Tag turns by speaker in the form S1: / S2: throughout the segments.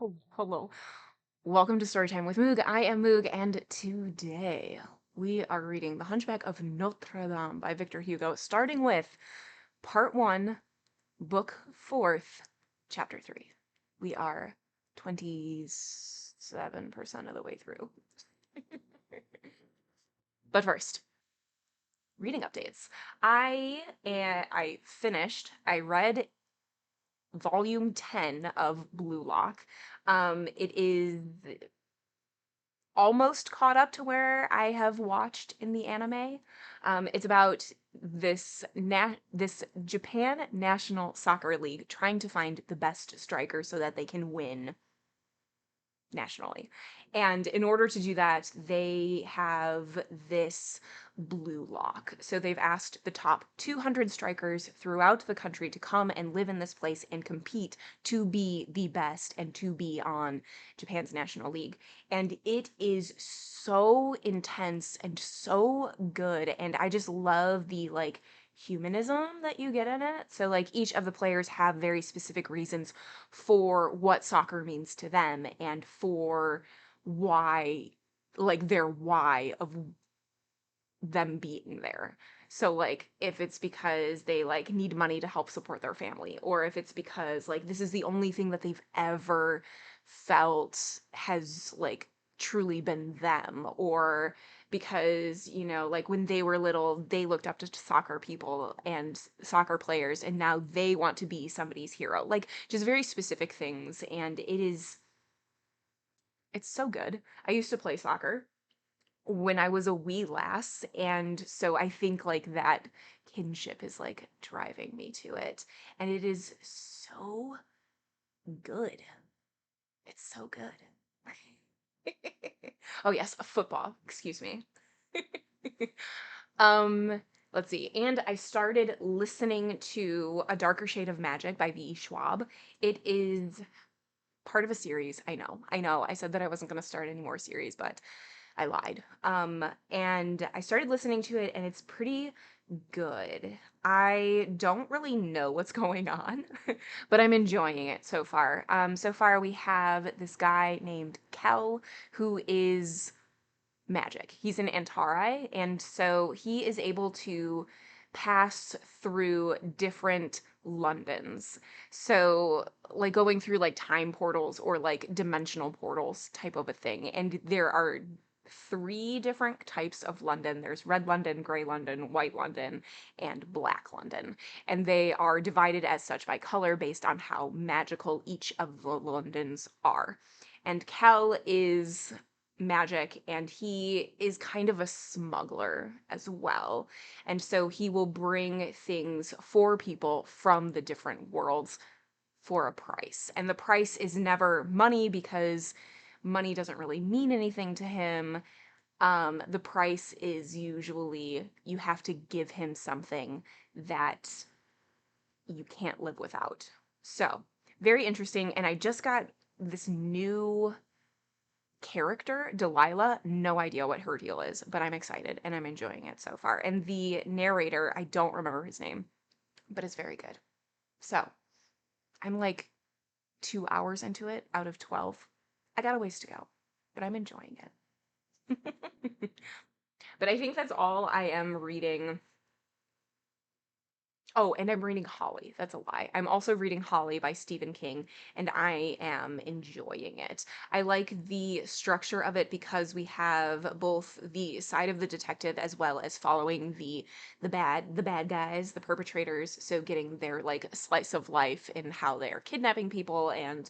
S1: Oh, hello. Welcome to Storytime with Moog. I am Moog, and today we are reading The Hunchback of Notre-Dame by Victor Hugo, starting with Part 1, Book 4th, Chapter 3. We are 27% of the way through. But first, reading updates. I read volume 10 of Blue Lock. It is almost caught up to where I have watched in the anime. It's about this Japan National Soccer League trying to find the best striker so that they can win nationally. And in order to do that, they have this blue lock. So they've asked the top 200 strikers throughout the country to come and live in this place and compete to be the best and to be on Japan's National League. And it is so intense and so good. And I just love the humanism that you get in it. So like each of the players have very specific reasons for what soccer means to them and for why, like their why of them being there. So like if it's because they like need money to help support their family, or if it's because like this is the only thing that they've ever felt has like truly been them, or because, like when they were little, they looked up to soccer people and soccer players, and now they want to be somebody's hero. Like just very specific things, and it's so good. I used to play soccer when I was a wee lass, and so I think like that kinship is like driving me to it, and it is so good. It's so good. Oh yes, football, excuse me. Um, let's see. And I started listening to A Darker Shade of Magic by V.E. Schwab. It is part of a series. I know. I know. I said that I wasn't going to start any more series, but I lied. And I started listening to it, and it's pretty good. I don't really know what's going on, but I'm enjoying it so far. So far we have this guy named Kel who is magic. He's an Antari, and so he is able to pass through different Londons. So, like going through like time portals or like dimensional portals type of a thing. And there are three different types of London. There's red London, gray London, white London, and black London. And they are divided as such by color based on how magical each of the Londons are. And Kel is magic, and he is kind of a smuggler as well. And so he will bring things for people from the different worlds for a price. And the price is never money because money doesn't really mean anything to him. The price is usually you have to give him something that you can't live without. So, very interesting. And I just got this new character, Delilah. No idea what her deal is, but I'm excited and I'm enjoying it so far. And the narrator, I don't remember his name, but it's very good. So I'm like 2 hours into it out of 12. I got a ways to go, but I'm enjoying it. But I think that's all I am reading. Oh, and I'm reading Holly. That's a lie. I'm also reading Holly by Stephen King, and I am enjoying it. I like the structure of it because we have both the side of the detective as well as following the bad guys, the perpetrators, so getting their like slice of life and how they're kidnapping people and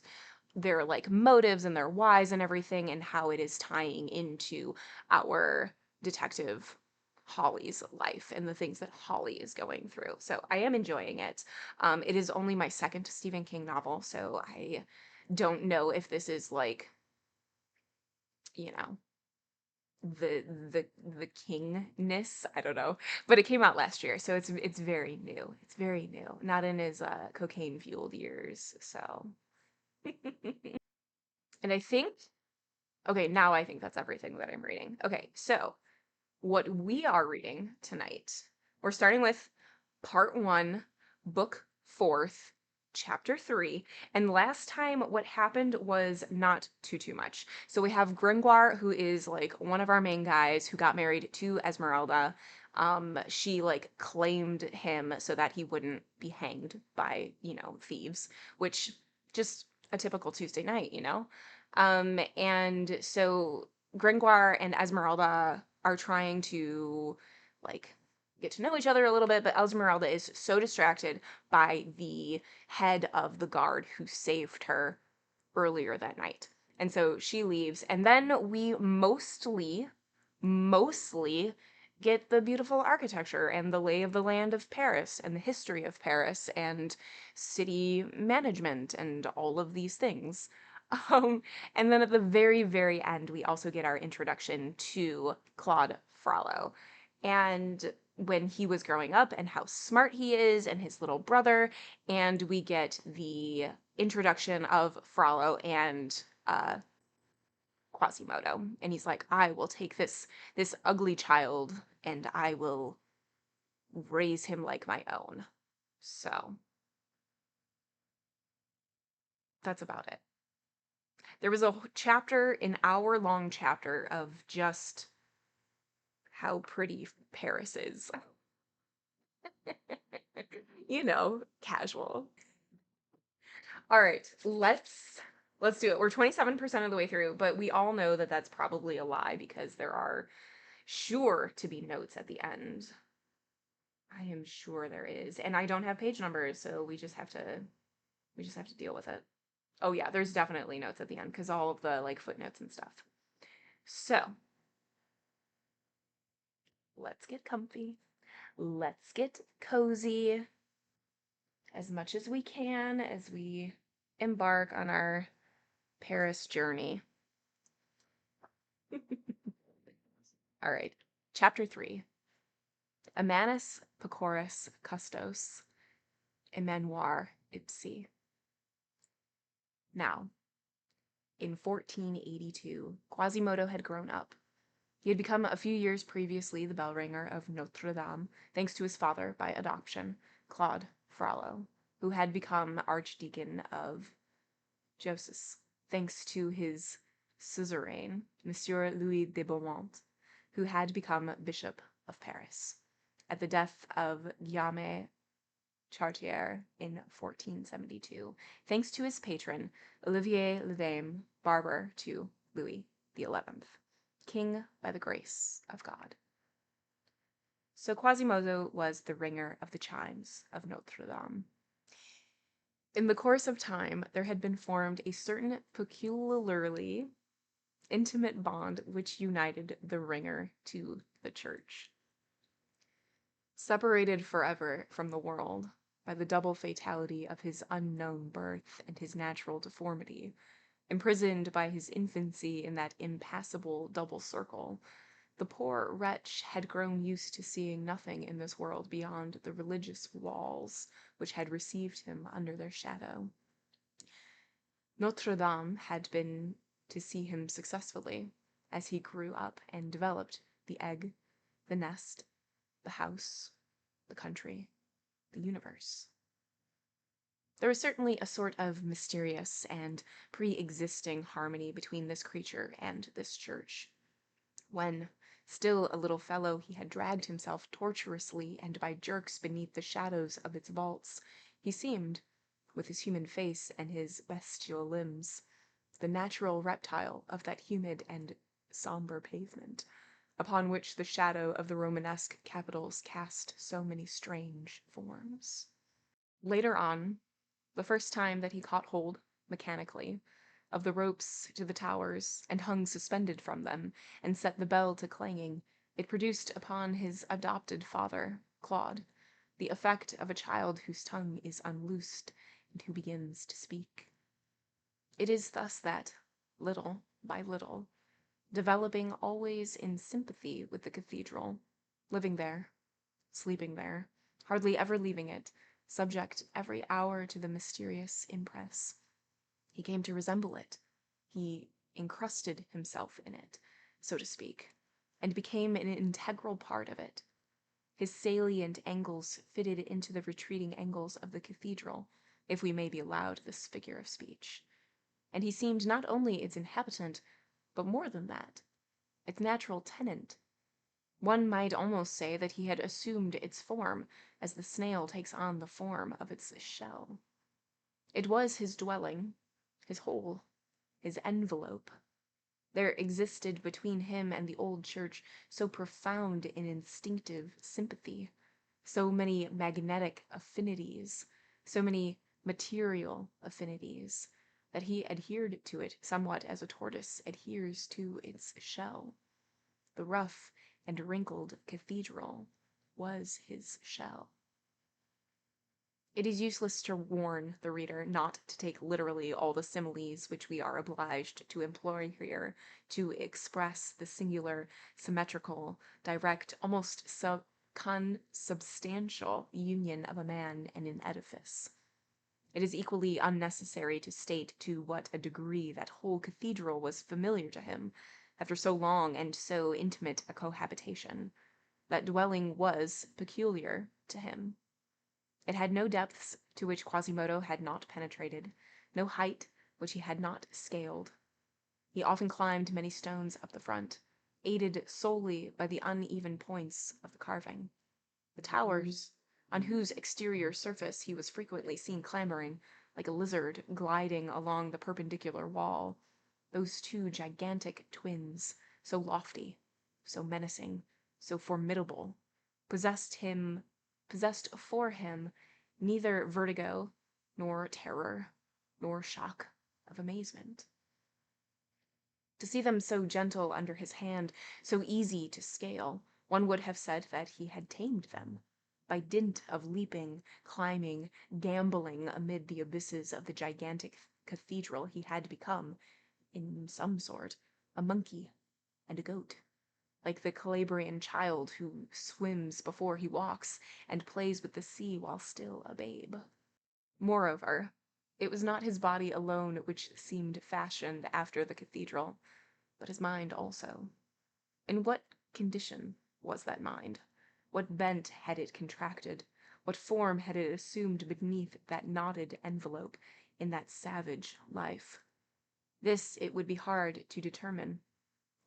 S1: their like motives and their whys and everything, and how it is tying into our detective Holly's life and the things that Holly is going through. So I am enjoying it. It is only my second Stephen King novel, so I don't know if this is like, you know, the kingness. I don't know, but it came out last year, so it's very new. It's very new, not in his cocaine fueled years. So, and I think okay, now I think that's everything that I'm reading. Okay, so what we are reading tonight. We're starting with part 1, book 4th, chapter 3. And last time, what happened was not too much. So we have Gringoire, who is like one of our main guys who got married to Esmeralda. She like claimed him so that he wouldn't be hanged by, thieves, which just a typical Tuesday night, and so Gringoire and Esmeralda are trying to like get to know each other a little bit, but Esmeralda is so distracted by the head of the guard who saved her earlier that night. And so she leaves, and then we mostly get the beautiful architecture and the lay of the land of Paris and the history of Paris and city management and all of these things. Um, and then at the very, very end, we also get our introduction to Claude Frollo. And when he was growing up and how smart he is and his little brother, and we get the introduction of Frollo and Quasimodo, and he's like, I will take this ugly child and I will raise him like my own. So that's about it. There was a chapter, an hour-long chapter of just how pretty Paris is. Casual. All right, let's do it. We're 27% of the way through, but we all know that that's probably a lie because there are sure to be notes at the end. I am sure there is. And I don't have page numbers, so we just have to deal with it. Oh yeah, there's definitely notes at the end because all of the like footnotes and stuff. So, let's get comfy. Let's get cozy as much as we can as we embark on our Paris journey. All right. Chapter 3. Amanus Pecoris Custos, Emmanuar Ipsi. Now, in 1482, Quasimodo had grown up. He had become a few years previously the bell ringer of Notre-Dame, thanks to his father by adoption, Claude Frollo, who had become Archdeacon of Josses, thanks to his suzerain, Monsieur Louis de Beaumont, who had become Bishop of Paris, at the death of Guillaume Chartier in 1472, thanks to his patron, Olivier le Daim, barber to Louis XI, king by the grace of God. So Quasimodo was the ringer of the chimes of Notre-Dame. In the course of time, there had been formed a certain peculiarly intimate bond which united the ringer to the church. Separated forever from the world by the double fatality of his unknown birth and his natural deformity, imprisoned by his infancy in that impassable double circle, the poor wretch had grown used to seeing nothing in this world beyond the religious walls which had received him under their shadow. Notre-Dame had been to see him successfully, as he grew up and developed the egg, the nest, the house, the country, the universe. There was certainly a sort of mysterious and pre-existing harmony between this creature and this church. When, still a little fellow, he had dragged himself tortuously and by jerks beneath the shadows of its vaults, he seemed, with his human face and his bestial limbs, the natural reptile of that humid and somber pavement, upon which the shadow of the Romanesque capitals cast so many strange forms. Later on, the first time that he caught hold, mechanically, of the ropes to the towers, and hung suspended from them, and set the bell to clanging, it produced upon his adopted father, Claude, the effect of a child whose tongue is unloosed, and who begins to speak. It is thus that, little by little, developing always in sympathy with the cathedral, living there, sleeping there, hardly ever leaving it, subject every hour to the mysterious impress, he came to resemble it. He encrusted himself in it, so to speak, and became an integral part of it. His salient angles fitted into the retreating angles of the cathedral, if we may be allowed this figure of speech. And he seemed not only its inhabitant, but more than that, its natural tenant. One might almost say that he had assumed its form, as the snail takes on the form of its shell. It was his dwelling, his hole, his envelope. There existed between him and the old church so profound an instinctive sympathy, so many magnetic affinities, so many material affinities, that he adhered to it somewhat as a tortoise adheres to its shell. The rough and wrinkled cathedral was his shell. It is useless to warn the reader not to take literally all the similes which we are obliged to employ here to express the singular, symmetrical, direct, almost consubstantial union of a man and an edifice. It is equally unnecessary to state to what a degree that whole cathedral was familiar to him, after so long and so intimate a cohabitation. That dwelling was peculiar to him. It had no depths to which Quasimodo had not penetrated, no height which he had not scaled. He often climbed many stones up the front, aided solely by the uneven points of the carving. The towers, on whose exterior surface he was frequently seen clambering, like a lizard gliding along the perpendicular wall, those two gigantic twins, so lofty, so menacing, so formidable, possessed for him neither vertigo, nor terror, nor shock of amazement. To see them so gentle under his hand, so easy to scale, one would have said that he had tamed them. By dint of leaping, climbing, gambolling amid the abysses of the gigantic cathedral, he had become, in some sort, a monkey and a goat, like the Calabrian child who swims before he walks, and plays with the sea while still a babe. Moreover, it was not his body alone which seemed fashioned after the cathedral, but his mind also. In what condition was that mind? What bent had it contracted? What form had it assumed beneath that knotted envelope in that savage life? This it would be hard to determine.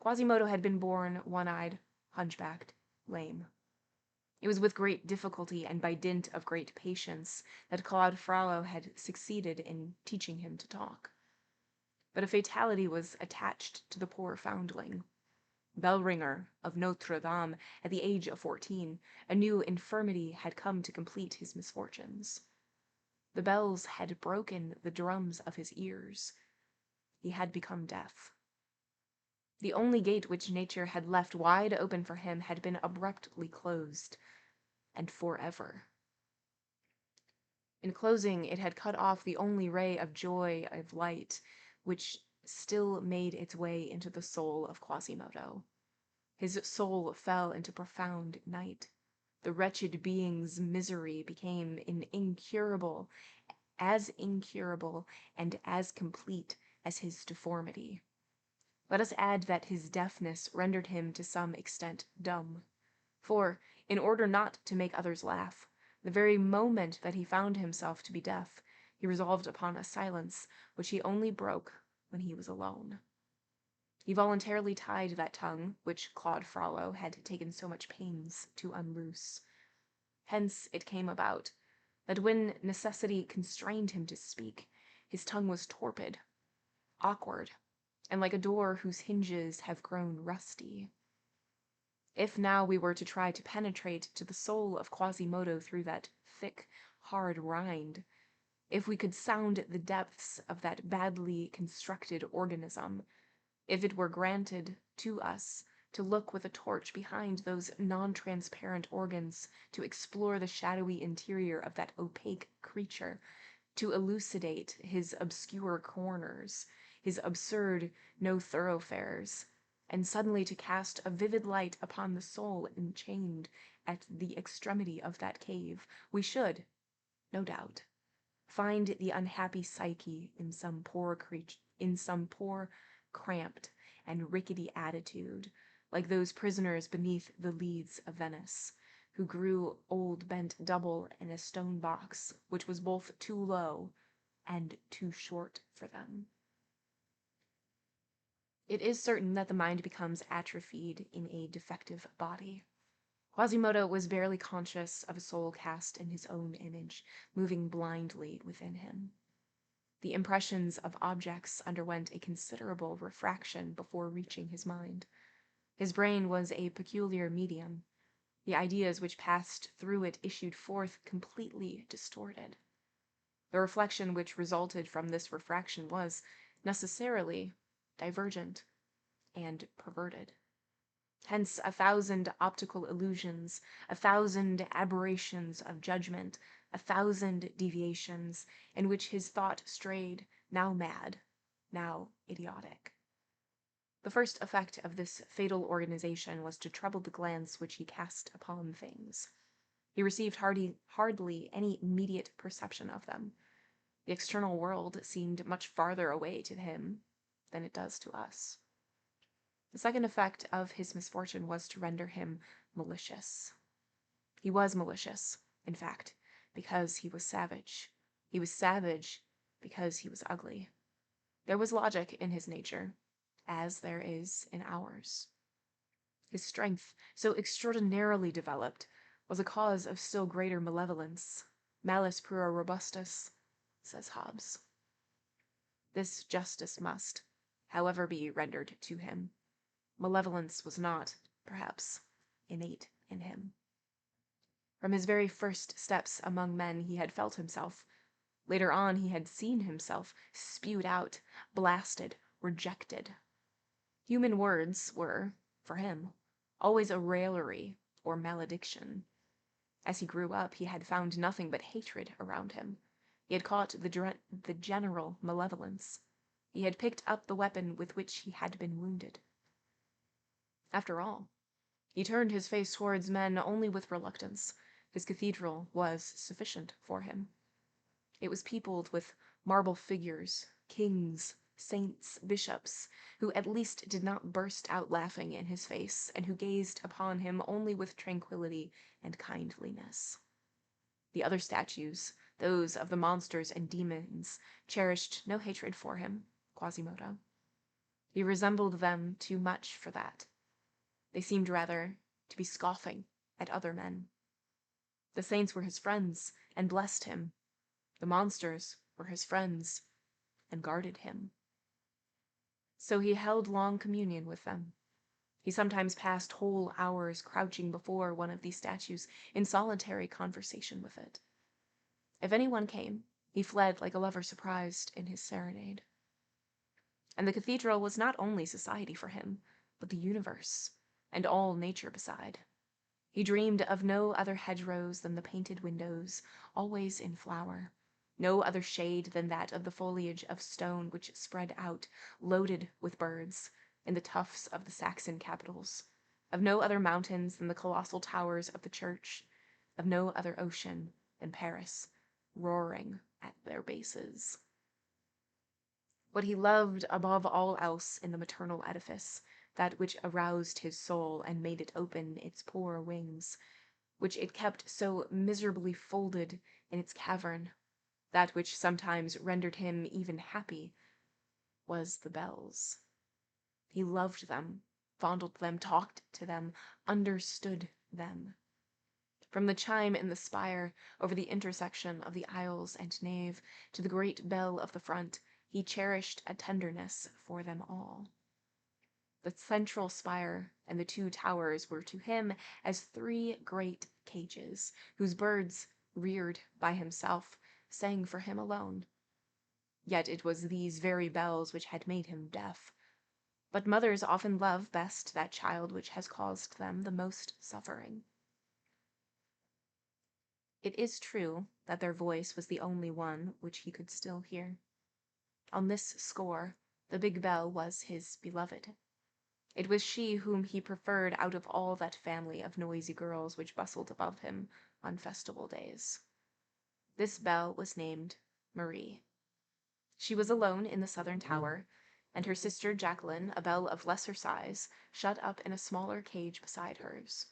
S1: Quasimodo had been born one-eyed, hunchbacked, lame. It was with great difficulty and by dint of great patience that Claude Frollo had succeeded in teaching him to talk. But a fatality was attached to the poor foundling. Bell-ringer of Notre-Dame at the age of 14, a new infirmity had come to complete his misfortunes. The bells had broken the drums of his ears. He had become deaf. The only gate which nature had left wide open for him had been abruptly closed, and forever. In closing, it had cut off the only ray of joy, of light, which still made its way into the soul of Quasimodo. His soul fell into profound night. The wretched being's misery became incurable and as complete as his deformity. Let us add that his deafness rendered him to some extent dumb. For, in order not to make others laugh, the very moment that he found himself to be deaf, he resolved upon a silence which he only broke when he was alone. He voluntarily tied that tongue which Claude Frollo had taken so much pains to unloose. Hence it came about that when necessity constrained him to speak, his tongue was torpid, awkward, and like a door whose hinges have grown rusty. If now we were to try to penetrate to the soul of Quasimodo through that thick, hard rind, if we could sound the depths of that badly constructed organism, if it were granted to us to look with a torch behind those non-transparent organs, to explore the shadowy interior of that opaque creature, to elucidate his obscure corners, his absurd no-thoroughfares, and suddenly to cast a vivid light upon the soul enchained at the extremity of that cave, we should, no doubt, find the unhappy psyche in some poor cramped and rickety attitude, like those prisoners beneath the Leads of Venice, who grew old bent double in a stone box, which was both too low and too short for them. It is certain that the mind becomes atrophied in a defective body. Quasimodo was barely conscious of a soul cast in his own image, moving blindly within him. The impressions of objects underwent a considerable refraction before reaching his mind. His brain was a peculiar medium. The ideas which passed through it issued forth completely distorted. The reflection which resulted from this refraction was, necessarily, divergent and perverted. Hence 1,000 optical illusions, 1,000 aberrations of judgment, 1,000 deviations, in which his thought strayed, now mad, now idiotic. The first effect of this fatal organization was to trouble the glance which he cast upon things. He received hardly any immediate perception of them. The external world seemed much farther away to him than it does to us. The second effect of his misfortune was to render him malicious. He was malicious, in fact, because he was savage. He was savage because he was ugly. There was logic in his nature, as there is in ours. His strength, so extraordinarily developed, was a cause of still greater malevolence. Malus pura robustus, says Hobbes. This justice must, however, be rendered to him. Malevolence was not, perhaps, innate in him. From his very first steps among men he had felt himself. Later on he had seen himself spewed out, blasted, rejected. Human words were, for him, always a raillery or malediction. As he grew up, he had found nothing but hatred around him. He had caught the general malevolence. He had picked up the weapon with which he had been wounded. After all, he turned his face towards men only with reluctance. His cathedral was sufficient for him. It was peopled with marble figures, kings, saints, bishops, who at least did not burst out laughing in his face, and who gazed upon him only with tranquillity and kindliness. The other statues, those of the monsters and demons, cherished no hatred for him, Quasimodo. He resembled them too much for that. They seemed rather to be scoffing at other men. The saints were his friends and blessed him. The monsters were his friends and guarded him. So he held long communion with them. He sometimes passed whole hours crouching before one of these statues in solitary conversation with it. If anyone came, he fled like a lover surprised in his serenade. And the cathedral was not only society for him, but the universe, and all nature beside. He dreamed of no other hedgerows than the painted windows, always in flower, no other shade than that of the foliage of stone which spread out, loaded with birds, in the tufts of the Saxon capitals, of no other mountains than the colossal towers of the church, of no other ocean than Paris, roaring at their bases. What he loved above all else in the maternal edifice, that which aroused his soul and made it open its poor wings, which it kept so miserably folded in its cavern, that which sometimes rendered him even happy, was the bells. He loved them, fondled them, talked to them, understood them. From the chime in the spire, over the intersection of the aisles and nave, to the great bell of the front, he cherished a tenderness for them all. The central spire and the two towers were to him as three great cages, whose birds, reared by himself, sang for him alone. Yet it was these very bells which had made him deaf. But mothers often love best that child which has caused them the most suffering. It is true that their voice was the only one which he could still hear. On this score, the big bell was his beloved. It was she whom he preferred out of all that family of noisy girls which bustled above him on festival days. This bell was named Marie. She was alone in the southern tower, and her sister Jacqueline, a bell of lesser size, shut up in a smaller cage beside hers.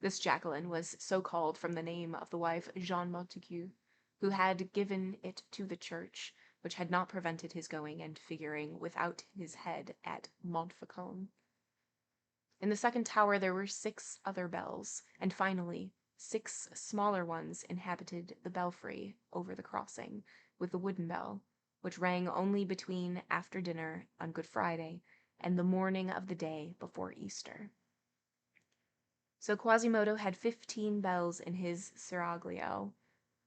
S1: This Jacqueline was so called from the name of the wife Jean Montague, who had given it to the church, which had not prevented his going and figuring without his head at Montfaucon. In the second tower there were 6 other bells, and finally 6 smaller ones inhabited the belfry over the crossing, with the wooden bell, which rang only between after dinner on Good Friday and the morning of the day before Easter. So Quasimodo had 15 bells in his seraglio,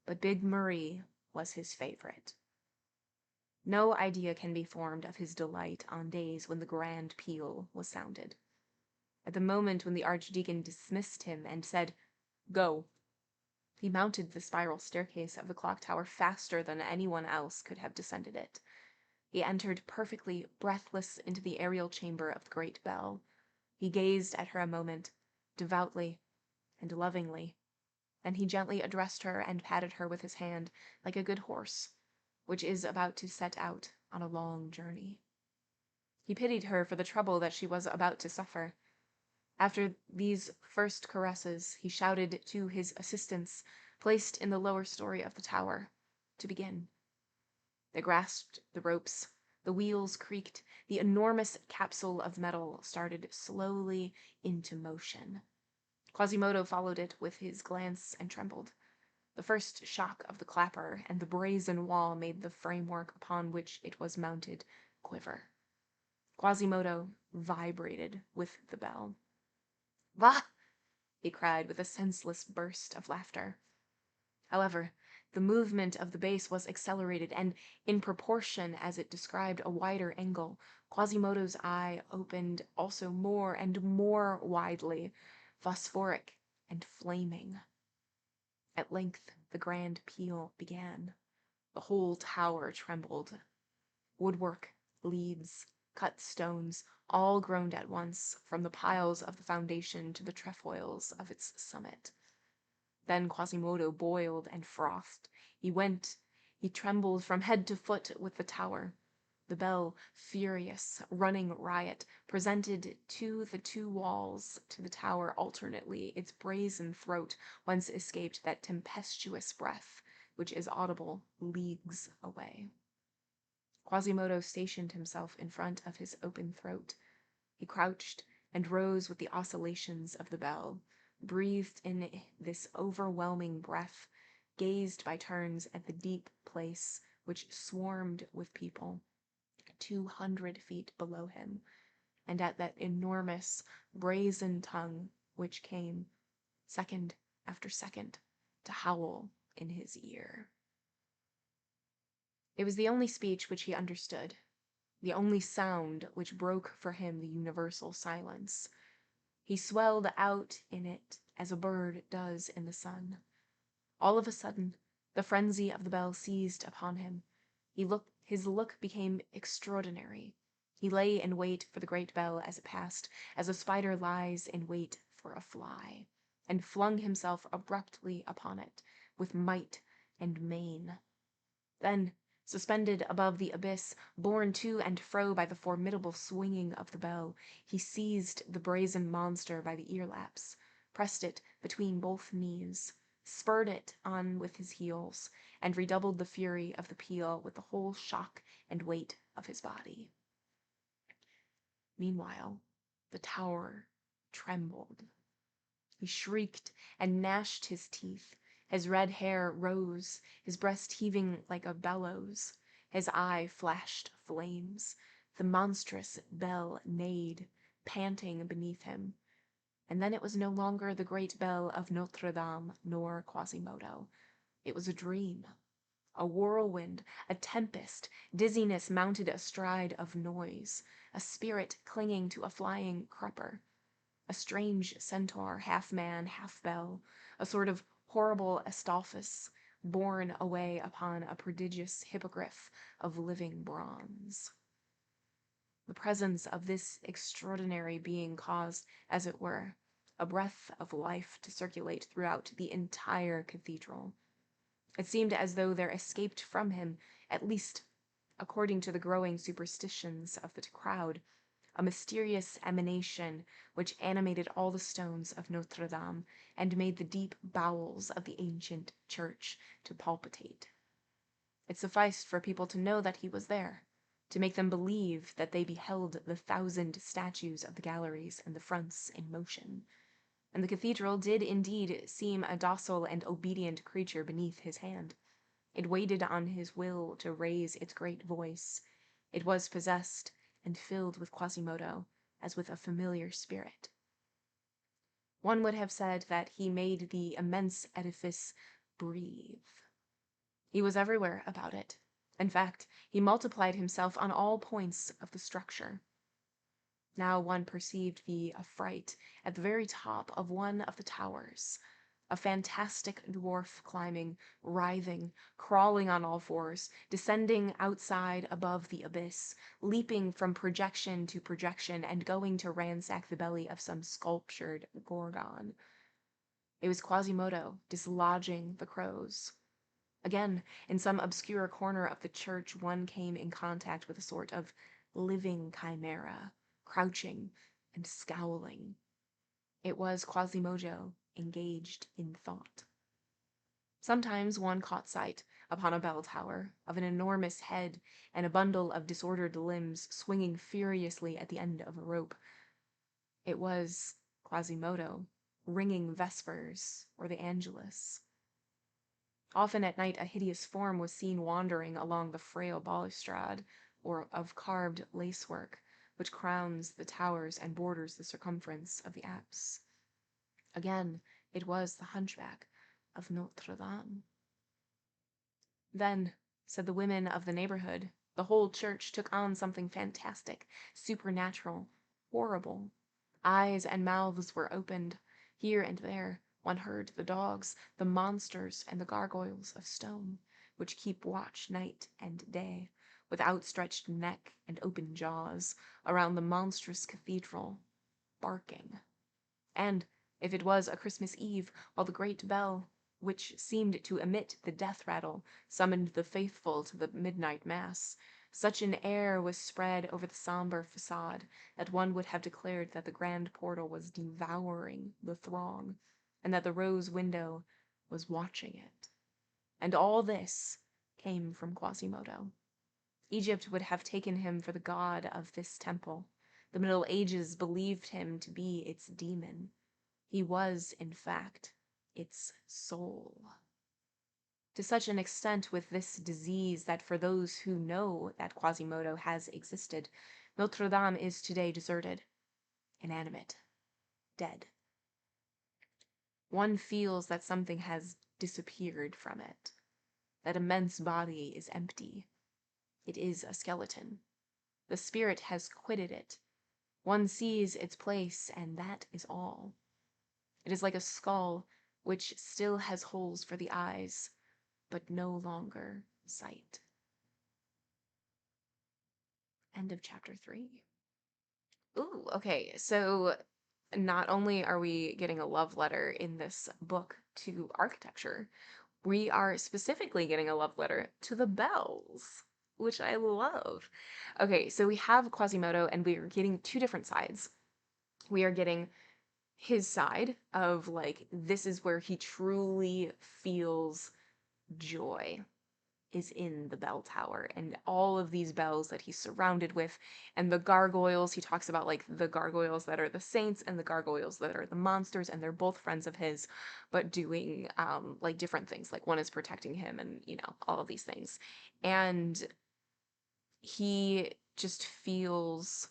S1: but Big Marie was his favorite. No idea can be formed of his delight on days when the grand peal was sounded. At the moment when the archdeacon dismissed him and said, "Go," he mounted the spiral staircase of the clock tower faster than anyone else could have descended it. He entered perfectly breathless into the aerial chamber of the great bell. He gazed at her a moment, devoutly and lovingly. Then he gently addressed her and patted her with his hand, like a good horse, which is about to set out on a long journey. He pitied her for the trouble that she was about to suffer. After these first caresses, he shouted to his assistants, placed in the lower story of the tower, to begin. They grasped the ropes, the wheels creaked, the enormous capsule of metal started slowly into motion. Quasimodo followed it with his glance and trembled. The first shock of the clapper and the brazen wall made the framework upon which it was mounted quiver. Quasimodo vibrated with the bell. "Bah!" he cried with a senseless burst of laughter. However, the movement of the base was accelerated, and in proportion as it described a wider angle, Quasimodo's eye opened also more and more widely, phosphoric and flaming. At length the grand peal began. The whole tower trembled. Woodwork, leads, cut stones, all groaned at once, from the piles of the foundation to the trefoils of its summit. Then Quasimodo boiled and frothed. He trembled from head to foot with the tower. The bell, furious, running riot, presented to the 2 walls to the tower alternately its brazen throat, whence escaped that tempestuous breath which is audible leagues away. Quasimodo stationed himself in front of his open throat. He crouched and rose with the oscillations of the bell, breathed in this overwhelming breath, gazed by turns at the deep place which swarmed with people 200 feet below him, and at that enormous brazen tongue which came, second after second, to howl in his ear. It was the only speech which he understood, the only sound which broke for him the universal silence. He swelled out in it as a bird does in the sun. All of a sudden, the frenzy of the bell seized upon him. His look became extraordinary. He lay in wait for the great bell as it passed, as a spider lies in wait for a fly, and flung himself abruptly upon it, with might and main. Then, suspended above the abyss, borne to and fro by the formidable swinging of the bell, he seized the brazen monster by the ear-laps, pressed it between both knees, spurred it on with his heels, and redoubled the fury of the peal with the whole shock and weight of his body. Meanwhile, the tower trembled. He shrieked and gnashed his teeth. His red hair rose, his breast heaving like a bellows. His eye flashed flames. The monstrous bell neighed, panting beneath him. And then it was no longer the great bell of Notre-Dame nor Quasimodo. It was a dream, a whirlwind, a tempest, dizziness mounted astride of noise, a spirit clinging to a flying crupper, a strange centaur, half man, half bell, a sort of horrible Astolphus, borne away upon a prodigious hippogriff of living bronze. The presence of this extraordinary being caused, as it were, a breath of life to circulate throughout the entire cathedral. It seemed as though there escaped from him, at least according to the growing superstitions of the crowd, a mysterious emanation which animated all the stones of Notre-Dame and made the deep bowels of the ancient church to palpitate. It sufficed for people to know that he was there, to make them believe that they beheld the 1,000 statues of the galleries and the fronts in motion. And the cathedral did indeed seem a docile and obedient creature beneath his hand. It waited on his will to raise its great voice. It was possessed and filled with Quasimodo, as with a familiar spirit. One would have said that he made the immense edifice breathe. He was everywhere about it. In fact, he multiplied himself on all points of the structure. Now one perceived the affright at the very top of one of the towers, a fantastic dwarf climbing, writhing, crawling on all fours, descending outside above the abyss, leaping from projection to projection, and going to ransack the belly of some sculptured gorgon. It was Quasimodo dislodging the crows. Again, in some obscure corner of the church, one came in contact with a sort of living chimera, crouching and scowling. It was Quasimodo engaged in thought. Sometimes one caught sight, upon a bell tower, of an enormous head and a bundle of disordered limbs swinging furiously at the end of a rope. It was Quasimodo ringing vespers or the Angelus. Often at night a hideous form was seen wandering along the frail balustrade or of carved lacework which crowns the towers and borders the circumference of the apse. Again, it was the Hunchback of Notre-Dame. Then, said the women of the neighborhood, the whole church took on something fantastic, supernatural, horrible. Eyes and mouths were opened. Here and there one heard the dogs, the monsters, and the gargoyles of stone, which keep watch night and day, with outstretched neck and open jaws, around the monstrous cathedral, barking. And, if it was a Christmas Eve, while the great bell, which seemed to emit the death rattle, summoned the faithful to the midnight mass, such an air was spread over the somber facade that one would have declared that the grand portal was devouring the throng, and that the rose window was watching it. And all this came from Quasimodo. Egypt would have taken him for the god of this temple. The Middle Ages believed him to be its demon. He was, in fact, its soul. To such an extent with this disease that for those who know that Quasimodo has existed, Notre-Dame is today deserted, inanimate, dead. One feels that something has disappeared from it. That immense body is empty. It is a skeleton. The spirit has quitted it. One sees its place, and that is all. It is like a skull which still has holes for the eyes, but no longer sight. End of chapter 3. Ooh, okay, so not only are we getting a love letter in this book to architecture, we are specifically getting a love letter to the bells, which I love. Okay, so we have Quasimodo, and we are getting two different sides. We are getting his side of, like, this is where he truly feels joy, is in the bell tower and all of these bells that he's surrounded with, and the gargoyles. He talks about, like, the gargoyles that are the saints and the gargoyles that are the monsters, and they're both friends of his, but doing like different things. Like, one is protecting him, and all of these things. And he just feels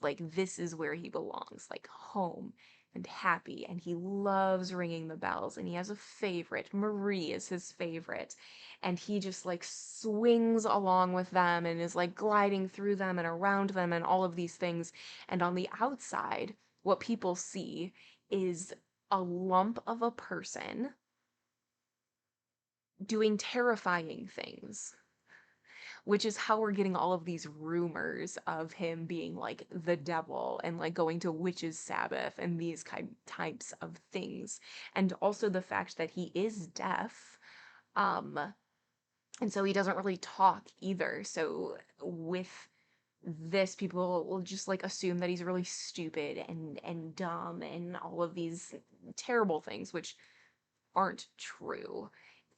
S1: like this is where he belongs, like home and happy, and he loves ringing the bells, and he has a favorite. Marie is his favorite, and he just, like, swings along with them and is, like, gliding through them and around them and all of these things. And on the outside, what people see is a lump of a person doing terrifying things, which is how we're getting all of these rumors of him being, like, the devil and, like, going to witches' Sabbath and these types of things. And also the fact that he is deaf, and so he doesn't really talk either. So with this, people will just like assume that he's really stupid and dumb and all of these terrible things, which aren't true.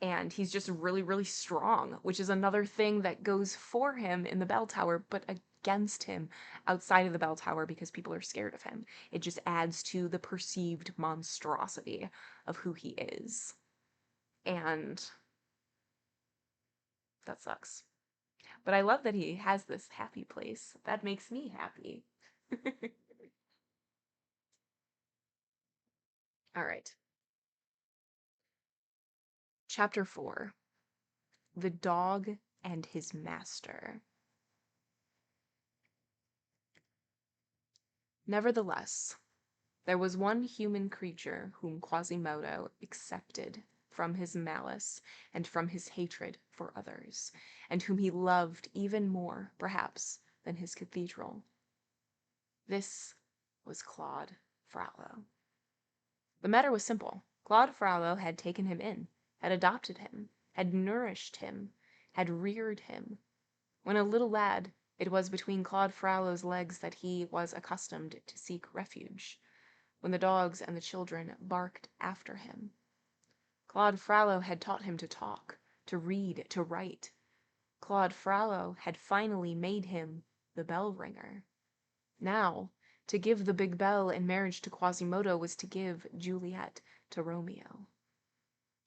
S1: And he's just really, really strong, which is another thing that goes for him in the bell tower, but against him outside of the bell tower because people are scared of him. It just adds to the perceived monstrosity of who he is. And that sucks. But I love that he has this happy place. That makes me happy. All right. Chapter 4. The Dog and His Master. Nevertheless, there was one human creature whom Quasimodo accepted from his malice and from his hatred for others, and whom he loved even more, perhaps, than his cathedral. This was Claude Frollo. The matter was simple. Claude Frollo had taken him in, had adopted him, had nourished him, had reared him. When a little lad, it was between Claude Frollo's legs that he was accustomed to seek refuge, when the dogs and the children barked after him. Claude Frollo had taught him to talk, to read, to write. Claude Frollo had finally made him the bell ringer. Now, to give the big bell in marriage to Quasimodo was to give Juliet to Romeo.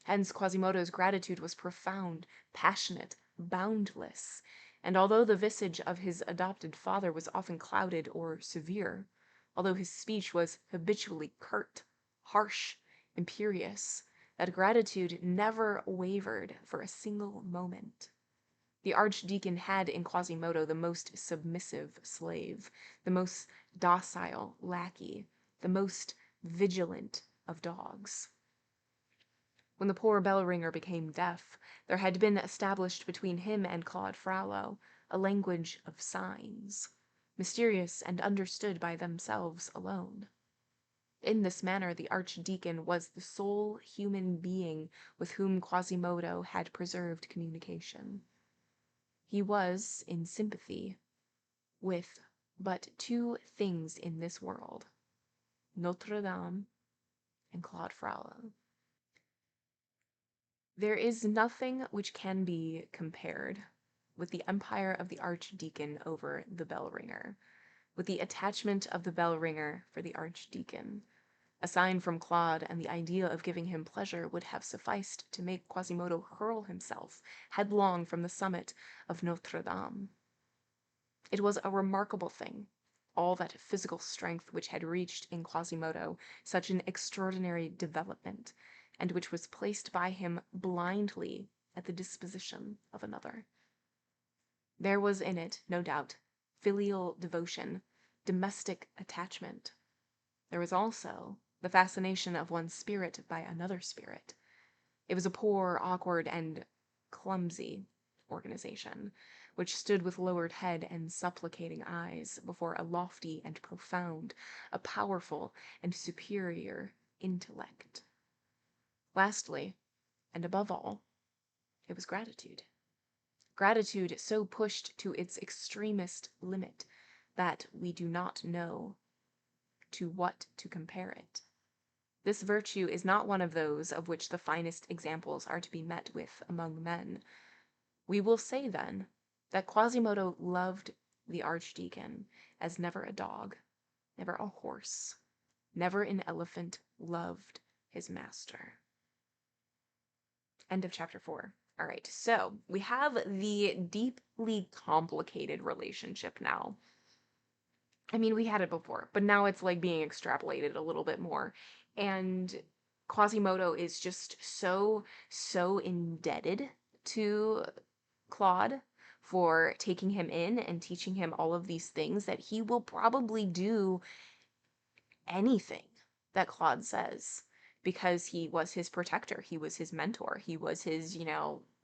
S1: Hence Quasimodo's gratitude was profound, passionate, boundless, and although the visage of his adopted father was often clouded or severe, although his speech was habitually curt, harsh, imperious, that gratitude never wavered for a single moment. The archdeacon had in Quasimodo the most submissive slave, the most docile lackey, the most vigilant of dogs. When the poor bell ringer became deaf, there had been established between him and Claude Frollo a language of signs, mysterious and understood by themselves alone. In this manner the archdeacon was the sole human being with whom Quasimodo had preserved communication. He was in sympathy with but two things in this world, Notre-Dame and Claude Frollo. There is nothing which can be compared with the empire of the archdeacon over the bell ringer, with the attachment of the bell ringer for the archdeacon. A sign from Claude and the idea of giving him pleasure would have sufficed to make Quasimodo hurl himself headlong from the summit of Notre-Dame. It was a remarkable thing, all that physical strength which had reached in Quasimodo such an extraordinary development, and which was placed by him blindly at the disposition of another. There was in it, no doubt, filial devotion, domestic attachment. There was also the fascination of one spirit by another spirit. It was a poor, awkward, and clumsy organization, which stood with lowered head and supplicating eyes before a lofty and profound, a powerful and superior intellect. Lastly, and above all, it was gratitude. Gratitude so pushed to its extremest limit that we do not know to what to compare it. This virtue is not one of those of which the finest examples are to be met with among men. We will say, then, that Quasimodo loved the archdeacon as never a dog, never a horse, never an elephant loved his master. End of chapter 4. All right, so we have the deeply complicated relationship now. I mean, we had it before, but now it's like being extrapolated a little bit more. And Quasimodo is just so indebted to Claude for taking him in and teaching him all of these things that he will probably do anything that Claude says because he was his protector, he was his mentor, he was his,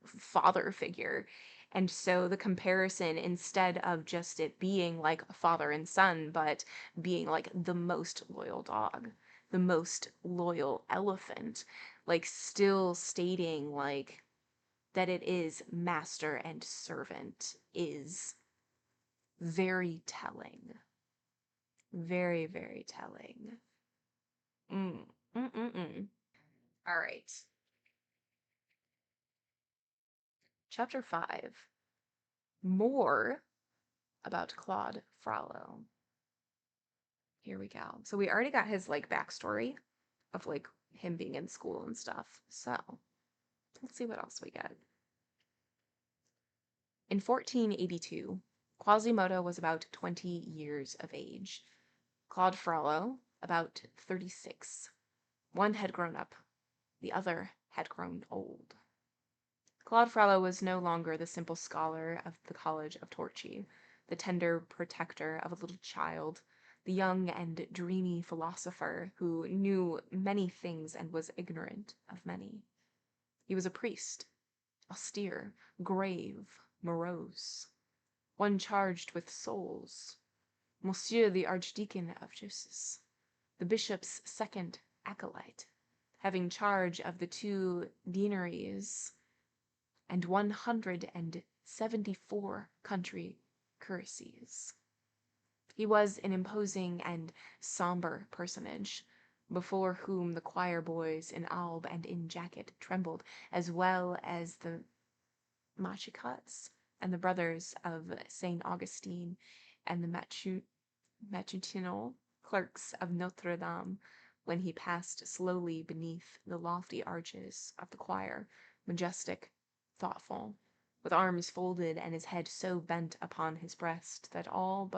S1: father figure. And so the comparison, instead of just it being like a father and son, but being like the most loyal dog, the most loyal elephant, like still stating that it is master and servant is very telling. Very, very telling. Mm. Mm-mm-mm. All right. Chapter 5. More about Claude Frollo. Here we go. So we already got his like backstory of like him being in school and stuff. So let's see what else we get. In 1482, Quasimodo was about 20 years of age. Claude Frollo, about 36. One had grown up, the other had grown old. Claude Frollo was no longer the simple scholar of the College of Torchy, the tender protector of a little child, the young and dreamy philosopher who knew many things and was ignorant of many. He was a priest, austere, grave, morose, one charged with souls, Monsieur the Archdeacon of Justice, the bishop's second acolyte, having charge of the 2 deaneries and 174 country curacies. He was an imposing and somber personage, before whom the choir boys in alb and in jacket trembled, as well as the Machicots and the brothers of St. Augustine and the matutinal clerks of Notre-Dame when he passed slowly beneath the lofty arches of the choir, majestic, thoughtful, with arms folded and his head so bent upon his breast that all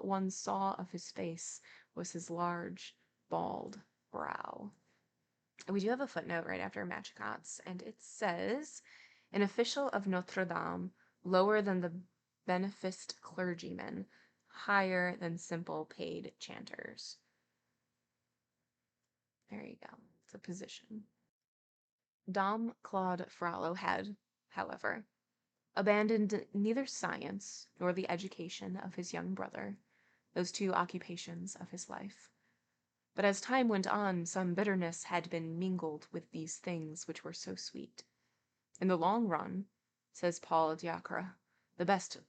S1: one saw of his face was his large, bald brow. And we do have a footnote right after Machicots, and it says, an official of Notre-Dame, lower than the beneficed clergyman, higher than simple paid chanters. There you go. It's a position. Dom Claude Frollo had, however, abandoned neither science nor the education of his young brother, those 2 occupations of his life. But as time went on, some bitterness had been mingled with these things which were so sweet. In the long run, says Paul Diacre, the best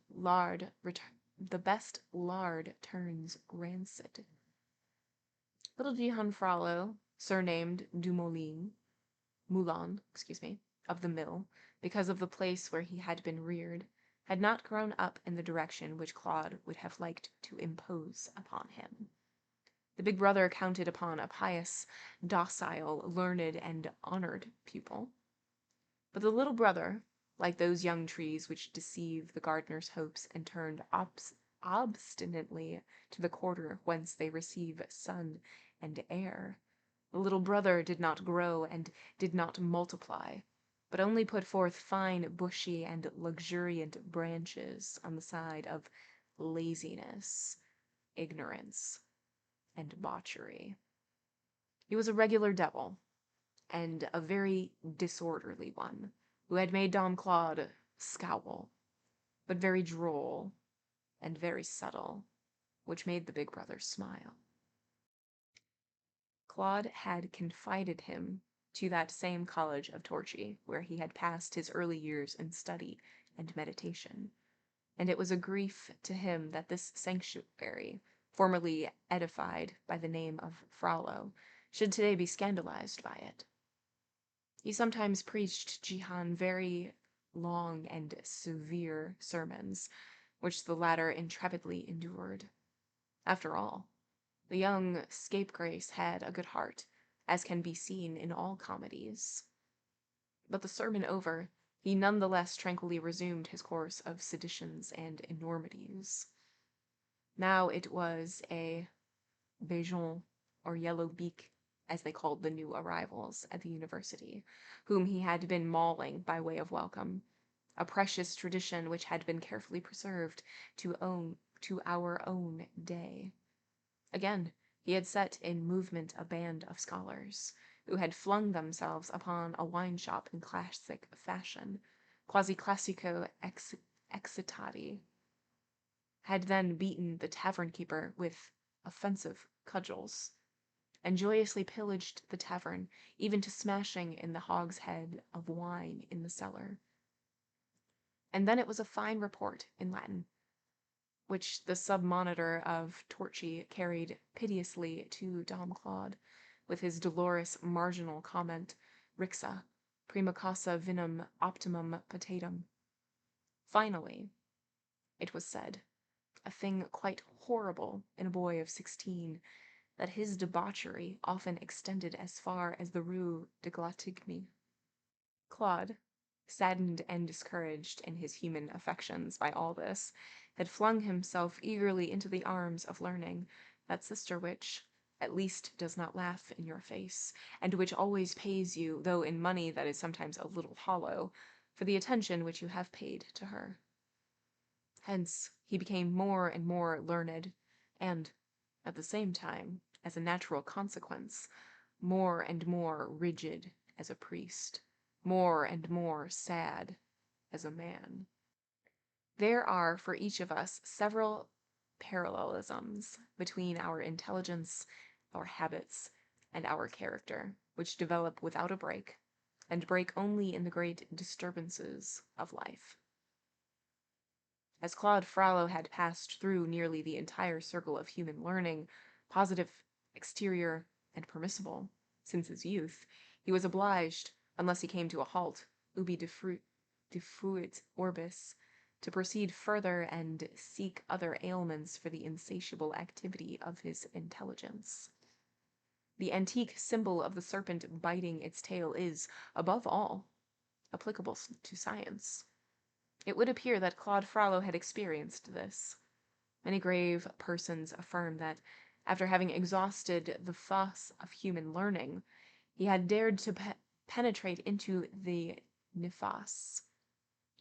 S1: lard turns rancid. Little Jehan Frollo, surnamed Moulin, of the mill, because of the place where he had been reared, had not grown up in the direction which Claude would have liked to impose upon him. The big brother counted upon a pious, docile, learned, and honored pupil. But the little brother, like those young trees which deceive the gardener's hopes and turn obstinately to the quarter whence they receive sun and air, the little brother did not grow and did not multiply, but only put forth fine, bushy, and luxuriant branches on the side of laziness, ignorance, and debauchery. He was a regular devil, and a very disorderly one, who had made Dom Claude scowl, but very droll and very subtle, which made the big brother smile. Claude had confided him to that same college of Torchy, where he had passed his early years in study and meditation, and it was a grief to him that this sanctuary, formerly edified by the name of Frollo, should today be scandalized by it. He sometimes preached Jehan very long and severe sermons, which the latter intrepidly endured. After all, the young scapegrace had a good heart, as can be seen in all comedies. But the sermon over, he none the less tranquilly resumed his course of seditions and enormities. Now it was a Béjon, or Yellow Beak, as they called the new arrivals at the university, whom he had been mauling by way of welcome, a precious tradition which had been carefully preserved to our own day. Again, he had set in movement a band of scholars, who had flung themselves upon a wine-shop in classic fashion, quasi-classico excitati, had then beaten the tavern-keeper with offensive cudgels, and joyously pillaged the tavern, even to smashing in the hogshead of wine in the cellar. And then it was a fine report in Latin, which the sub-monitor of Torchy carried piteously to Dom Claude, with his dolorous marginal comment, Rixa, prima causa vinum optimum potatum. Finally, it was said, a thing quite horrible in a boy of 16, that his debauchery often extended as far as the Rue de Glatigny. Claude, saddened and discouraged in his human affections by all this, had flung himself eagerly into the arms of learning, that sister which, at least, does not laugh in your face, and which always pays you, though in money that is sometimes a little hollow, for the attention which you have paid to her. Hence he became more and more learned, and, at the same time, as a natural consequence, more and more rigid as a priest, more and more sad as a man. There are for each of us several parallelisms between our intelligence, our habits, and our character, which develop without a break, and break only in the great disturbances of life. As Claude Frollo had passed through nearly the entire circle of human learning, positive, exterior, and permissible, since his youth, he was obliged, unless he came to a halt, ubi defuit orbis, to proceed further and seek other ailments for the insatiable activity of his intelligence. The antique symbol of the serpent biting its tail is, above all, applicable to science. It would appear that Claude Frollo had experienced this. Many grave persons affirm that, after having exhausted the fosse of human learning, he had dared to penetrate into the nefas.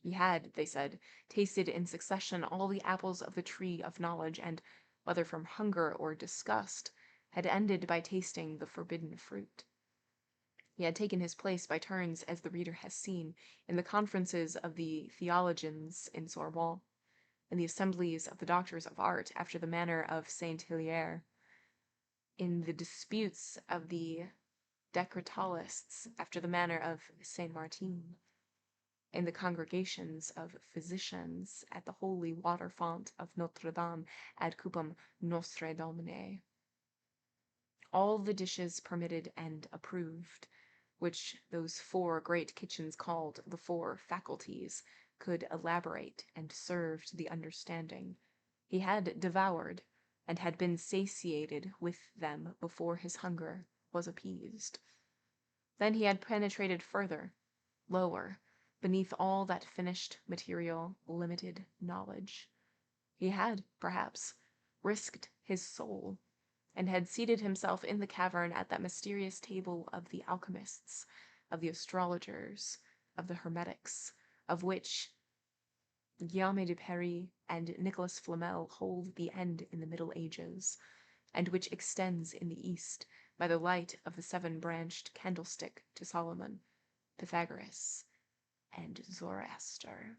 S1: He had, they said, tasted in succession all the apples of the tree of knowledge, and, whether from hunger or disgust, had ended by tasting the forbidden fruit. He had taken his place by turns, as the reader has seen, in the conferences of the theologians in Sorbonne, in the assemblies of the doctors of art after the manner of Saint Hilaire, in the disputes of the Decretalists after the manner of Saint Martin, in the congregations of physicians at the holy water font of Notre-Dame ad cupam Nostre Domine. All the dishes permitted and approved, which those four great kitchens called the four faculties could elaborate and serve to the understanding, he had devoured, and had been satiated with them before his hunger was appeased. Then he had penetrated further, lower, beneath all that finished material, limited knowledge. He had, perhaps, risked his soul, and had seated himself in the cavern at that mysterious table of the alchemists, of the astrologers, of the hermetics, of which Guillaume de Paris and Nicolas Flamel hold the end in the Middle Ages, and which extends in the East by the light of the seven-branched candlestick to Solomon, Pythagoras, and Zoroaster.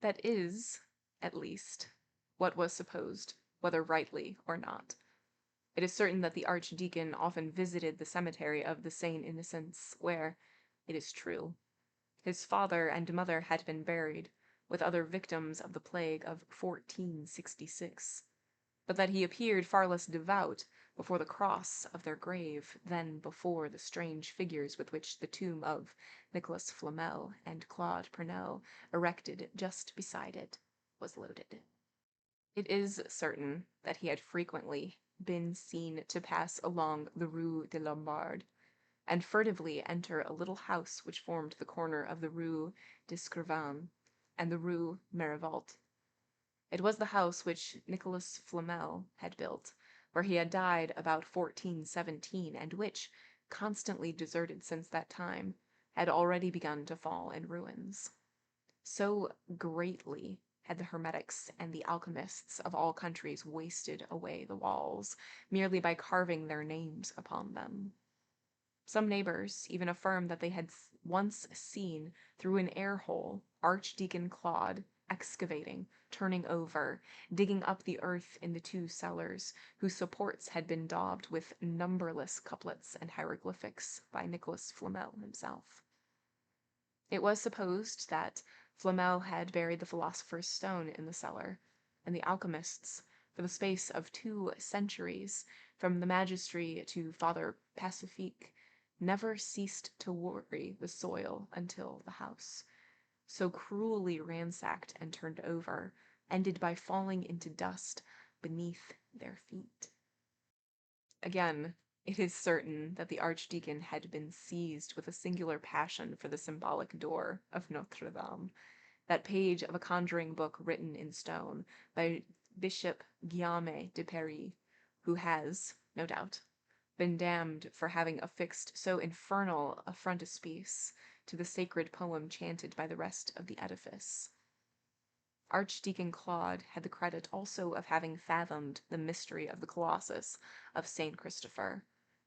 S1: That is, at least, what was supposed, whether rightly or not. It is certain that the archdeacon often visited the cemetery of the Saint Innocents, where, it is true, his father and mother had been buried, with other victims of the plague of 1466, but that he appeared far less devout before the cross of their grave than before the strange figures with which the tomb of Nicolas Flamel and Claude Pernelle, erected just beside it, was loaded. It is certain that he had frequently been seen to pass along the Rue de Lombard, and furtively enter a little house which formed the corner of the Rue d'Escrivain and the Rue Merivault. It was the house which Nicolas Flamel had built, where he had died about 1417, and which, constantly deserted since that time, had already begun to fall in ruins. So greatly had the hermetics and the alchemists of all countries wasted away the walls, merely by carving their names upon them. Some neighbors even affirm that they had once seen, through an air-hole, Archdeacon Claude excavating, turning over, digging up the earth in the two cellars, whose supports had been daubed with numberless couplets and hieroglyphics by Nicolas Flamel himself. It was supposed that Flamel had buried the philosopher's stone in the cellar, and the alchemists, for the space of 2 centuries, from the Magistry to Father Pacifique, never ceased to worry the soil until the house, so cruelly ransacked and turned over, ended by falling into dust beneath their feet. Again, it is certain that the archdeacon had been seized with a singular passion for the symbolic door of Notre-Dame, that page of a conjuring book written in stone by Bishop Guillaume de Paris, who has, no doubt, been damned for having affixed so infernal a frontispiece to the sacred poem chanted by the rest of the edifice. Archdeacon Claude had the credit also of having fathomed the mystery of the Colossus of St. Christopher,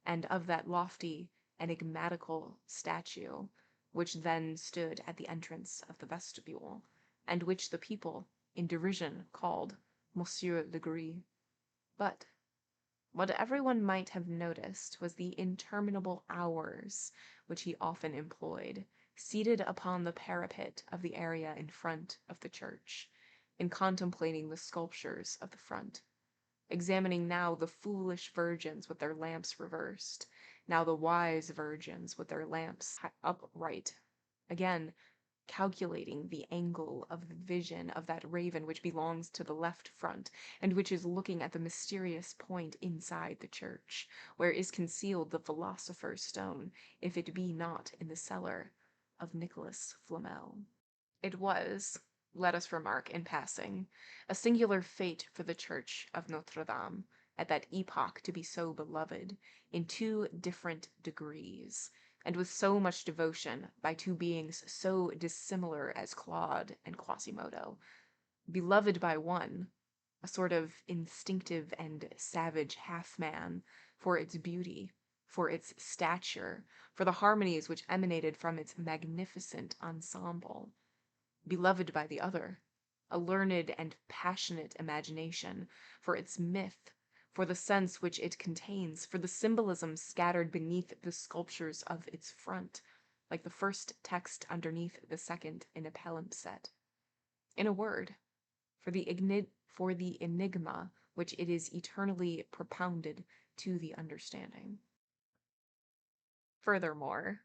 S1: and of that lofty, enigmatical statue, which then stood at the entrance of the vestibule, and which the people, in derision, called Monsieur le Gris. But what everyone might have noticed was the interminable hours which he often employed, seated upon the parapet of the area in front of the church, in contemplating the sculptures of the front, examining now the foolish virgins with their lamps reversed, now the wise virgins with their lamps upright, again calculating the angle of the vision of that raven which belongs to the left front, and which is looking at the mysterious point inside the church, where is concealed the philosopher's stone, if it be not in the cellar of Nicholas Flamel. It was, let us remark in passing, a singular fate for the church of Notre-Dame at that epoch to be so beloved in 2 different degrees, and with so much devotion by 2 beings so dissimilar as Claude and Quasimodo. Beloved by one, a sort of instinctive and savage half-man, for its beauty, for its stature, for the harmonies which emanated from its magnificent ensemble. Beloved by the other, a learned and passionate imagination, for its myth, for the sense which it contains, for the symbolism scattered beneath the sculptures of its front, like the first text underneath the second in a palimpsest. In a word, for the enigma which it is eternally propounded to the understanding. Furthermore,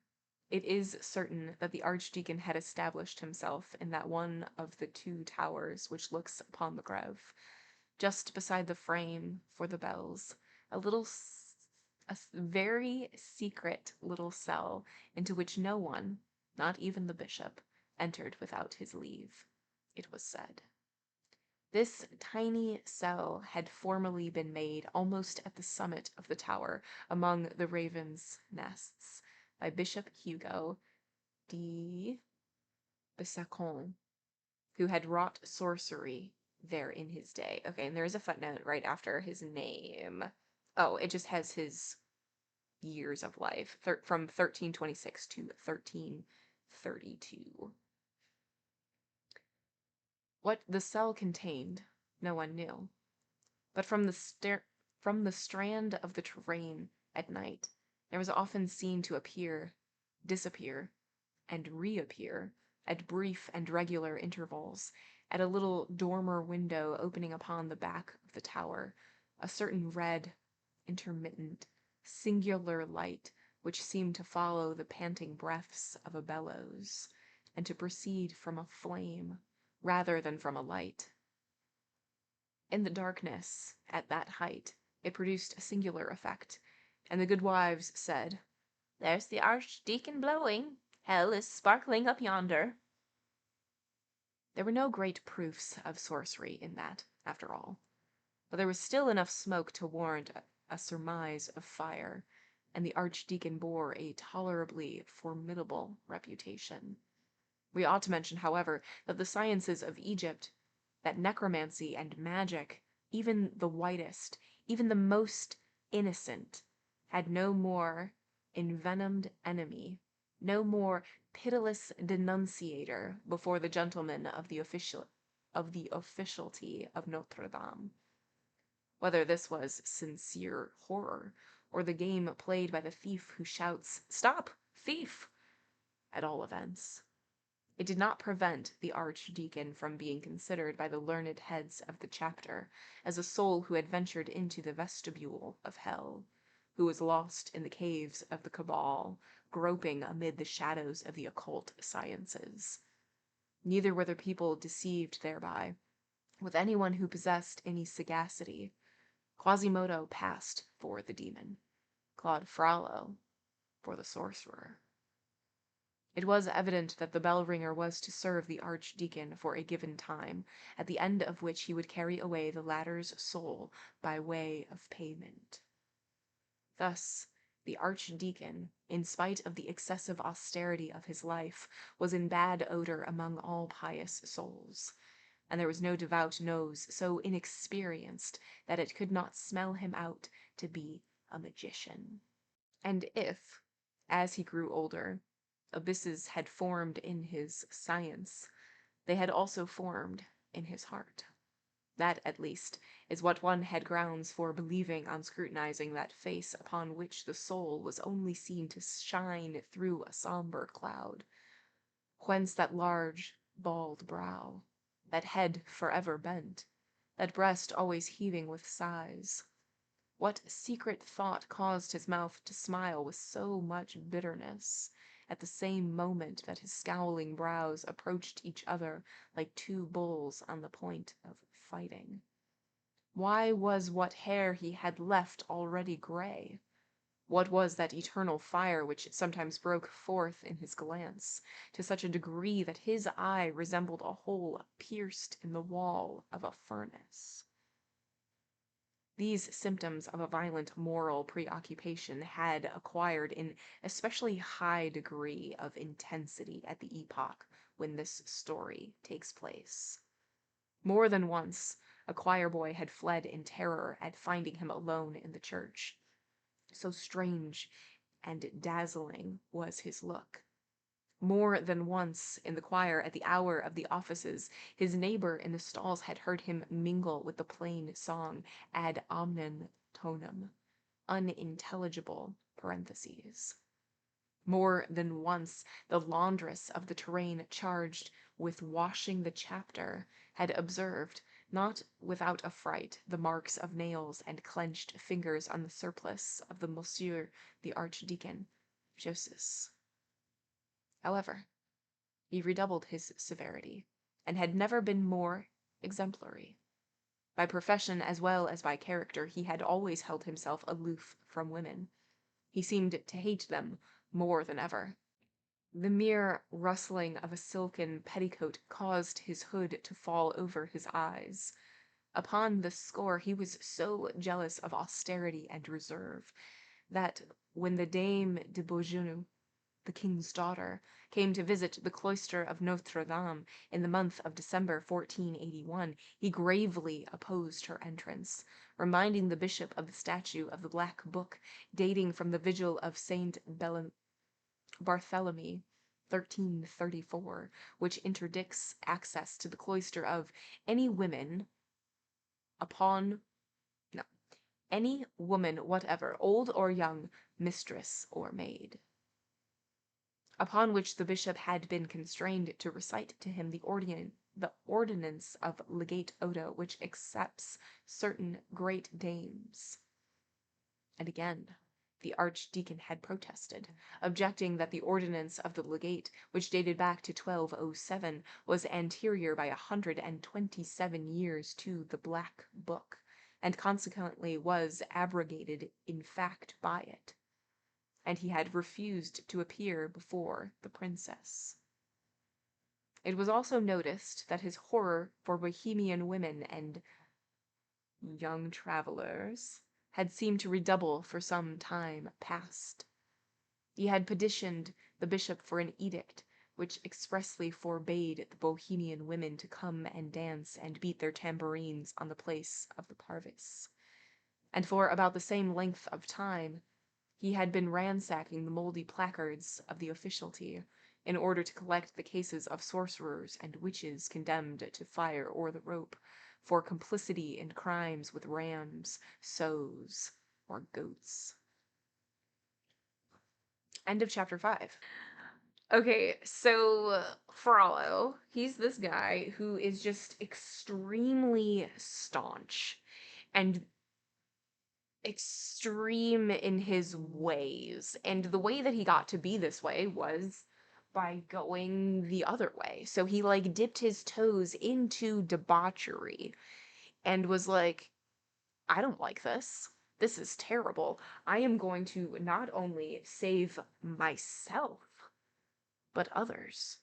S1: it is certain that the archdeacon had established himself in that one of the 2 towers which looks upon the Greve, just beside the frame for the bells, a very secret little cell into which no one, not even the bishop, entered without his leave, it was said. This tiny cell had formerly been made almost at the summit of the tower, among the ravens' nests, by Bishop Hugo de Bissacon, who had wrought sorcery there in his day. Okay, and there's a footnote right after his name. Oh, it just has his years of life, from 1326 to 1332. What the cell contained, no one knew, but from the strand of the terrain at night, there was often seen to appear, disappear, and reappear, at brief and regular intervals, at a little dormer window opening upon the back of the tower, a certain red, intermittent, singular light which seemed to follow the panting breaths of a bellows, and to proceed from a flame rather than from a light. In the darkness, at that height, it produced a singular effect, and the good wives said, "There's the archdeacon blowing. Hell is sparkling up yonder." There were no great proofs of sorcery in that, after all, but there was still enough smoke to warrant a surmise of fire, and the archdeacon bore a tolerably formidable reputation. We ought to mention, however, that the sciences of Egypt, that necromancy and magic, even the whitest, even the most innocent, had no more envenomed enemy, no more pitiless denunciator before the gentlemen of the officialty of Notre-Dame. Whether this was sincere horror, or the game played by the thief who shouts, "Stop, thief!" at all events, It did not prevent the archdeacon from being considered by the learned heads of the chapter as a soul who had ventured into the vestibule of hell, who was lost in the caves of the cabal, groping amid the shadows of the occult sciences. Neither were the people deceived thereby. With anyone who possessed any sagacity, Quasimodo passed for the demon, Claude Frollo for the sorcerer. It was evident that the bell-ringer was to serve the archdeacon for a given time, at the end of which he would carry away the latter's soul by way of payment. Thus, the archdeacon, in spite of the excessive austerity of his life, was in bad odor among all pious souls, and there was no devout nose so inexperienced that it could not smell him out to be a magician. And if, as he grew older, abysses had formed in his science, they had also formed in his heart. That, at least, is what one had grounds for believing on scrutinizing that face upon which the soul was only seen to shine through a somber cloud. Whence that large, bald brow, that head forever bent, that breast always heaving with sighs? What secret thought caused his mouth to smile with so much bitterness, at the same moment that his scowling brows approached each other like two bulls on the point of fighting? Why was what hair he had left already gray? What was that eternal fire which sometimes broke forth in his glance, to such a degree that his eye resembled a hole pierced in the wall of a furnace? These symptoms of a violent moral preoccupation had acquired an especially high degree of intensity at the epoch when this story takes place. More than once, a choir boy had fled in terror at finding him alone in the church. So strange and dazzling was his look. More than once in the choir at the hour of the offices, his neighbor in the stalls had heard him mingle with the plain song ad omnem tonum, unintelligible parentheses. More than once the laundress of the train charged with washing the chapter had observed, not without affright, the marks of nails and clenched fingers on the surplice of the Monsieur the Archdeacon, Joseph. However, he redoubled his severity, and had never been more exemplary. By profession as well as by character, he had always held himself aloof from women. He seemed to hate them more than ever. The mere rustling of a silken petticoat caused his hood to fall over his eyes. Upon this score he was so jealous of austerity and reserve, that when the Dame de Beaujeu, the king's daughter, came to visit the cloister of Notre-Dame in the month of December 1481, he gravely opposed her entrance, reminding the bishop of the statue of the Black Book, dating from the vigil of Saint Barthélemy, 1334, which interdicts access to the cloister of any women upon no, any woman whatever, old or young, mistress or maid. Upon which the bishop had been constrained to recite to him the ordinance of Legate Odo, which accepts certain great dames. And again, the archdeacon had protested, objecting that the ordinance of the legate, which dated back to 1207, was anterior by 127 years to the Black Book, and consequently was abrogated in fact by it. And he had refused to appear before the princess. It was also noticed that his horror for Bohemian women and young travelers had seemed to redouble for some time past. He had petitioned the bishop for an edict which expressly forbade the Bohemian women to come and dance and beat their tambourines on the place of the Parvis, and for about the same length of time he had been ransacking the moldy placards of the officialty in order to collect the cases of sorcerers and witches condemned to fire or the rope for complicity in crimes with rams, sows, or goats. End of chapter 5. Okay, so Frollo, he's this guy who is just extremely staunch and extreme in his ways. And the way that he got to be this way was by going the other way. So he like dipped his toes into debauchery and was like, I don't like this. This is terrible. I am going to not only save myself, but others.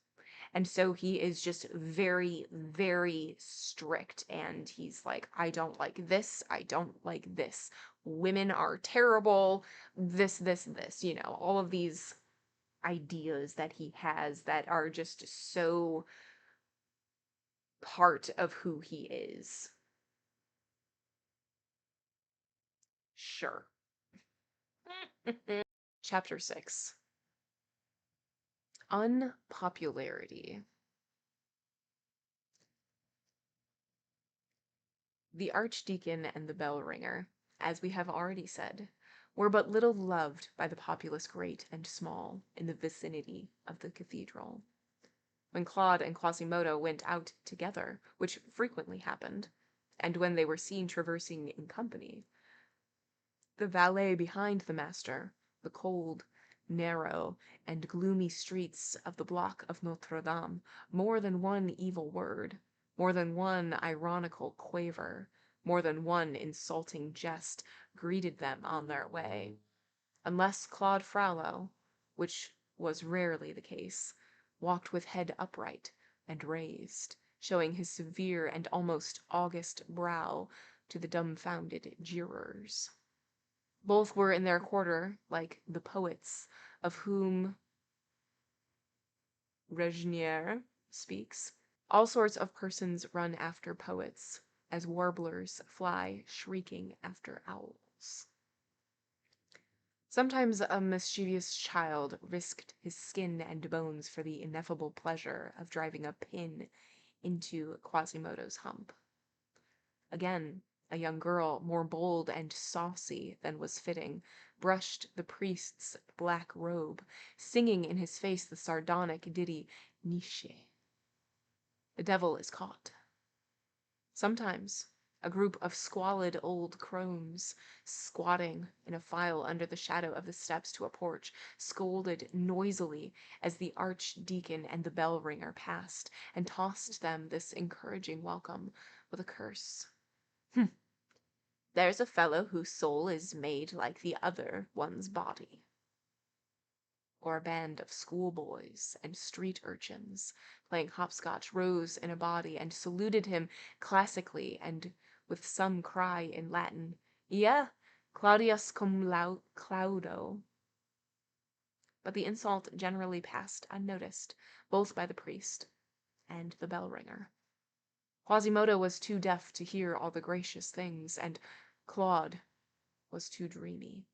S1: And so he is just very, very strict. And he's like, I don't like this. I don't like this. Women are terrible. This, all of these ideas that he has that are just so part of who he is. Sure. Chapter 6. Unpopularity. The archdeacon and the bell ringer, as we have already said, were but little loved by the populace great and small in the vicinity of the cathedral. When Claude and Quasimodo went out together, which frequently happened, and when they were seen traversing in company, the valet behind the master, the cold, narrow, and gloomy streets of the block of Notre-Dame, more than one evil word, more than one ironical quaver, more than one insulting jest greeted them on their way, unless Claude Frollo, which was rarely the case, walked with head upright and raised, showing his severe and almost august brow to the dumbfounded jeerers. Both were in their quarter, like the poets, of whom Regnier speaks. All sorts of persons run after poets, as warblers fly shrieking after owls. Sometimes a mischievous child risked his skin and bones for the ineffable pleasure of driving a pin into Quasimodo's hump. Again, a young girl, more bold and saucy than was fitting, brushed the priest's black robe, singing in his face the sardonic ditty Niche. The devil is caught. Sometimes a group of squalid old crones, squatting in a file under the shadow of the steps to a porch, scolded noisily as the archdeacon and the bell ringer passed, and tossed them this encouraging welcome with a curse. There's a fellow whose soul is made like the other one's body. Or a band of schoolboys and street urchins playing hopscotch rose in a body and saluted him classically and with some cry in Latin, "Ia, Claudius cum laudo." But the insult generally passed unnoticed, both by the priest and the bell ringer. Quasimodo was too deaf to hear all the gracious things, and Claude was too dreamy.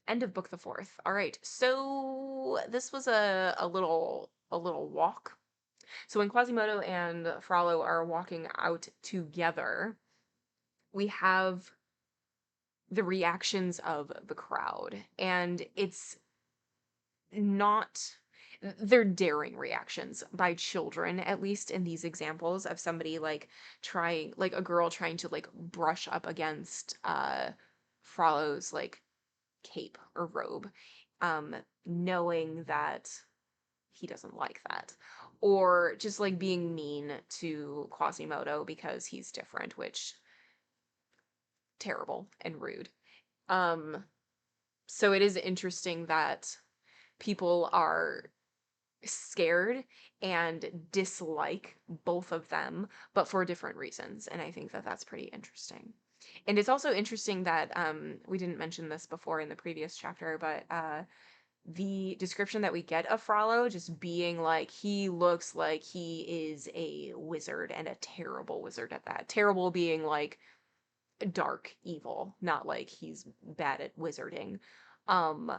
S1: End of book the fourth. All right, so this was a little walk. So when Quasimodo and Frollo are walking out together, we have the reactions of the crowd, and it's not, they're daring reactions by children, at least in these examples of somebody like trying, like a girl trying to like brush up against Frollo's like cape or robe, knowing that he doesn't like that, or just like being mean to Quasimodo because he's different, which terrible and rude. um so it is interesting that people are scared and dislike both of them, but for different reasons. And I think that that's pretty interesting. And it's also interesting that we didn't mention this before in the previous chapter, but the description that we get of Frollo just being like, he looks like he is a wizard, and a terrible wizard at that. Terrible being like dark evil, not like he's bad at wizarding. Um,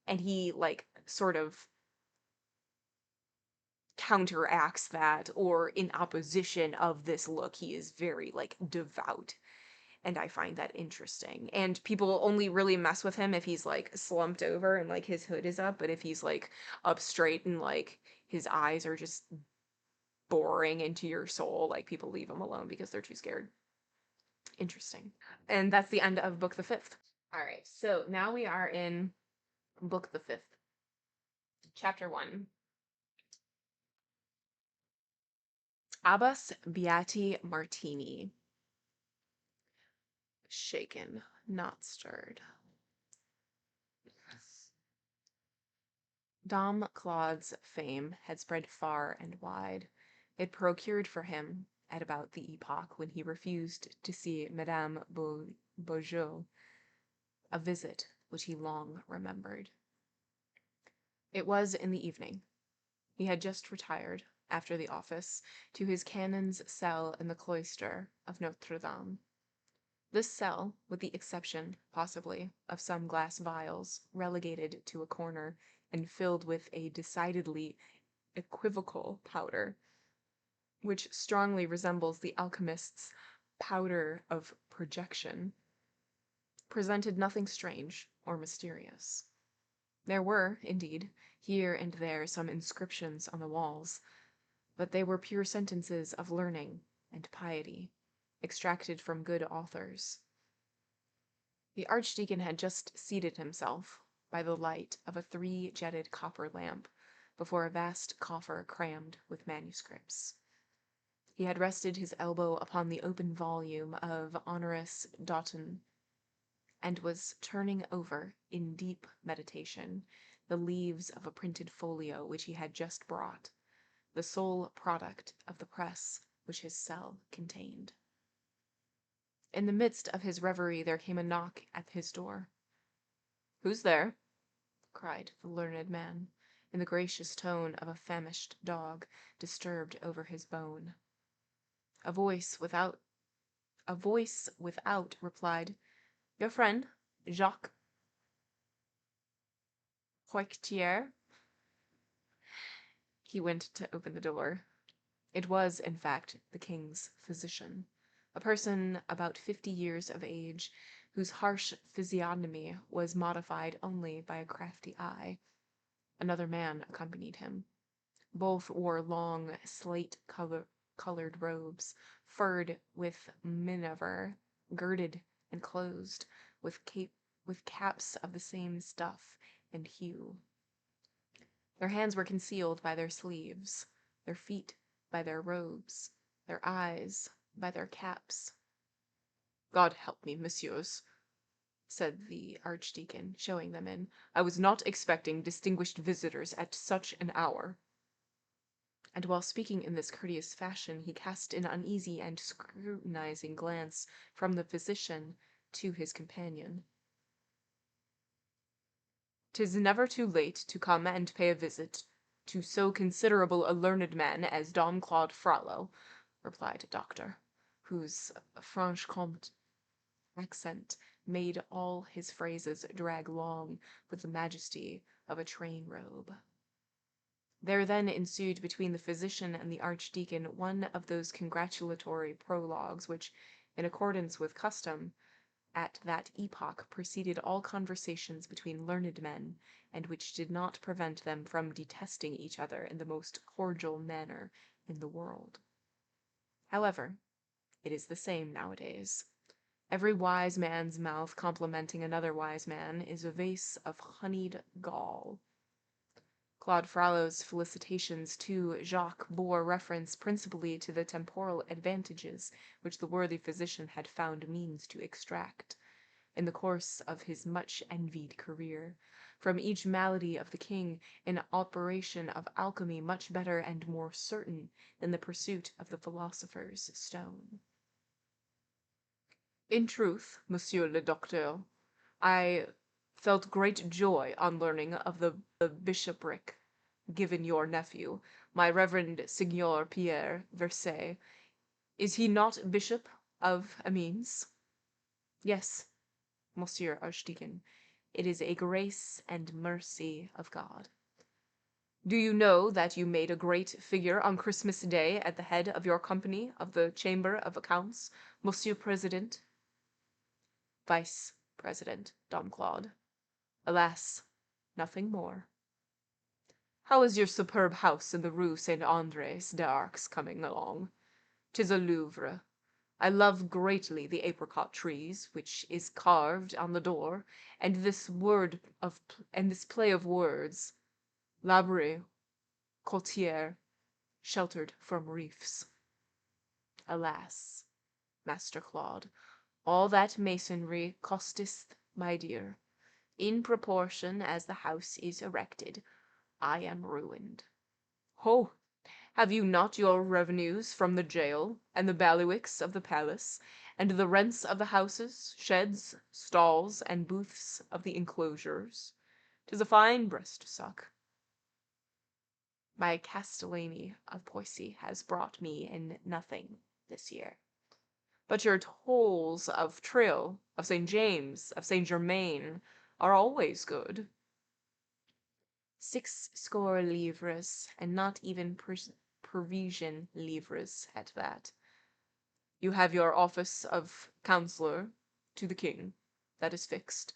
S1: and he like sort of counteracts that, or in opposition of this look, he is very like devout. And I find that interesting. And people only really mess with him if he's like slumped over and like his hood is up, but if he's like up straight and like his eyes are just boring into your soul, like people leave him alone because they're too scared. Interesting. And that's the end of book the fifth. All right, so now we are in book the fifth, chapter one. Abbas Beati Martini. Shaken, not stirred. Dom Claude's fame had spread far and wide. It procured for him, at about the epoch when he refused to see Madame Beaujeu, a visit which he long remembered. It was in the evening. He had just retired, after the office, to his canon's cell in the cloister of Notre-Dame. This cell, with the exception, possibly, of some glass vials relegated to a corner and filled with a decidedly equivocal powder, which strongly resembles the alchemist's powder of projection, presented nothing strange or mysterious. There were, indeed, here and there some inscriptions on the walls, but they were pure sentences of learning and piety, extracted from good authors. The archdeacon had just seated himself, by the light of a three-jetted copper lamp, before a vast coffer crammed with manuscripts. He had rested his elbow upon the open volume of Honoris Daughton, and was turning over, in deep meditation, the leaves of a printed folio which he had just brought, the sole product of the press which his cell contained. In the midst of his reverie there came a knock at his door. "Who's there?" cried the learned man, in the gracious tone of a famished dog disturbed over his bone. A voice without replied, "Your friend, Jacques Poictiers." He went to open the door. It was, in fact, the king's physician, a person about 50 years of age, whose harsh physiognomy was modified only by a crafty eye. Another man accompanied him. Both wore long, slate-colored robes, furred with minever, girded and closed with caps of the same stuff and hue. Their hands were concealed by their sleeves, their feet by their robes, their eyes by their caps. "God help me, messieurs," said the archdeacon, showing them in. "I was not expecting distinguished visitors at such an hour." And while speaking in this courteous fashion, he cast an uneasy and scrutinizing glance from the physician to his companion. "'Tis never too late to come and pay a visit to so considerable a learned man as Dom Claude Frollo," replied the doctor, whose Franche-Comte accent made all his phrases drag long with the majesty of a train robe. There then ensued between the physician and the archdeacon one of those congratulatory prologues which, in accordance with custom, at that epoch preceded all conversations between learned men, and which did not prevent them from detesting each other in the most cordial manner in the world. However, it is the same nowadays. Every wise man's mouth complimenting another wise man is a vase of honeyed gall. Claude Frollo's felicitations to Jacques bore reference principally to the temporal advantages which the worthy physician had found means to extract, in the course of his much-envied career, from each malady of the king, an operation of alchemy much better and more certain than the pursuit of the philosopher's stone. "In truth, monsieur le docteur, I felt great joy on learning of the bishopric given your nephew, my reverend Signor Pierre Versailles. Is he not bishop of Amiens?" "Yes, Monsieur Archdeacon, it is a grace and mercy of God." "Do you know that you made a great figure on Christmas Day at the head of your company of the Chamber of Accounts, Monsieur President?" Vice President Dom Claude. Alas, nothing more. How is your superb house in the Rue Saint Andres d'Arcs coming along? 'Tis a Louvre. I love greatly the apricot trees, which is carved on the door, and this play of words, l'abri, côtière, sheltered from reefs. Alas, Master Claude, all that masonry costeth my dear. In proportion as the house is erected, I am ruined. Ho! Have you not your revenues from the jail, and the bailiwicks of the palace, and the rents of the houses, sheds, stalls, and booths of the enclosures? 'Tis a fine breast to suck. My castellany of Poissy has brought me in nothing this year. But your tolls of Trill, of St. James, of St. Germain, are always good. 60 livres, and not even Parisian livres at that. You have your office of counselor to the king. That is fixed.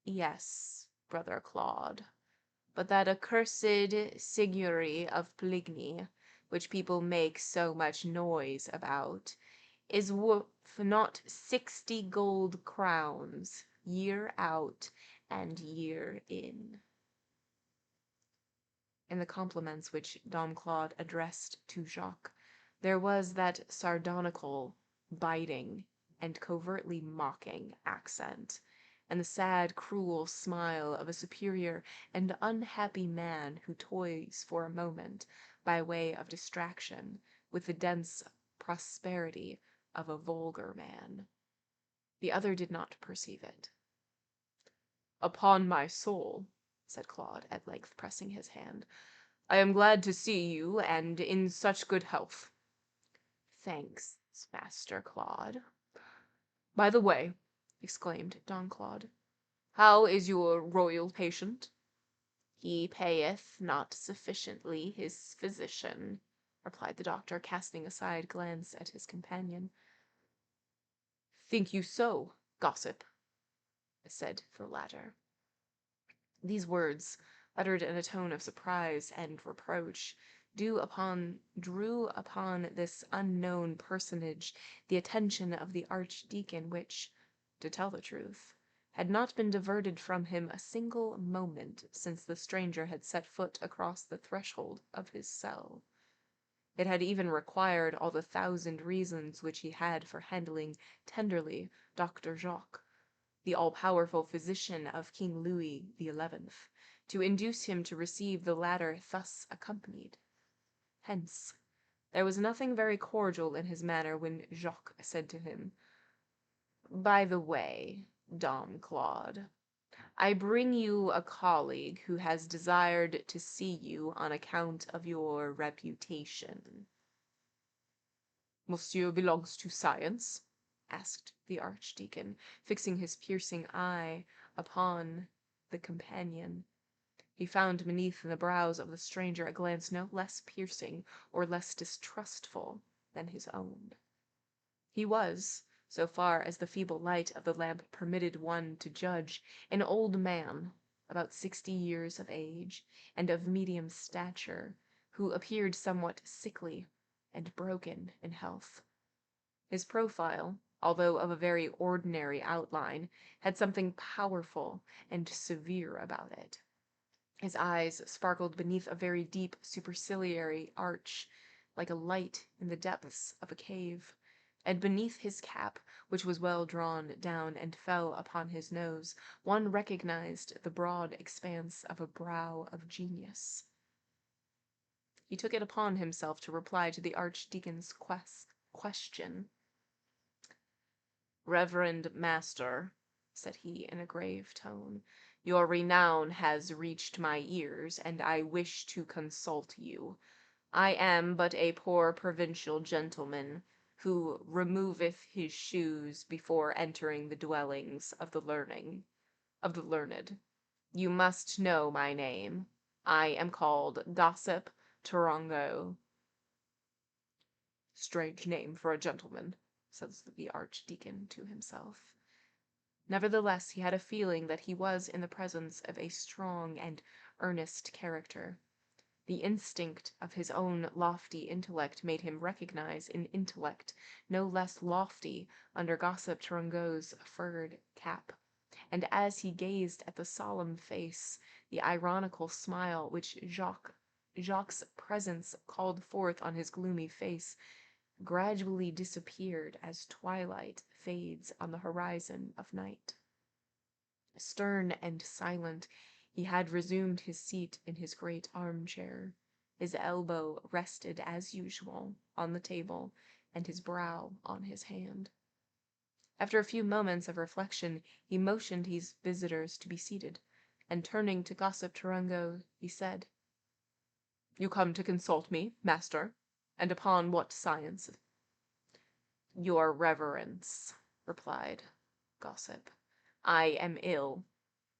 S1: Yes, brother Claude. But that accursed seigneury of Poligny, which people make so much noise about, is worth not 60 gold crowns, year out and year in. In the compliments which Dom Claude addressed to Jacques, there was that sardonical, biting, and covertly mocking accent, and the sad, cruel smile of a superior and unhappy man who toys for a moment, by way of distraction, with the dense prosperity of a vulgar man. The other did not perceive it. "Upon my soul," said Claude, at length pressing his hand, "I am glad to see you, and in such good health." "Thanks, Master Claude." "By the way," exclaimed Don Claude, "how is your royal patient?" "He payeth not sufficiently his physician," replied the doctor, casting a side glance at his companion. "Think you so, gossip?" said the latter. These words, uttered in a tone of surprise and reproach, drew upon this unknown personage the attention of the Archdeacon, which, to tell the truth, had not been diverted from him a single moment since the stranger had set foot across the threshold of his cell. It had even required all the 1,000 reasons which he had for handling tenderly Dr. Jacques, the all-powerful physician of King Louis XI, to induce him to receive the latter thus accompanied. Hence, there was nothing very cordial in his manner when Jacques said to him, "By the way, Dom Claude, I bring you a colleague who has desired to see you on account of your reputation." "Monsieur belongs to science?" asked the Archdeacon, fixing his piercing eye upon the companion. He found beneath the brows of the stranger a glance no less piercing or less distrustful than his own. He was, so far as the feeble light of the lamp permitted one to judge, an old man, about 60 years of age, and of medium stature, who appeared somewhat sickly and broken in health. His profile, although of a very ordinary outline, had something powerful and severe about it. His eyes sparkled beneath a very deep superciliary arch, like a light in the depths of a cave, and beneath his cap, which was well drawn down and fell upon his nose, one recognized the broad expanse of a brow of genius. He took it upon himself to reply to the Archdeacon's question. "Reverend Master," said he in a grave tone, "your renown has reached my ears, and I wish to consult you. I am but a poor provincial gentleman, who removeth his shoes before entering the dwellings of the learned. You must know my name. I am called Gossip Tarango." "Strange name for a gentleman," says the Archdeacon to himself. Nevertheless, he had a feeling that he was in the presence of a strong and earnest character. The instinct of his own lofty intellect made him recognize an intellect no less lofty under Gossip Trongo's furred cap, and as he gazed at the solemn face, the ironical smile which Jacques' presence called forth on his gloomy face gradually disappeared as twilight fades on the horizon of night. Stern and silent, he had resumed his seat in his great armchair. His elbow rested as usual on the table, and his brow on his hand. After a few moments of reflection, he motioned his visitors to be seated, and turning to Gossip Trongo, he said, "You come to consult me, master, and upon what science?" "Your reverence," replied Gossip, "I am ill,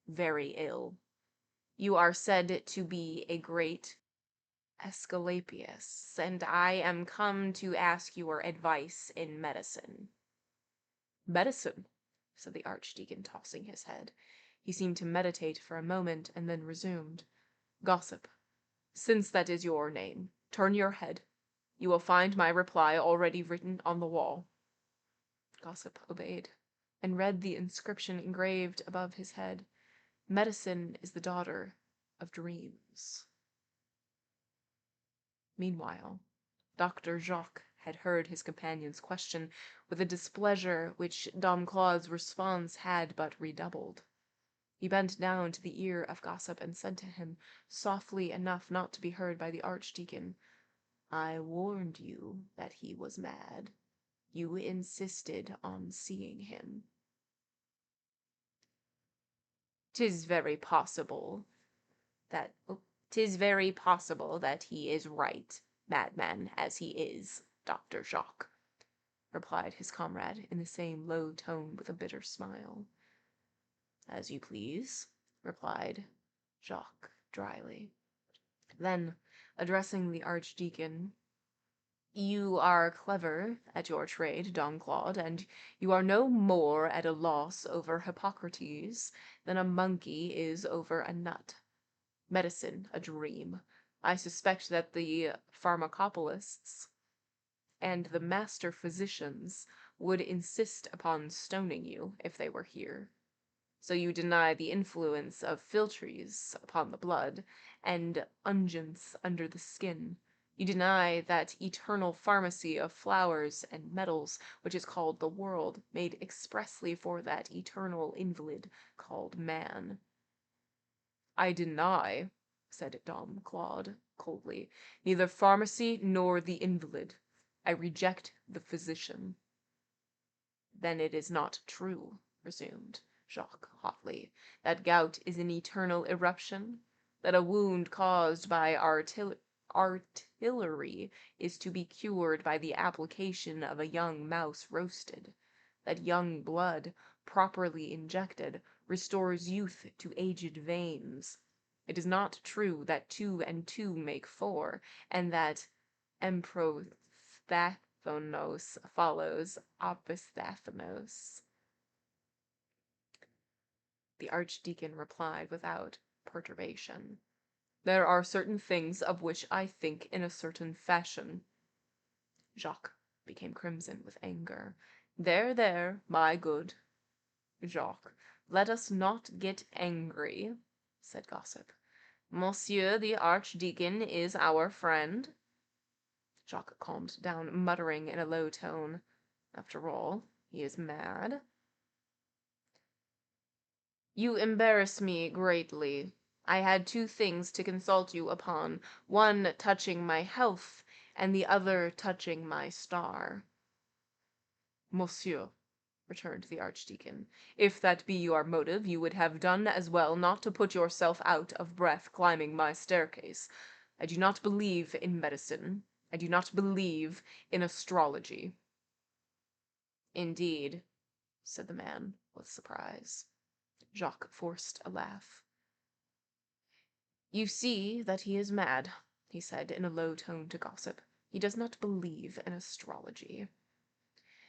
S1: very ill. You are said to be a great Esculapius, and I am come to ask your advice in medicine." "Medicine?" said the Archdeacon, tossing his head. He seemed to meditate for a moment, and then resumed. "Gossip, since that is your name, turn your head. You will find my reply already written on the wall." Gossip obeyed, and read the inscription engraved above his head. "Medicine is the daughter of dreams." Meanwhile, Dr. Jacques had heard his companion's question with a displeasure which Dom Claude's response had but redoubled. He bent down to the ear of Gossip and said to him, softly enough not to be heard by the Archdeacon, "I warned you that he was mad. You insisted on seeing him." "'Tis very possible that he is right, madman as he is, Dr. Jacques," replied his comrade in the same low tone with a bitter smile. "As you please," replied Jacques dryly. Then, addressing the Archdeacon, "You are clever at your trade, Dom Claude, and you are no more at a loss over Hippocrates than a monkey is over a nut. Medicine a dream. I suspect that the pharmacopolists and the master physicians would insist upon stoning you if they were here. So you deny the influence of philtres upon the blood, and unguents under the skin. You deny that eternal pharmacy of flowers and metals, which is called the world, made expressly for that eternal invalid called man." "I deny," said Dom Claude coldly, "neither pharmacy nor the invalid. I reject the physician." "Then it is not true," resumed Jacques hotly, "that gout is an eternal eruption? That a wound caused by artillery is to be cured by the application of a young mouse roasted? That young blood, properly injected, restores youth to aged veins? It is not true that 2 and 2 make 4, and that emprophthathonos follows opisthathonos?" The Archdeacon replied without perturbation, "There are certain things of which I think in a certain fashion." Jacques became crimson with anger. There, my good Jacques, let us not get angry," said Gossip. "Monsieur the Archdeacon is our friend." Jacques calmed down, muttering in a low tone, "After all, he is mad." "You embarrass me greatly. I had 2 things to consult you upon, one touching my health, and the other touching my star." "Monsieur," returned the Archdeacon, "if that be your motive, you would have done as well not to put yourself out of breath climbing my staircase. I do not believe in medicine. I do not believe in astrology." "Indeed," said the man with surprise. Jacques forced a laugh. "You see that he is mad," he said in a low tone to Gossip. "He does not believe in astrology.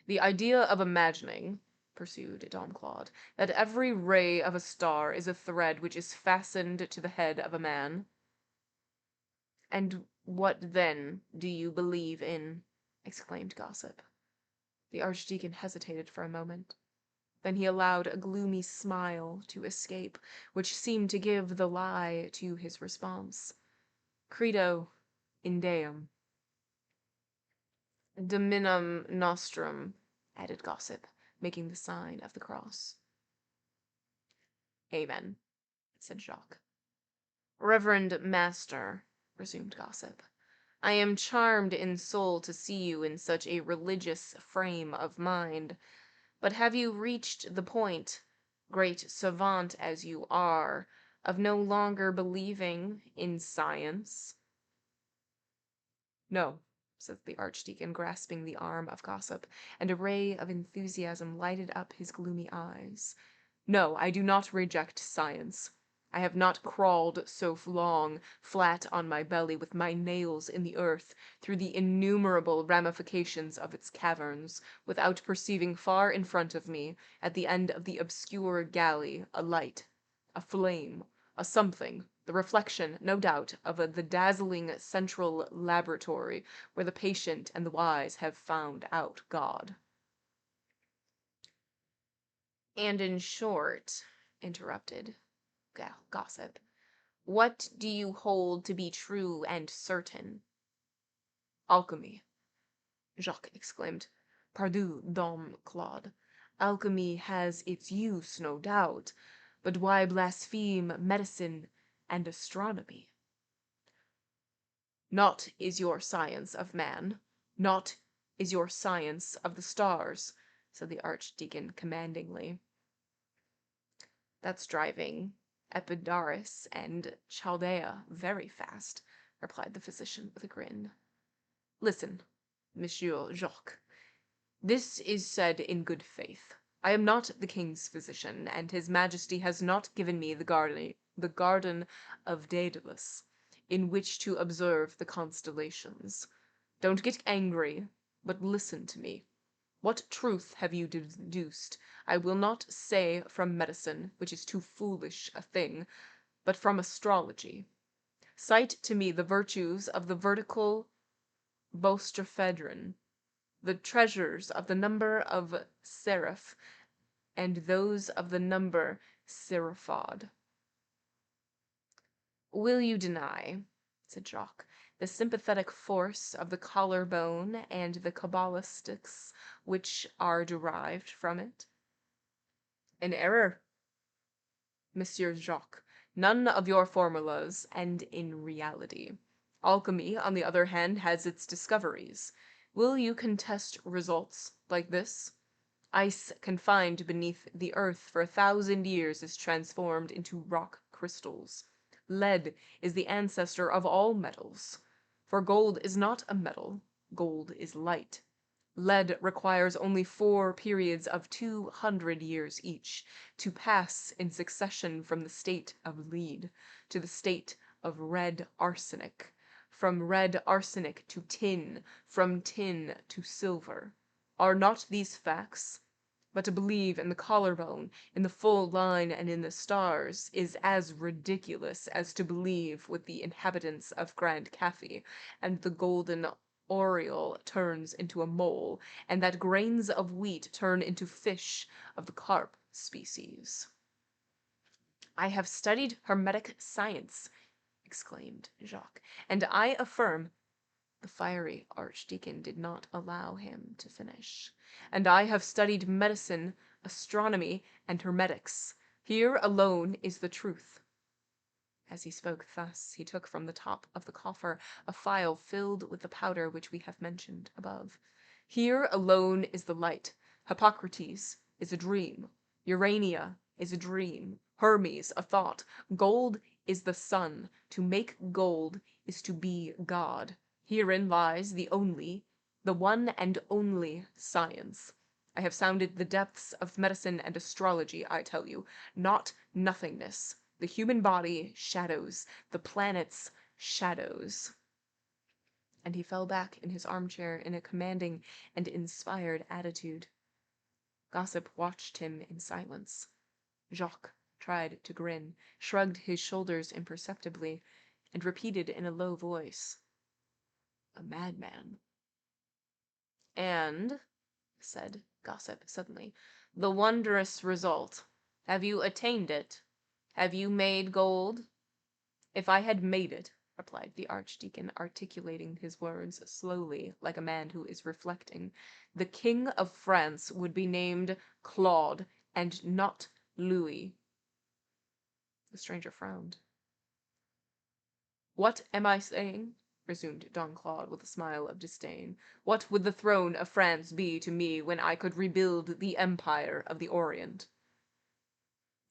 S1: The idea of imagining pursued Dom Claude, that every ray of a star is a thread which is fastened to the head of a man? And what, then, do you believe in? Exclaimed Gossip. The Archdeacon hesitated for a moment. Then he allowed a gloomy smile to escape, which seemed to give the lie to his response. Credo in Deum. Dominum nostrum, added Gossip, making the sign of the cross. Amen, said Jacques. Reverend Master, resumed Gossip, I am charmed in soul to see you in such a religious frame of mind. But have you reached the point, great savant as you are, of no longer believing in science? No, said the Archdeacon, grasping the arm of Gossip, and a ray of enthusiasm lighted up his gloomy eyes. No, I do not reject science. I have not crawled so long, flat on my belly, with my nails in the earth, through the innumerable ramifications of its caverns, without perceiving far in front of me, at the end of the obscure galley, a light, a flame, a something, the reflection, no doubt, of the dazzling central laboratory where the patient and the wise have found out God. And in short, interrupted Gossip, what do you hold to be true and certain? Alchemy, Jacques exclaimed. Pardieu, Dom Claude. Alchemy has its use, no doubt, but why blaspheme medicine and astronomy? Naught is your science of man, naught is your science of the stars, said the Archdeacon commandingly. That's driving Epidaurus and Chaldea very fast, replied the physician with a grin. Listen, Monsieur Jacques. This is said in good faith. I am not the king's physician, and his majesty has not given me the garden of Daedalus, in which to observe the constellations. Don't get angry, but listen to me. What truth have you deduced, I will not say from medicine, which is too foolish a thing, but from astrology? Cite to me the virtues of the vertical boustrophedron, the treasures of the number of seraph, and those of the number seraphod. Will you deny, said Jacques, the sympathetic force of the collarbone and the cabalistics which are derived from it? An error, Monsieur Jacques. None of your formulas end in reality. Alchemy, on the other hand, has its discoveries. Will you contest results like this? Ice confined beneath the earth for 1,000 years is transformed into rock crystals. Lead is the ancestor of all metals. For gold is not a metal, gold is light. Lead requires only 4 periods of 200 years each to pass in succession from the state of lead to the state of red arsenic, from red arsenic to tin, from tin to silver. Are not these facts? But to believe in the collarbone, in the full line, and in the stars, is as ridiculous as to believe with the inhabitants of Grand Cathay, and the golden oriole turns into a mole, and that grains of wheat turn into fish of the carp species. I have studied hermetic science, exclaimed Jacques, and I affirm. The fiery Archdeacon did not allow him to finish. And I have studied medicine, astronomy, and hermetics. Here alone is the truth. As he spoke thus, he took from the top of the coffer a phial filled with the powder which we have mentioned above. Here alone is the light. Hippocrates is a dream. Urania is a dream. Hermes a thought. Gold is the sun. To make gold is to be God. Herein lies the one and only science. I have sounded the depths of medicine and astrology, I tell you, not nothingness. The human body, shadows. The planets, shadows. And he fell back in his armchair in a commanding and inspired attitude. Gossip watched him in silence. Jacques tried to grin, shrugged his shoulders imperceptibly, and repeated in a low voice, "A madman." "And," said Gossip suddenly, "the wondrous result. Have you attained it? Have you made gold?" "If I had made it," replied the Archdeacon, articulating his words slowly, like a man who is reflecting, "the King of France would be named Claude, and not Louis." The stranger frowned. "What am I saying?" resumed Don Claude with a smile of disdain. "What would the throne of France be to me when I could rebuild the empire of the Orient?"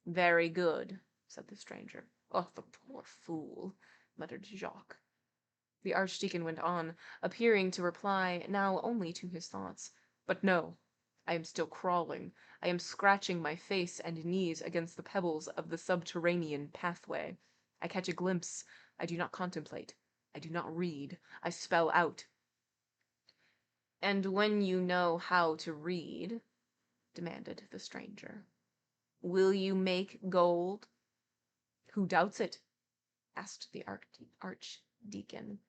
S1: "Very good," said the stranger. "Oh, the poor fool," muttered Jacques. The Archdeacon went on, appearing to reply now only to his thoughts. "But no, I am still crawling. I am scratching my face and knees against the pebbles of the subterranean pathway. I catch a glimpse. I do not contemplate. I do not read. I spell out." "And when you know how to read," demanded the stranger, "will you make gold?" "Who doubts it?" asked the Archdeacon.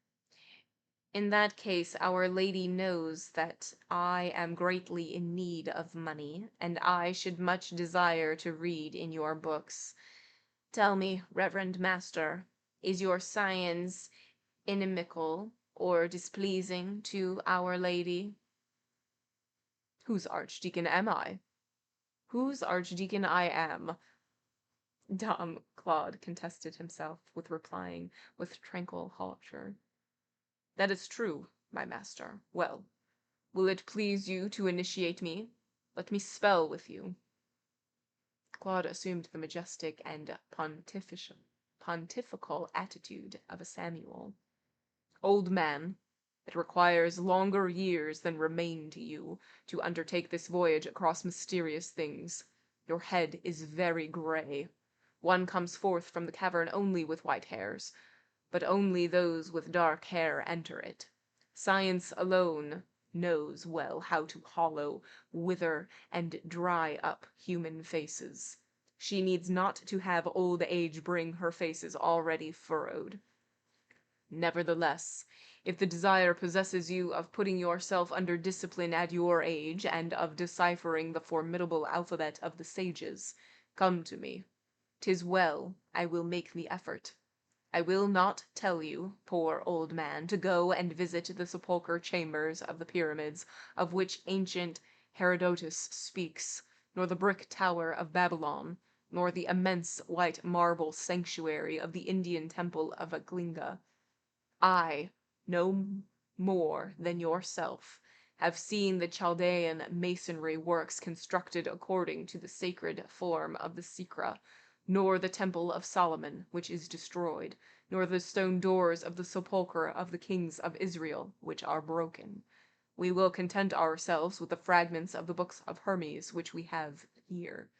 S1: "In that case, Our Lady knows that I am greatly in need of money, and I should much desire to read in your books. Tell me, Reverend Master, is your science inimical or displeasing to Our Lady?" "Whose Archdeacon am I?" "Whose Archdeacon I am," Dom Claude contested himself with replying with tranquil hauteur. "That is true, my master. Well, will it please you to initiate me? Let me spell with you." Claude assumed the majestic and pontifical attitude of a Samuel. "Old man, it requires longer years than remain to you to undertake this voyage across mysterious things. Your head is very gray. One comes forth from the cavern only with white hairs, but only those with dark hair enter it. Science alone knows well how to hollow, wither, and dry up human faces. She needs not to have old age bring her faces already furrowed. Nevertheless, if the desire possesses you of putting yourself under discipline at your age, and of deciphering the formidable alphabet of the sages, come to me. 'Tis well, I will make the effort. I will not tell you, poor old man, to go and visit the sepulchre chambers of the pyramids, of which ancient Herodotus speaks, nor the brick tower of Babylon, nor the immense white marble sanctuary of the Indian temple of Aglinga. I, no more than yourself, have seen the Chaldean masonry works constructed according to the sacred form of the Sikra, nor the temple of Solomon, which is destroyed, nor the stone doors of the sepulchre of the kings of Israel, which are broken. We will content ourselves with the fragments of the books of Hermes which we have here.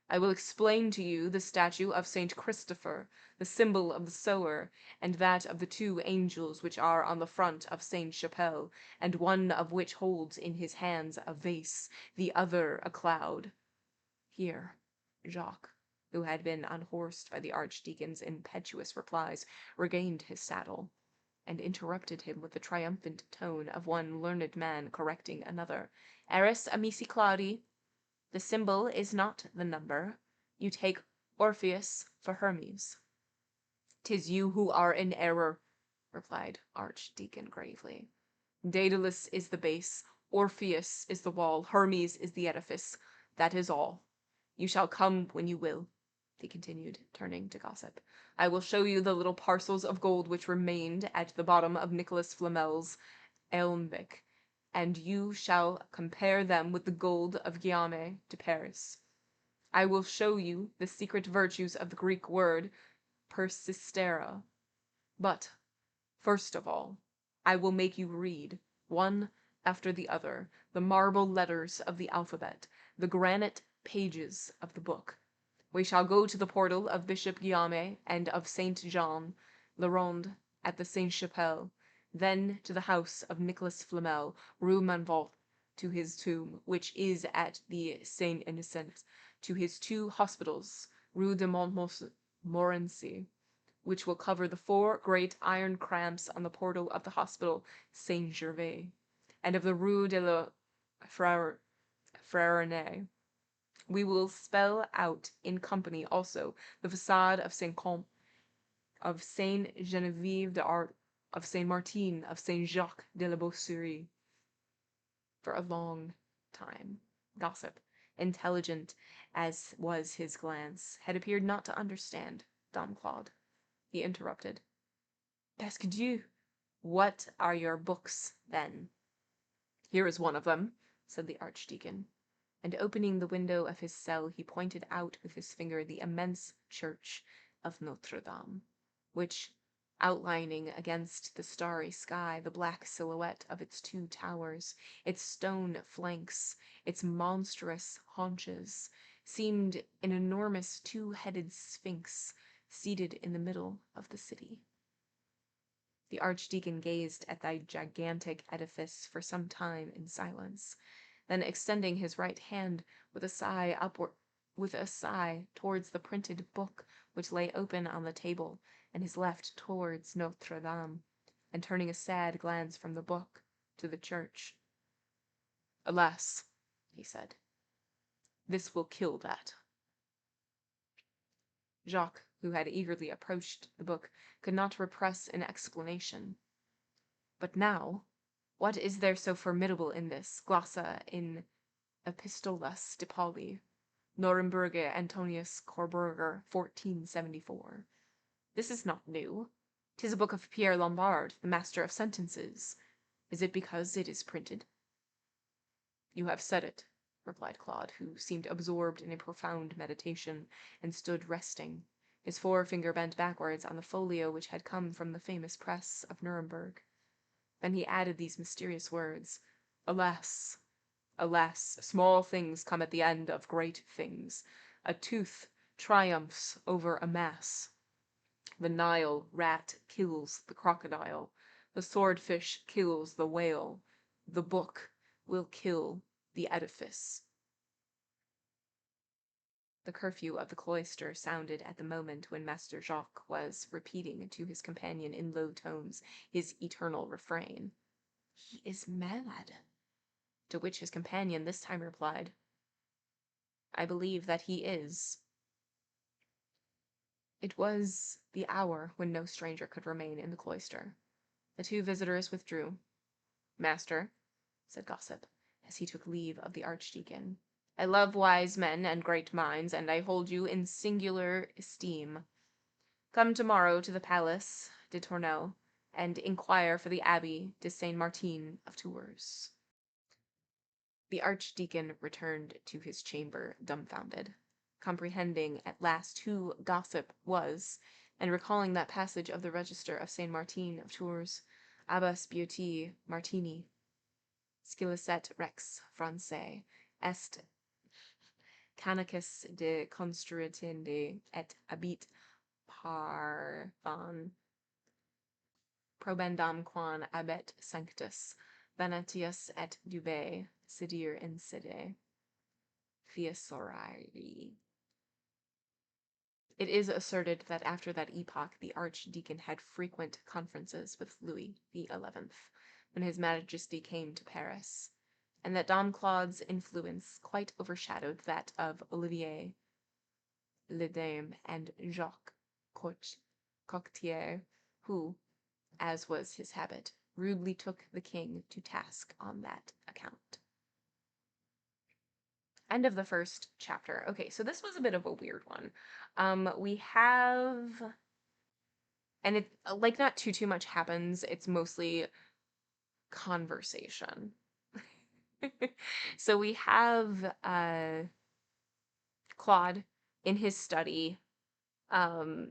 S1: I will explain to you the statue of Saint Christopher, the symbol of the sower, and that of the two angels which are on the front of Sainte-Chapelle, and one of which holds in his hands a vase, the other a cloud." Here Jacques, who had been unhorsed by the Archdeacon's impetuous replies, regained his saddle, and interrupted him with the triumphant tone of one learned man correcting another. "Eris amici Claudi, the symbol is not the number. You take Orpheus for Hermes." "'Tis you who are in error," replied Archdeacon gravely. "Daedalus is the base, Orpheus is the wall, Hermes is the edifice. That is all. You shall come when you will," he continued, turning to Gossip. "I will show you the little parcels of gold which remained at the bottom of Nicholas Flamel's alembic, and you shall compare them with the gold of Guillaume de Paris. I will show you the secret virtues of the Greek word persistera. But, first of all, I will make you read, one after the other, the marble letters of the alphabet, the granite pages of the book. We shall go to the portal of Bishop Guillaume and of Saint Jean le Rond at the Sainte-Chapelle, then to the house of Nicholas Flamel, Rue Manvalt, to his tomb, which is at the Saint Innocent, to his 2 hospitals, Rue de Montmorency, which will cover the 4 great iron cramps on the portal of the hospital Saint Gervais, and of the Rue de la Frères. We will spell out in company also the facade of Saint Comte, of Saint Genevieve d'Arc, of Saint Martin, of Saint Jacques de la Bosserie. For a long time, Gossip, intelligent as was his glance, had appeared not to understand Dom Claude. He interrupted. Pasque Dieu, what are your books, then? Here is one of them, said the Archdeacon, and opening the window of his cell, he pointed out with his finger the immense church of Notre-Dame, which, outlining against the starry sky the black silhouette of its 2 towers, its stone flanks, its monstrous haunches, seemed an enormous 2-headed sphinx seated in the middle of the city. The Archdeacon gazed at the gigantic edifice for some time in silence, then extending his right hand with a sigh towards the printed book which lay open on the table, and his left towards Notre-Dame, and turning a sad glance from the book to the church. Alas, he said, this will kill that. Jacques, who had eagerly approached the book, could not repress an exclamation. But now, what is there so formidable in this, glossa in epistolas de Pauli, Nuremberge Antonius Coburger, 1474? This is not new. 'Tis a book of Pierre Lombard, the master of sentences. Is it because it is printed? You have said it, replied Claude, who seemed absorbed in a profound meditation, and stood resting, his forefinger bent backwards on the folio which had come from the famous press of Nuremberg. Then he added these mysterious words, Alas, alas, small things come at the end of great things. A tooth triumphs over a mass. The Nile rat kills the crocodile. The swordfish kills the whale. The book will kill the edifice. The curfew of the cloister sounded at the moment when Master Jacques was repeating to his companion in low tones his eternal refrain. He is mad. To which his companion this time replied, I believe that he is. It was the hour when no stranger could remain in the cloister. The 2 visitors withdrew. Master, said Gossip, as he took leave of the Archdeacon, I love wise men and great minds, and I hold you in singular esteem. Come tomorrow to the Palace de Tournelle, and inquire for the Abbey de Saint Martin of Tours. The Archdeacon returned to his chamber dumbfounded, comprehending at last who Gossip was, and recalling that passage of the register of Saint Martin of Tours, Abbas Beauty Martini, Scilicet Rex Francais, est canacis de construitinde et habit parvan probendam quan abet sanctus Venetius et Dubé sidir inside Thesauri. It is asserted that after that epoch the Archdeacon had frequent conferences with Louis XI, when his Majesty came to Paris, and that Dom Claude's influence quite overshadowed that of Olivier le Dame and Jacques Cocteau, who, as was his habit, rudely took the king to task on that account. End of the first chapter. Okay, so this was a bit of a weird one. We have, and it, like, not too much happens. It's mostly conversation. So we have Claude in his study,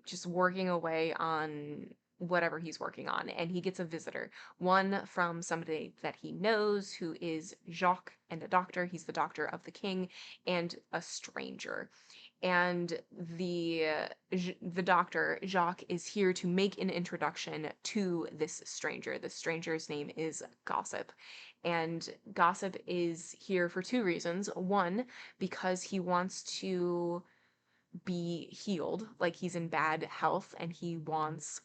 S1: just working away on whatever he's working on, and he gets a visitor, one from somebody that he knows who is Jacques, and a doctor. He's the doctor of the king, and a stranger. And the doctor, Jacques, is here to make an introduction to this stranger. The stranger's name is Gossip, And Gossip is here for two reasons. One, because he wants to be healed, like he's in bad health, and he wants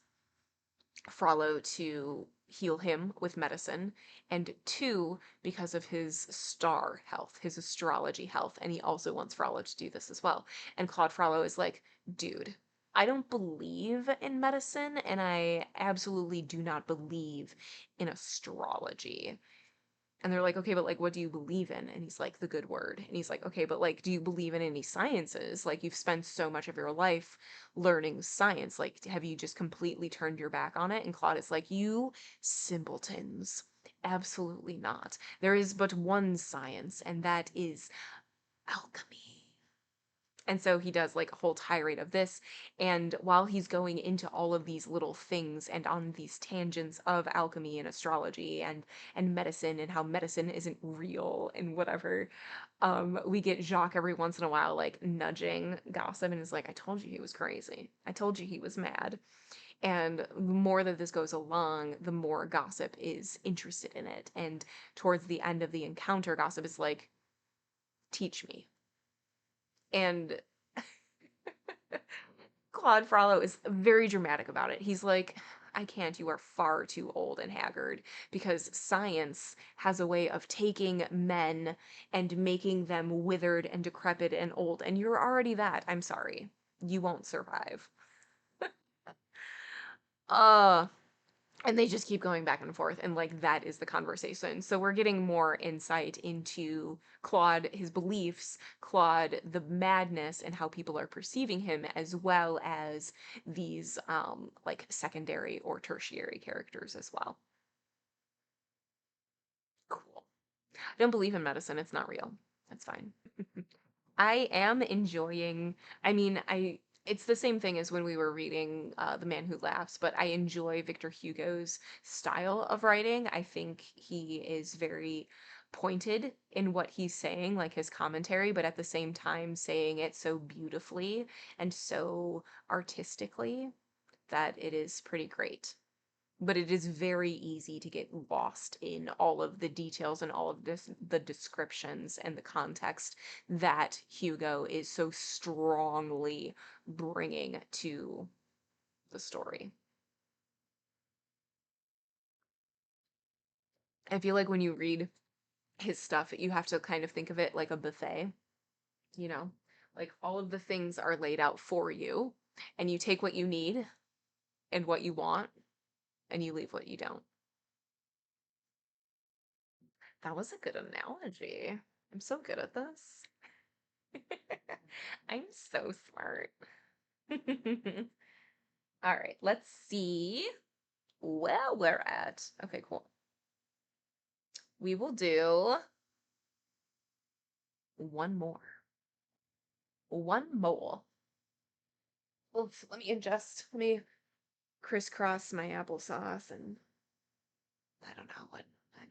S1: Frollo to heal him with medicine, and two, because of his star health, his astrology health, and he also wants Frollo to do this as well. And Claude Frollo is like, dude, I don't believe in medicine, and I absolutely do not believe in astrology. And they're like, okay, but like, what do you believe in? And he's like, the good word. And he's like, okay, but like, do you believe in any sciences? Like, you've spent so much of your life learning science. Like, have you just completely turned your back on it? And Claude is like, you simpletons. Absolutely not. There is but one science, and that is alchemy. And so he does like a whole tirade of this. And while he's going into all of these little things and on these tangents of alchemy and astrology and medicine and how medicine isn't real and whatever, we get Jacques every once in a while like nudging Gossip and is like, I told you he was crazy. I told you he was mad. And the more that this goes along, the more Gossip is interested in it. And towards the end of the encounter, Gossip is like, teach me. And Claude Frollo is very dramatic about it. He's like, I can't, you are far too old and haggard, because science has a way of taking men and making them withered and decrepit and old, and you're already that. I'm sorry. You won't survive. Uh, and they just keep going back and forth, and like that is the conversation. So we're getting more insight into Claude, his beliefs, Claude, the madness, and how people are perceiving him, as well as these like secondary or tertiary characters as well. Cool. I don't believe in medicine. It's not real. That's fine. I am enjoying, I mean, it's the same thing as when we were reading The Man Who Laughs, but I enjoy Victor Hugo's style of writing. I think he is very pointed in what he's saying, like his commentary, but at the same time saying it so beautifully and so artistically that it is pretty great. But it is very easy to get lost in all of the details and all of this, the descriptions and the context that Hugo is so strongly bringing to the story. I feel like when you read his stuff, you have to kind of think of it like a buffet, you know? Like all of the things are laid out for you, and you take what you need and what you want, and you leave what you don't. That was a good analogy. I'm so good at this. I'm so smart. All right, let's see where we're at. Okay, cool. We will do one more. One more. Oops, let me adjust. Let me crisscross my applesauce and I don't know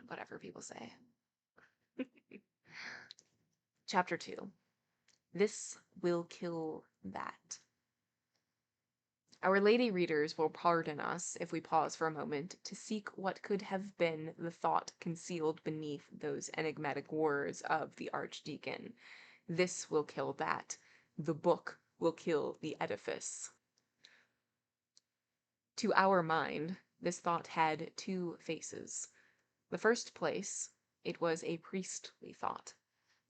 S1: whatever people say. Chapter 2. This will kill that. Our lady readers will pardon us if we pause for a moment to seek what could have been the thought concealed beneath those enigmatic words of the Archdeacon. This will kill that. The book will kill the edifice. To our mind, this thought had two faces. The first place, it was a priestly thought.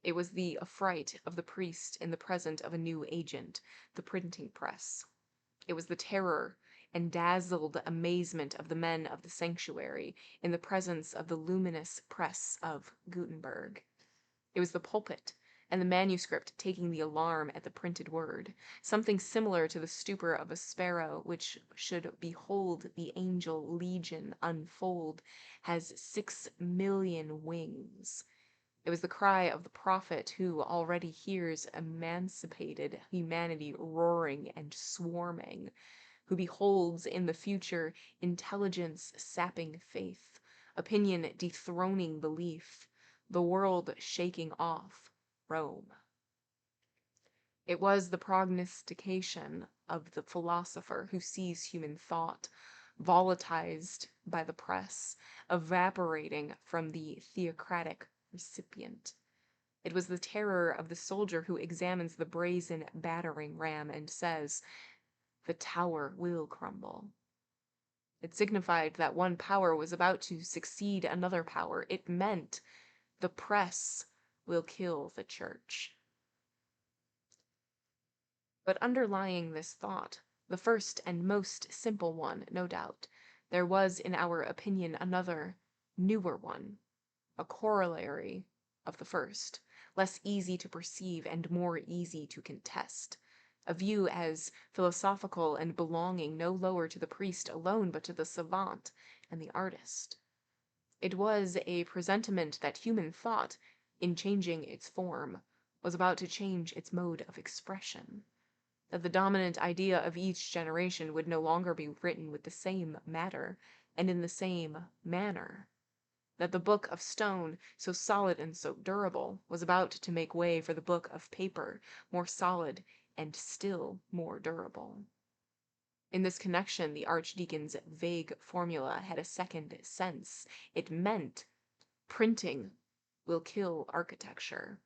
S1: It was the affright of the priest in the presence of a new agent, the printing press. It was the terror and dazzled amazement of the men of the sanctuary in the presence of the luminous press of Gutenberg. It was the pulpit and the manuscript taking the alarm at the printed word, something similar to the stupor of a sparrow which should behold the angel legion unfold has 6,000,000 wings. It was the cry of the prophet who already hears emancipated humanity roaring and swarming, who beholds in the future intelligence sapping faith, opinion dethroning belief, the world shaking off Rome. It was the prognostication of the philosopher who sees human thought volatilized by the press, evaporating from the theocratic recipient. It was the terror of the soldier who examines the brazen battering ram and says, "The tower will crumble." It signified that one power was about to succeed another power. It meant the press will kill the church. But underlying this thought, the first and most simple one, no doubt, there was, in our opinion, another, newer one, a corollary of the first, less easy to perceive and more easy to contest, a view as philosophical and belonging no lower to the priest alone but to the savant and the artist. It was a presentiment that human thought, in changing its form, was about to change its mode of expression, that the dominant idea of each generation would no longer be written with the same matter and in the same manner, that the book of stone, so solid and so durable, was about to make way for the book of paper, more solid and still more durable. In this connection, the Archdeacon's vague formula had a second sense. It meant printing will kill architecture.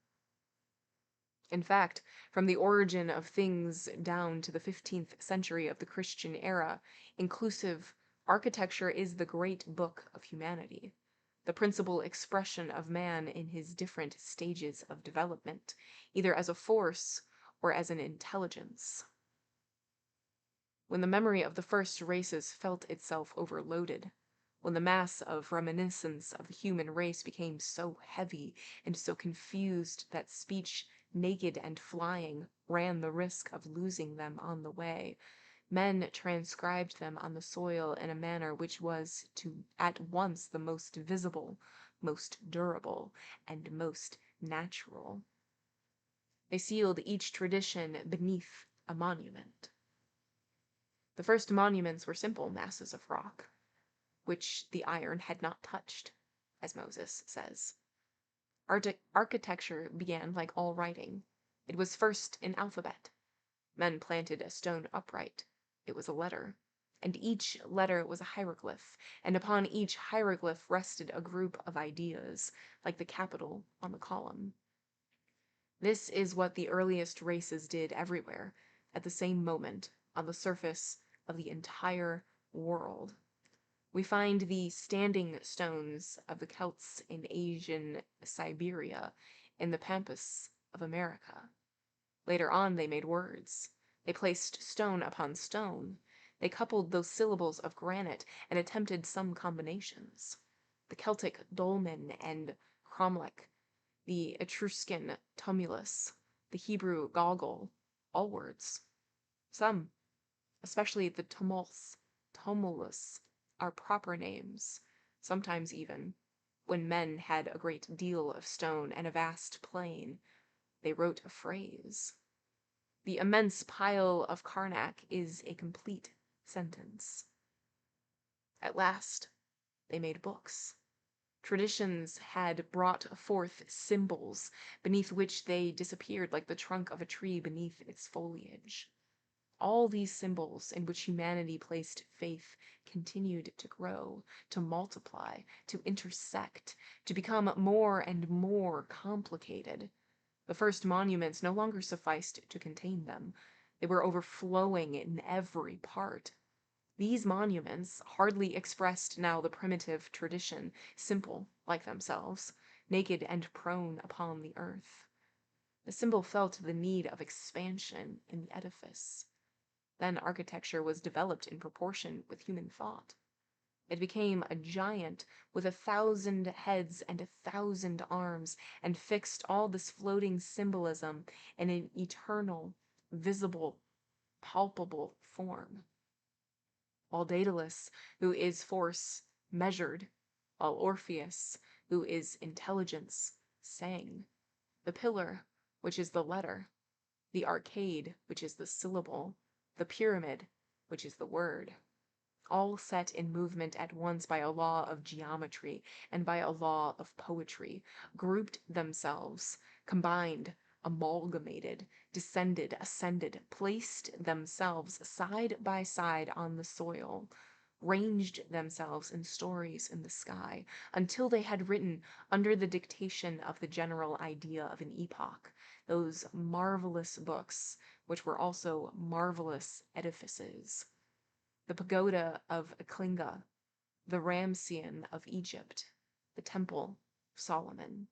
S1: In fact, from the origin of things down to the 15th century of the Christian era, inclusive architecture is the great book of humanity, the principal expression of man in his different stages of development, either as a force or as an intelligence. When the memory of the first races felt itself overloaded, when the mass of reminiscence of the human race became so heavy and so confused that speech, naked and flying, ran the risk of losing them on the way, men transcribed them on the soil in a manner which was to at once the most visible, most durable, and most natural. They sealed each tradition beneath a monument. The first monuments were simple masses of rock, which the iron had not touched, as Moses says. Architecture began like all writing. It was first an alphabet. Men planted a stone upright. It was a letter. And each letter was a hieroglyph, and upon each hieroglyph rested a group of ideas, like the capital on the column. This is what the earliest races did everywhere, at the same moment, on the surface of the entire world. We find the standing stones of the Celts in Asian Siberia, in the pampas of America. Later on they made words. They placed stone upon stone. They coupled those syllables of granite and attempted some combinations. The Celtic dolmen and cromlech, the Etruscan tumulus, the Hebrew goggle, all words. Some, especially the tumulus, are proper names, sometimes even, when men had a great deal of stone and a vast plain, they wrote a phrase. The immense pile of Karnak is a complete sentence. At last, they made books. Traditions had brought forth symbols, beneath which they disappeared like the trunk of a tree beneath its foliage. All these symbols in which humanity placed faith continued to grow, to multiply, to intersect, to become more and more complicated. The first monuments no longer sufficed to contain them. They were overflowing in every part. These monuments hardly expressed now the primitive tradition, simple like themselves, naked and prone upon the earth. The symbol felt the need of expansion in the edifice. Then architecture was developed in proportion with human thought. It became a giant with 1,000 heads and 1,000 arms, and fixed all this floating symbolism in an eternal, visible, palpable form. While Daedalus, who is force, measured, while Orpheus, who is intelligence, sang. The pillar, which is the letter, the arcade, which is the syllable, the pyramid, which is the word, all set in movement at once by a law of geometry and by a law of poetry, grouped themselves, combined, amalgamated, descended, ascended, placed themselves side by side on the soil, ranged themselves in stories in the sky, until they had written, under the dictation of the general idea of an epoch, those marvelous books, which were also marvelous edifices. The pagoda of Eklinga, the Ramesseum of Egypt, the Temple of Solomon.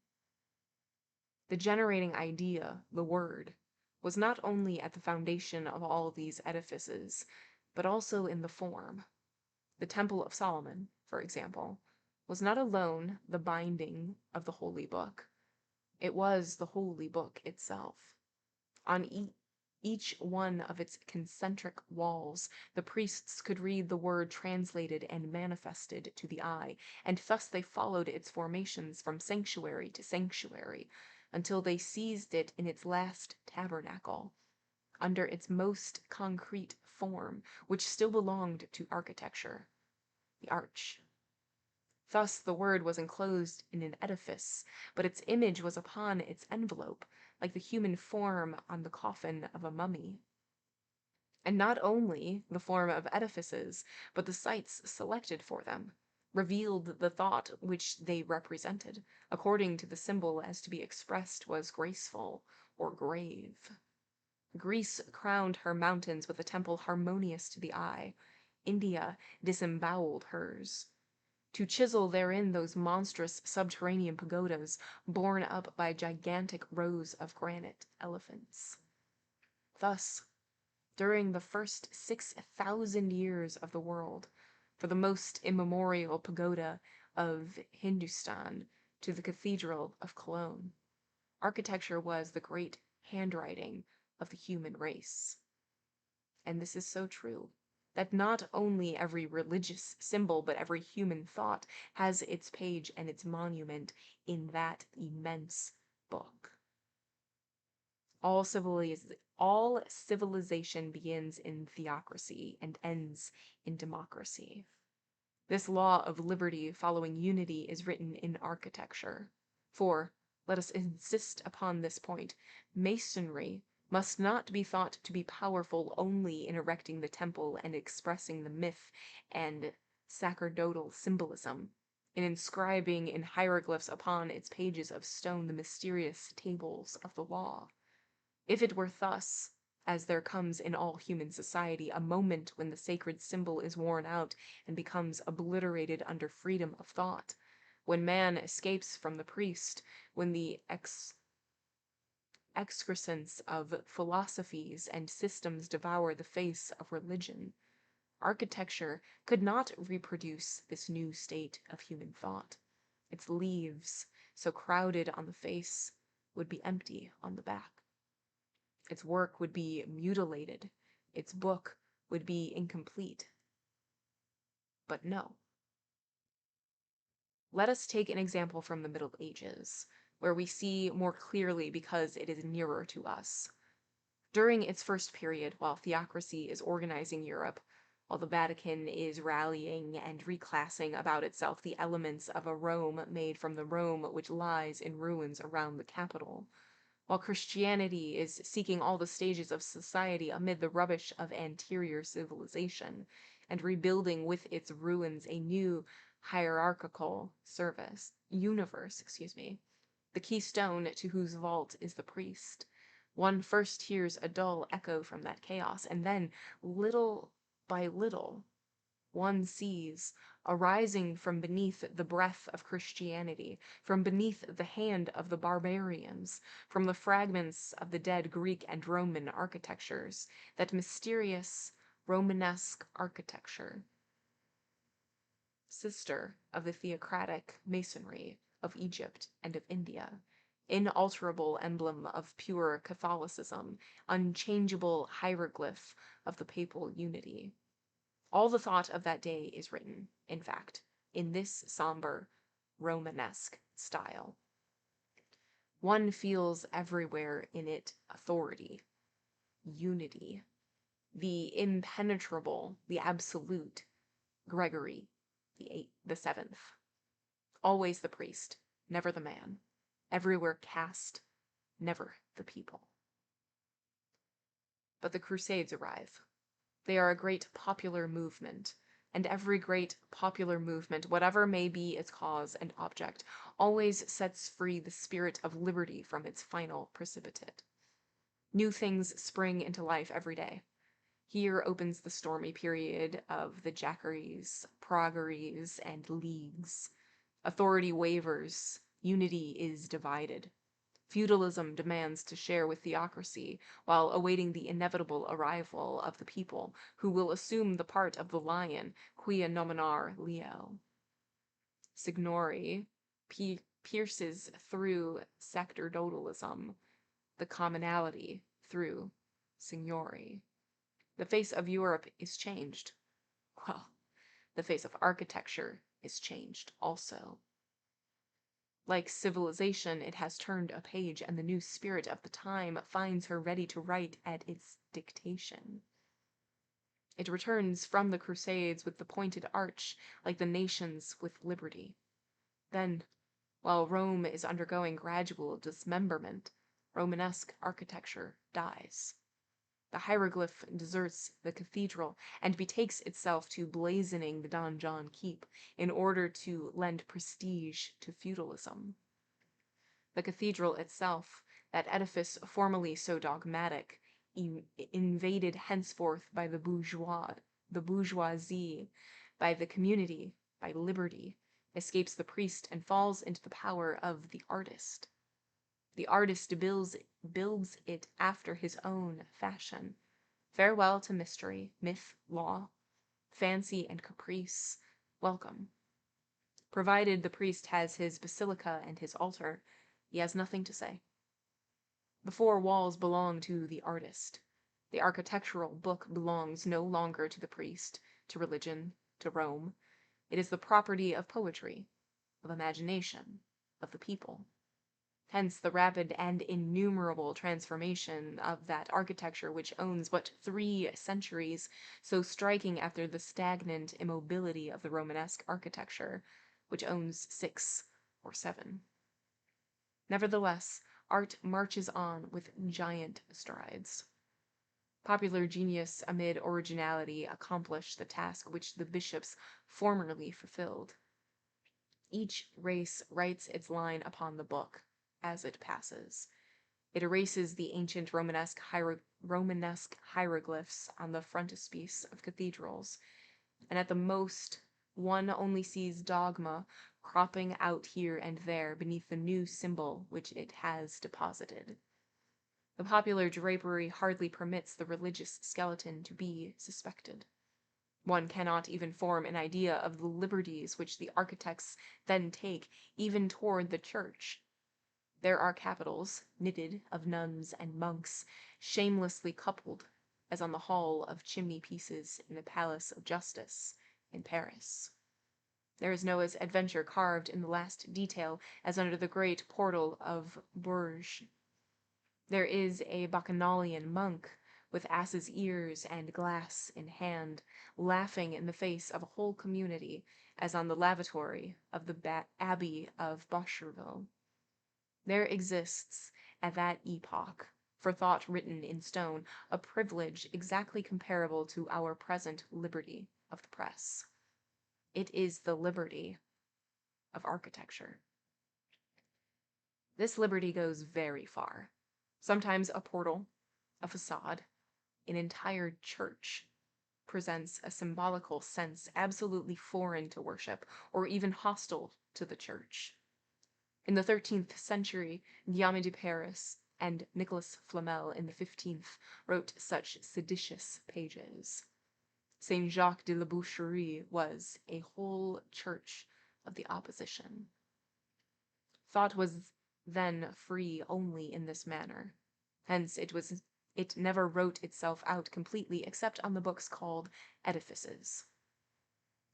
S1: The generating idea, the word, was not only at the foundation of all these edifices, but also in the form. The Temple of Solomon, for example, was not alone the binding of the Holy Book. It was the Holy Book itself. On each one of its concentric walls, the priests could read the word translated and manifested to the eye, and thus they followed its formations from sanctuary to sanctuary, until they seized it in its last tabernacle, under its most concrete form, which still belonged to architecture, the arch. Thus the word was enclosed in an edifice, but its image was upon its envelope, like the human form on the coffin of a mummy. And not only the form of edifices, but the sites selected for them, revealed the thought which they represented, according to the symbol as to be expressed was graceful or grave. Greece crowned her mountains with a temple harmonious to the eye. India disemboweled hers, to chisel therein those monstrous subterranean pagodas borne up by gigantic rows of granite elephants. Thus, during the first 6,000 years of the world, for the most immemorial pagoda of Hindustan to the cathedral of Cologne, architecture was the great handwriting of the human race. And this is so true, that not only every religious symbol, but every human thought has its page and its monument in that immense book. All civilization begins in theocracy and ends in democracy. This law of liberty following unity is written in architecture. For, let us insist upon this point, masonry must not be thought to be powerful only in erecting the temple and expressing the myth and sacerdotal symbolism, in inscribing in hieroglyphs upon its pages of stone the mysterious tables of the law. If it were thus, as there comes in all human society a moment when the sacred symbol is worn out and becomes obliterated under freedom of thought, when man escapes from the priest, when the excrescence of philosophies and systems devour the face of religion, architecture could not reproduce this new state of human thought. Its leaves, so crowded on the face, would be empty on the back. Its work would be mutilated. Its book would be incomplete. But no. Let us take an example from the Middle Ages, where we see more clearly because it is nearer to us. During its first period, while theocracy is organizing Europe, while the Vatican is rallying and reclassing about itself the elements of a Rome made from the Rome which lies in ruins around the capital, while Christianity is seeking all the stages of society amid the rubbish of anterior civilization, and rebuilding with its ruins a new hierarchical universe, the keystone to whose vault is the priest. One first hears a dull echo from that chaos, and then, little by little, one sees, arising from beneath the breath of Christianity, from beneath the hand of the barbarians, from the fragments of the dead Greek and Roman architectures, that mysterious Romanesque architecture, sister of the theocratic masonry of Egypt and of India, inalterable emblem of pure Catholicism, unchangeable hieroglyph of the papal unity. All the thought of that day is written, in fact, in this somber, Romanesque style. One feels everywhere in it authority, unity, the impenetrable, the absolute, Gregory the Seventh. Always the priest, never the man. Everywhere caste, never the people. But the Crusades arrive. They are a great popular movement, And every great popular movement, whatever may be its cause and object, always sets free the spirit of liberty from its final precipitate. New things spring into life every day. Here opens the stormy period of the jackeries, proggeries, and leagues. Authority wavers, unity is divided. Feudalism demands to share with theocracy while awaiting the inevitable arrival of the people, who will assume the part of the lion, quia nominar leo. Signori pierces through sacerdotalism, the commonality through signori. The face of Europe is changed. Well, the face of architecture is changed also. Like civilization, it has turned a page, and the new spirit of the time finds her ready to write at its dictation. It returns from the Crusades with the pointed arch, like the nations with liberty. Then, while Rome is undergoing gradual dismemberment, Romanesque architecture dies. The hieroglyph deserts the cathedral and betakes itself to blazoning the donjon keep in order to lend prestige to feudalism. The cathedral itself, that edifice formerly so dogmatic, invaded henceforth by the bourgeoisie, by the community, by liberty, escapes the priest and falls into the power of the artist. The artist builds it after his own fashion. Farewell to mystery, myth, law, fancy, and caprice. Welcome. Provided the priest has his basilica and his altar, he has nothing to say. The four walls belong to the artist. The architectural book belongs no longer to the priest, to religion, to Rome. It is the property of poetry, of imagination, of the people. Hence the rapid and innumerable transformation of that architecture which owns but 3 centuries, so striking after the stagnant immobility of the Romanesque architecture, which owns 6 or 7. Nevertheless, art marches on with giant strides. Popular genius amid originality accomplished the task which the bishops formerly fulfilled. Each race writes its line upon the book as it passes. It erases the ancient Romanesque hieroglyphs on the frontispiece of cathedrals, and at the most one only sees dogma cropping out here and there beneath the new symbol which it has deposited. The popular drapery hardly permits the religious skeleton to be suspected. One cannot even form an idea of the liberties which the architects then take, even toward the church. There are capitals, knitted of nuns and monks, shamelessly coupled, as on the hall of chimney-pieces in the Palace of Justice in Paris. There is no adventure carved in the last detail as under the great portal of Bourges. There is a bacchanalian monk with ass's ears and glass in hand, laughing in the face of a whole community, as on the lavatory of the Abbey of Boscherville. There exists, at that epoch, for thought written in stone, a privilege exactly comparable to our present liberty of the press. It is the liberty of architecture. This liberty goes very far. Sometimes a portal, a facade, an entire church presents a symbolical sense absolutely foreign to worship, or even hostile to the church. In the 13th century, Guillaume de Paris and Nicolas Flamel in the 15th wrote such seditious pages. Saint Jacques de la Boucherie was a whole church of the opposition. Thought was then free only in this manner. Hence it never wrote itself out completely except on the books called edifices.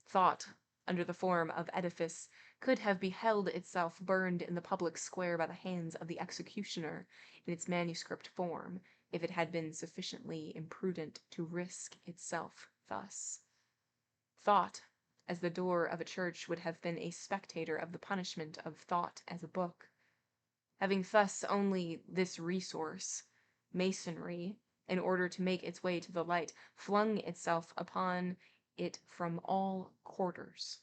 S1: Thought, under the form of edifice, could have beheld itself burned in the public square by the hands of the executioner in its manuscript form, if it had been sufficiently imprudent to risk itself thus. Thought, as the door of a church, would have been a spectator of the punishment of thought as a book. Having thus only this resource, masonry, in order to make its way to the light, flung itself upon it from all quarters.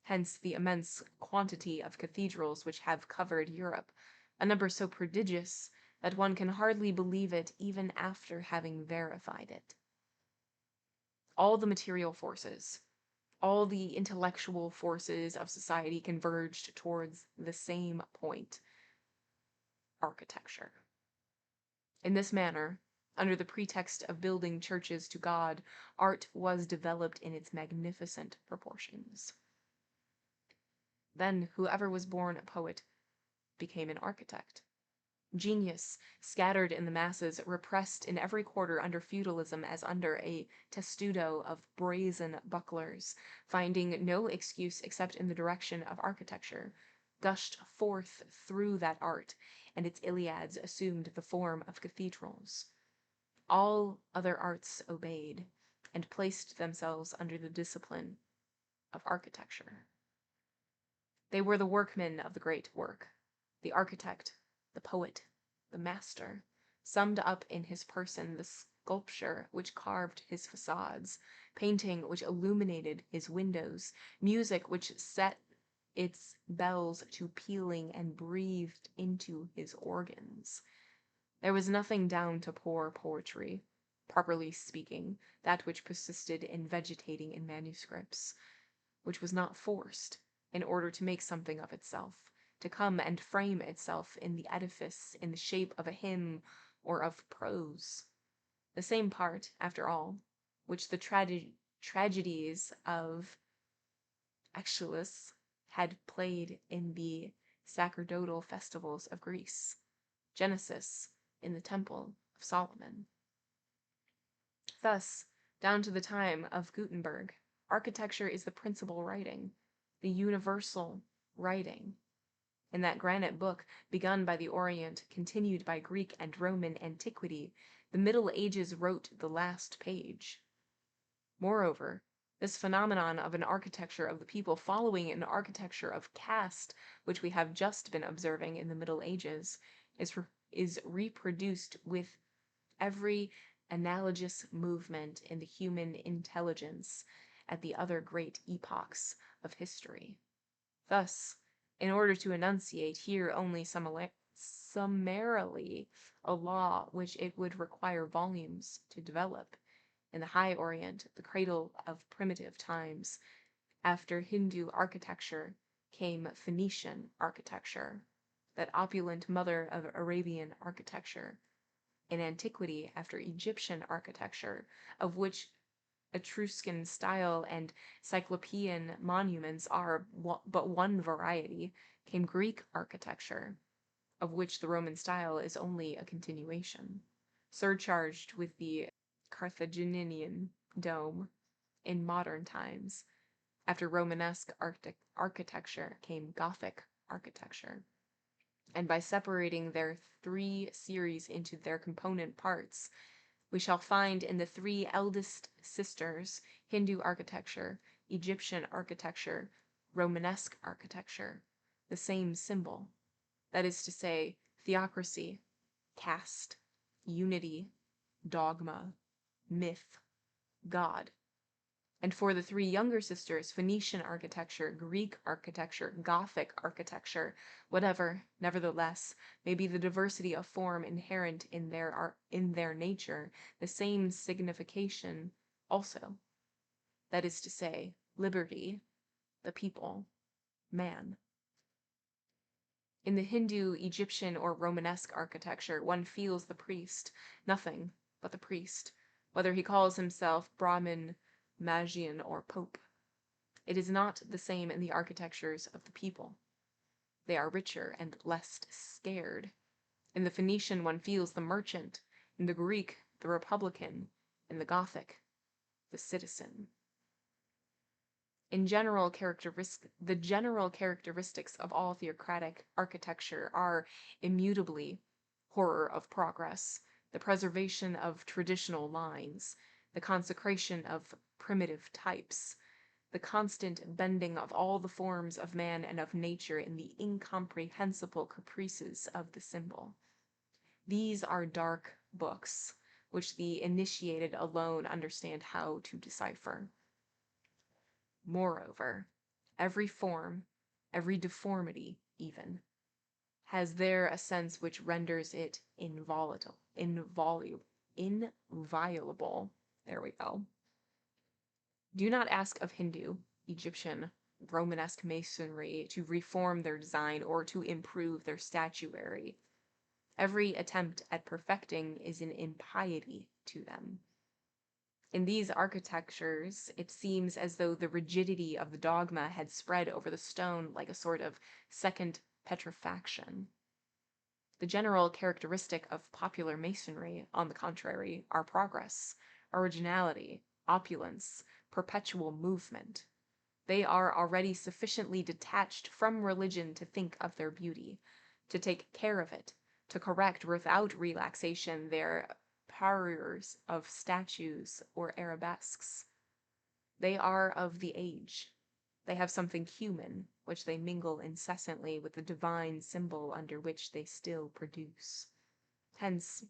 S1: Hence the immense quantity of cathedrals which have covered Europe, a number so prodigious that one can hardly believe it even after having verified it. All the material forces, all the intellectual forces of society converged towards the same point: architecture. In this manner, under the pretext of building churches to God, art was developed in its magnificent proportions. Then whoever was born a poet became an architect. Genius, scattered in the masses, repressed in every quarter under feudalism as under a testudo of brazen bucklers, finding no excuse except in the direction of architecture, gushed forth through that art, and its Iliads assumed the form of cathedrals. All other arts obeyed, and placed themselves under the discipline of architecture. They were the workmen of the great work, the architect, the poet, the master, summed up in his person, the sculpture which carved his facades, painting which illuminated his windows, music which set its bells to pealing and breathed into his organs. There was nothing down to poor poetry, properly speaking, that which persisted in vegetating in manuscripts, which was not forced, in order to make something of itself, to come and frame itself in the edifice in the shape of a hymn or of prose. The same part, after all, which the tragedies of Aeschylus had played in the sacerdotal festivals of Greece, Genesis in the temple of Solomon. Thus, down to the time of Gutenberg, architecture is the principal writing, the universal writing. In that granite book, begun by the Orient, continued by Greek and Roman antiquity, the Middle Ages wrote the last page. Moreover, this phenomenon of an architecture of the people following an architecture of caste, which we have just been observing in the Middle Ages, is reproduced with every analogous movement in the human intelligence at the other great epochs of history. Thus, in order to enunciate here only summarily a law which it would require volumes to develop, in the High Orient, the cradle of primitive times, after Hindu architecture came Phoenician architecture, that opulent mother of Arabian architecture. In antiquity, after Egyptian architecture, of which Etruscan style and Cyclopean monuments are but one variety, came Greek architecture, of which the Roman style is only a continuation, surcharged with the Carthaginian dome. In modern times, after Romanesque architecture came Gothic architecture, and by separating their three series into their component parts, we shall find in the three eldest sisters, Hindu architecture, Egyptian architecture, Romanesque architecture, the same symbol, that is to say, theocracy, caste, unity, dogma, myth, God. And for the three younger sisters, Phoenician architecture, Greek architecture, Gothic architecture, whatever, nevertheless, may be the diversity of form inherent in their nature, the same signification also. That is to say, liberty, the people, man. In the Hindu, Egyptian, or Romanesque architecture, one feels the priest, nothing but the priest, whether he calls himself Brahmin, Magian, or Pope. It is not the same in the architectures of the people. They are richer and less scared. In the Phoenician one feels the merchant, in the Greek the republican, in the Gothic the citizen. The general characteristics of all theocratic architecture are immutably horror of progress, the preservation of traditional lines, the consecration of primitive types, the constant bending of all the forms of man and of nature in the incomprehensible caprices of the symbol. These are dark books, which the initiated alone understand how to decipher. Moreover, every form, every deformity even, has there a sense which renders it inviolable. There we go. Do not ask of Hindu, Egyptian, Romanesque masonry to reform their design or to improve their statuary. Every attempt at perfecting is an impiety to them. In these architectures, it seems as though the rigidity of the dogma had spread over the stone like a sort of second petrifaction. The general characteristic of popular masonry, on the contrary, are progress, originality, opulence, perpetual movement. They are already sufficiently detached from religion to think of their beauty, to take care of it, to correct without relaxation their parures of statues or arabesques. They are of the age. They have something human, which they mingle incessantly with the divine symbol under which they still produce. Hence,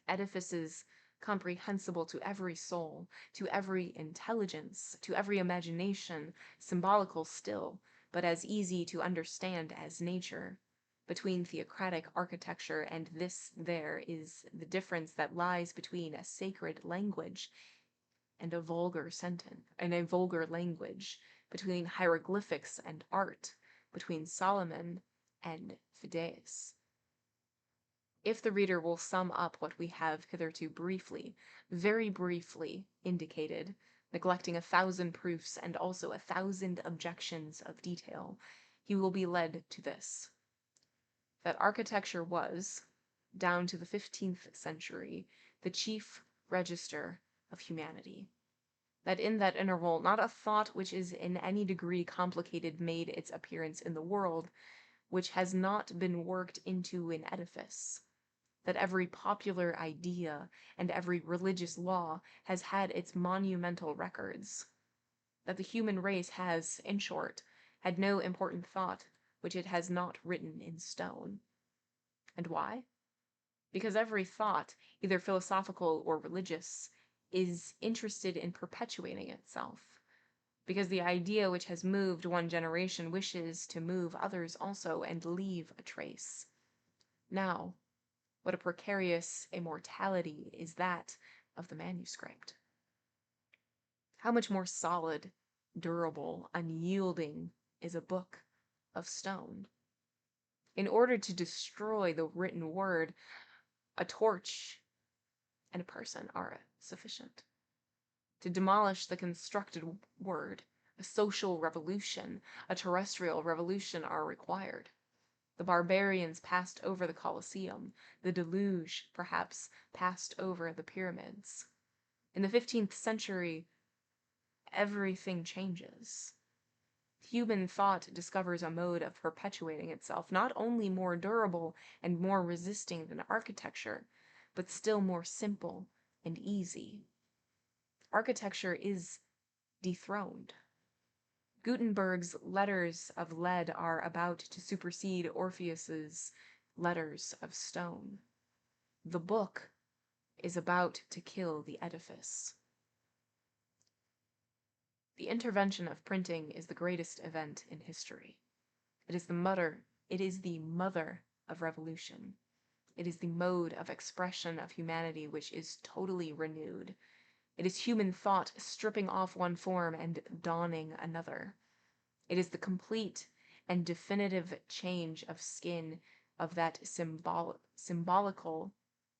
S1: edifices comprehensible to every soul, to every intelligence, to every imagination, symbolical still, but as easy to understand as nature. Between theocratic architecture and this there is the difference that lies between a sacred language and a vulgar sentence, and a vulgar language, between hieroglyphics and art, between Solomon and Phidias. If the reader will sum up what we have hitherto briefly, very briefly indicated, neglecting 1,000 proofs and also 1,000 objections of detail, he will be led to this: that architecture was, down to the 15th century, the chief register of humanity. That in that interval not a thought which is in any degree complicated made its appearance in the world, which has not been worked into an edifice. That every popular idea and every religious law has had its monumental records. That the human race has, in short, had no important thought which it has not written in stone. And why? Because every thought, either philosophical or religious, is interested in perpetuating itself. Because the idea which has moved one generation wishes to move others also and leave a trace. Now, what a precarious immortality is that of the manuscript. How much more solid, durable, unyielding is a book of stone. In order to destroy the written word, a torch and a person are sufficient. To demolish the constructed word, a social revolution, a terrestrial revolution are required. The barbarians passed over the Colosseum. The deluge, perhaps, passed over the pyramids. In the 15th century, everything changes. Human thought discovers a mode of perpetuating itself, not only more durable and more resisting than architecture, but still more simple and easy. Architecture is dethroned. Gutenberg's letters of lead are about to supersede Orpheus's letters of stone. The book is about to kill the edifice. The intervention of printing is the greatest event in history. It is the mother of revolution. It is the mode of expression of humanity which is totally renewed. It is human thought stripping off one form and donning another. It is the complete and definitive change of skin of that symbolical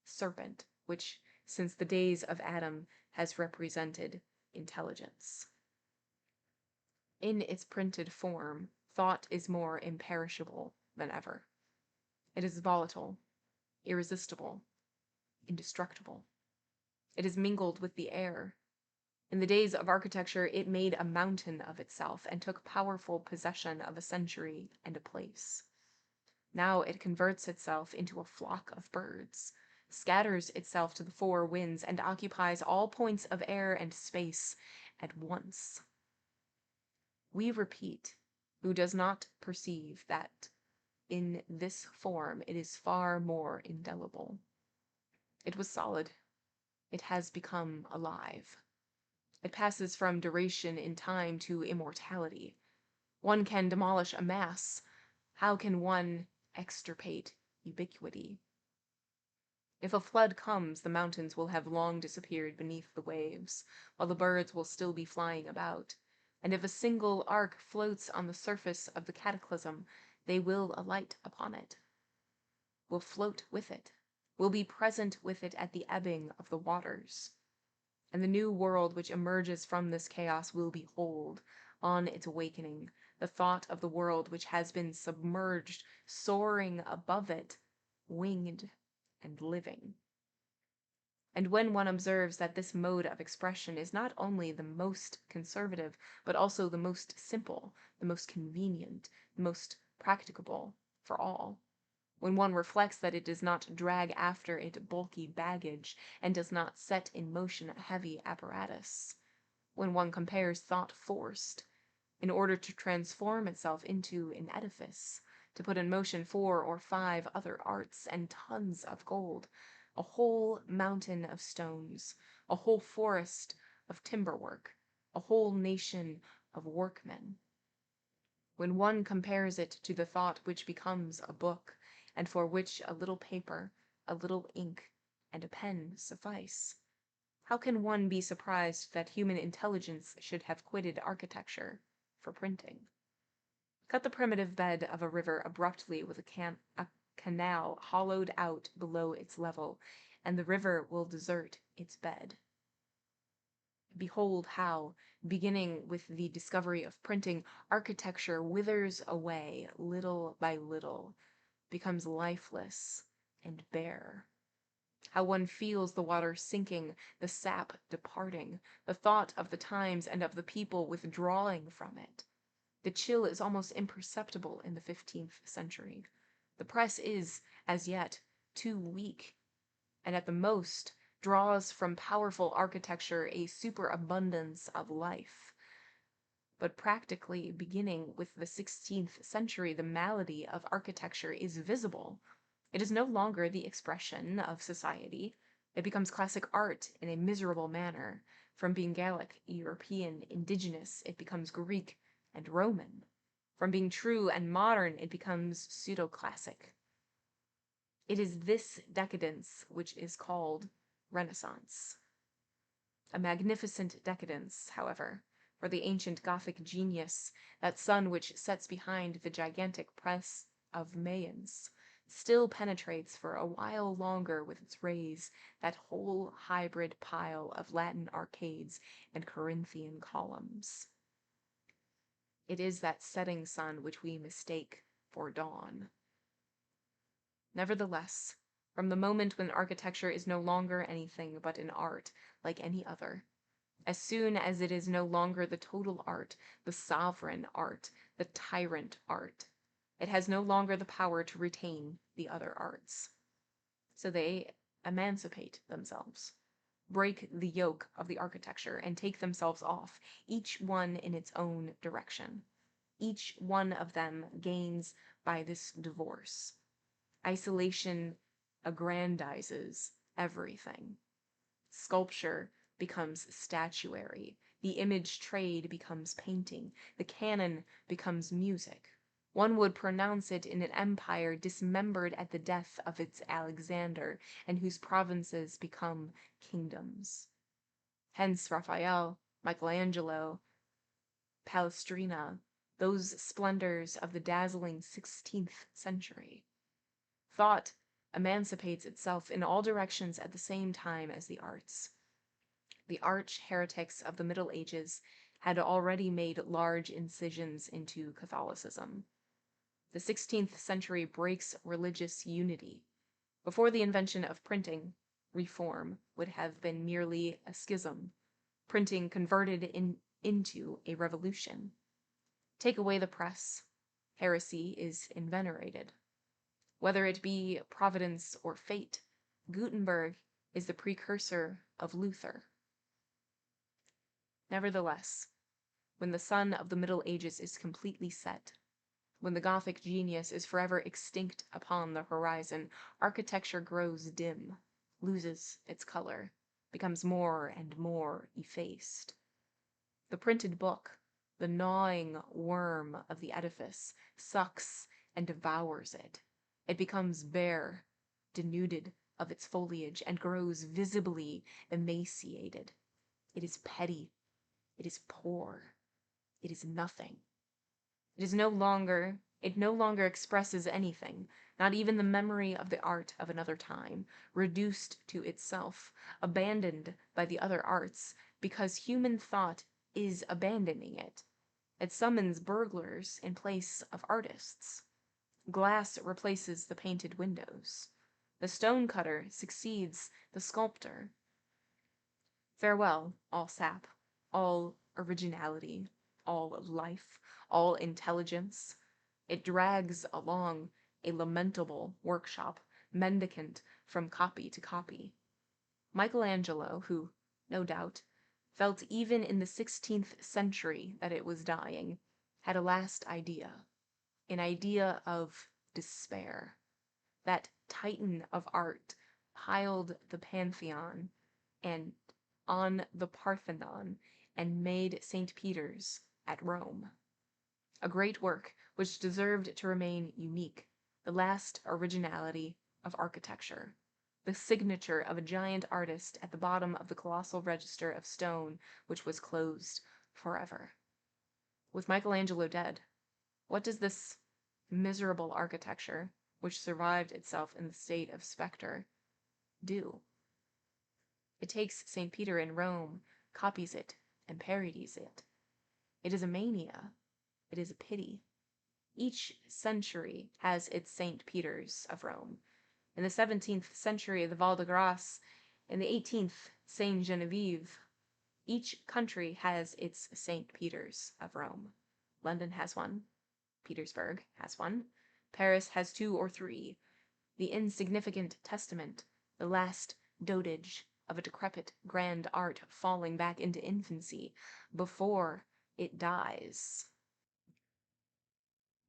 S1: serpent which, since the days of Adam, has represented intelligence. In its printed form, thought is more imperishable than ever. It is volatile, irresistible, indestructible. It is mingled with the air. In the days of architecture, it made a mountain of itself and took powerful possession of a century and a place. Now it converts itself into a flock of birds, scatters itself to the four winds, and occupies all points of air and space at once. We repeat, who does not perceive that in this form it is far more indelible. It was solid. It has become alive. It passes from duration in time to immortality. One can demolish a mass. How can one extirpate ubiquity? If a flood comes, the mountains will have long disappeared beneath the waves, while the birds will still be flying about. And if a single ark floats on the surface of the cataclysm, they will alight upon it, will float with it, will be present with it at the ebbing of the waters. And the new world which emerges from this chaos will behold, on its awakening, the thought of the world which has been submerged, soaring above it, winged and living. And when one observes that this mode of expression is not only the most conservative, but also the most simple, the most convenient, the most practicable for all, when one reflects that it does not drag after it bulky baggage and does not set in motion a heavy apparatus, when one compares thought forced, in order to transform itself into an edifice, to put in motion 4 or 5 other arts and tons of gold, a whole mountain of stones, a whole forest of timber work, a whole nation of workmen. When one compares it to the thought which becomes a book, and for which a little paper, a little ink, and a pen suffice, how can one be surprised that human intelligence should have quitted architecture for printing? Cut the primitive bed of a river abruptly with a canal hollowed out below its level, and the river will desert its bed. Behold how, beginning with the discovery of printing, architecture withers away little by little, becomes lifeless and bare. How one feels the water sinking, the sap departing, the thought of the times and of the people withdrawing from it. The chill is almost imperceptible in the 15th century. The press is, as yet, too weak, and at the most draws from powerful architecture a superabundance of life. But practically, beginning with the 16th century, the malady of architecture is visible. It is no longer the expression of society. It becomes classic art in a miserable manner. From being Gallic, European, indigenous, it becomes Greek and Roman. From being true and modern, it becomes pseudo-classic. It is this decadence which is called Renaissance. A magnificent decadence, however, for the ancient Gothic genius, that sun which sets behind the gigantic press of Mayence, still penetrates for a while longer with its rays that whole hybrid pile of Latin arcades and Corinthian columns. It is that setting sun which we mistake for dawn. Nevertheless, from the moment when architecture is no longer anything but an art like any other, as soon as it is no longer the total art, the sovereign art, the tyrant art, it has no longer the power to retain the other arts. So they emancipate themselves, break the yoke of the architecture, and take themselves off, each one in its own direction. Each one of them gains by this divorce. Isolation aggrandizes everything. Sculpture becomes statuary. The image trade becomes painting. The canon becomes music. One would pronounce it in an empire dismembered at the death of its Alexander, and whose provinces become kingdoms. Hence Raphael, Michelangelo, Palestrina, those splendors of the dazzling 16th century. Thought emancipates itself in all directions at the same time as the arts. The arch heretics of the Middle Ages had already made large incisions into Catholicism. The 16th century breaks religious unity. Before the invention of printing, reform would have been merely a schism, printing converted into a revolution. Take away the press, heresy is invenerated. Whether it be Providence or fate, Gutenberg is the precursor of Luther. Nevertheless, when the sun of the Middle Ages is completely set, when the Gothic genius is forever extinct upon the horizon, architecture grows dim, loses its color, becomes more and more effaced. The printed book, the gnawing worm of the edifice, sucks and devours it. It becomes bare, denuded of its foliage, and grows visibly emaciated. It is petty. It is poor. It is nothing. It no longer expresses anything, not even the memory of the art of another time, reduced to itself, abandoned by the other arts, because human thought is abandoning it. It summons burglars in place of artists. Glass replaces the painted windows. The stonecutter succeeds the sculptor. Farewell, all sap, all originality, all life, all intelligence. It drags along a lamentable workshop, mendicant from copy to copy. Michelangelo, who, no doubt, felt even in the 16th century that it was dying, had a last idea, an idea of despair. That titan of art piled the Pantheon and on the Parthenon and made St. Peter's at Rome. A great work which deserved to remain unique, the last originality of architecture, the signature of a giant artist at the bottom of the colossal register of stone which was closed forever. With Michelangelo dead, what does this miserable architecture, which survived itself in the state of spectre, do? It takes St. Peter in Rome, copies it, and parodies it. It is a mania. It is a pity. Each century has its St. Peter's of Rome. In the 17th century, the Val de Grace. In the 18th, Saint Genevieve. Each country has its St. Peter's of Rome. London has one. Petersburg has one. Paris has 2 or 3. The insignificant testament, the last dotage of a decrepit grand art falling back into infancy before it dies.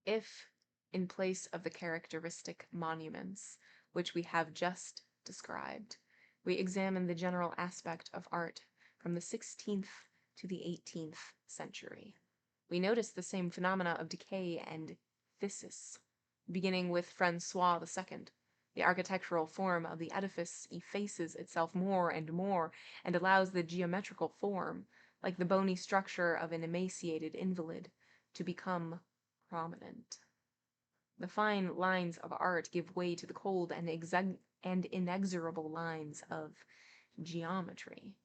S1: If, in place of the characteristic monuments which we have just described, we examine the general aspect of art from the 16th to the 18th century, we notice the same phenomena of decay and phthisis, beginning with Francois II. The architectural form of the edifice effaces itself more and allows the geometrical form, like the bony structure of an emaciated invalid, to become prominent. The fine lines of art give way to the cold and inexorable lines of geometry.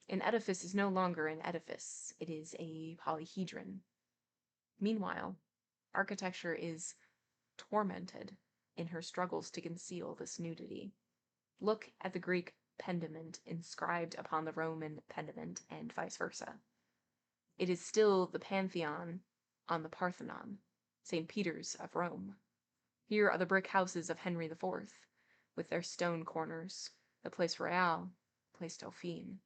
S1: An edifice is no longer an edifice, it is a polyhedron. Meanwhile, architecture is tormented in her struggles to conceal this nudity. Look at the Greek pediment inscribed upon the Roman pediment, and vice versa. It is still the Pantheon on the Parthenon, St. Peter's of Rome. Here are the brick houses of Henry IV, with their stone corners, the Place Royale, Place Dauphine.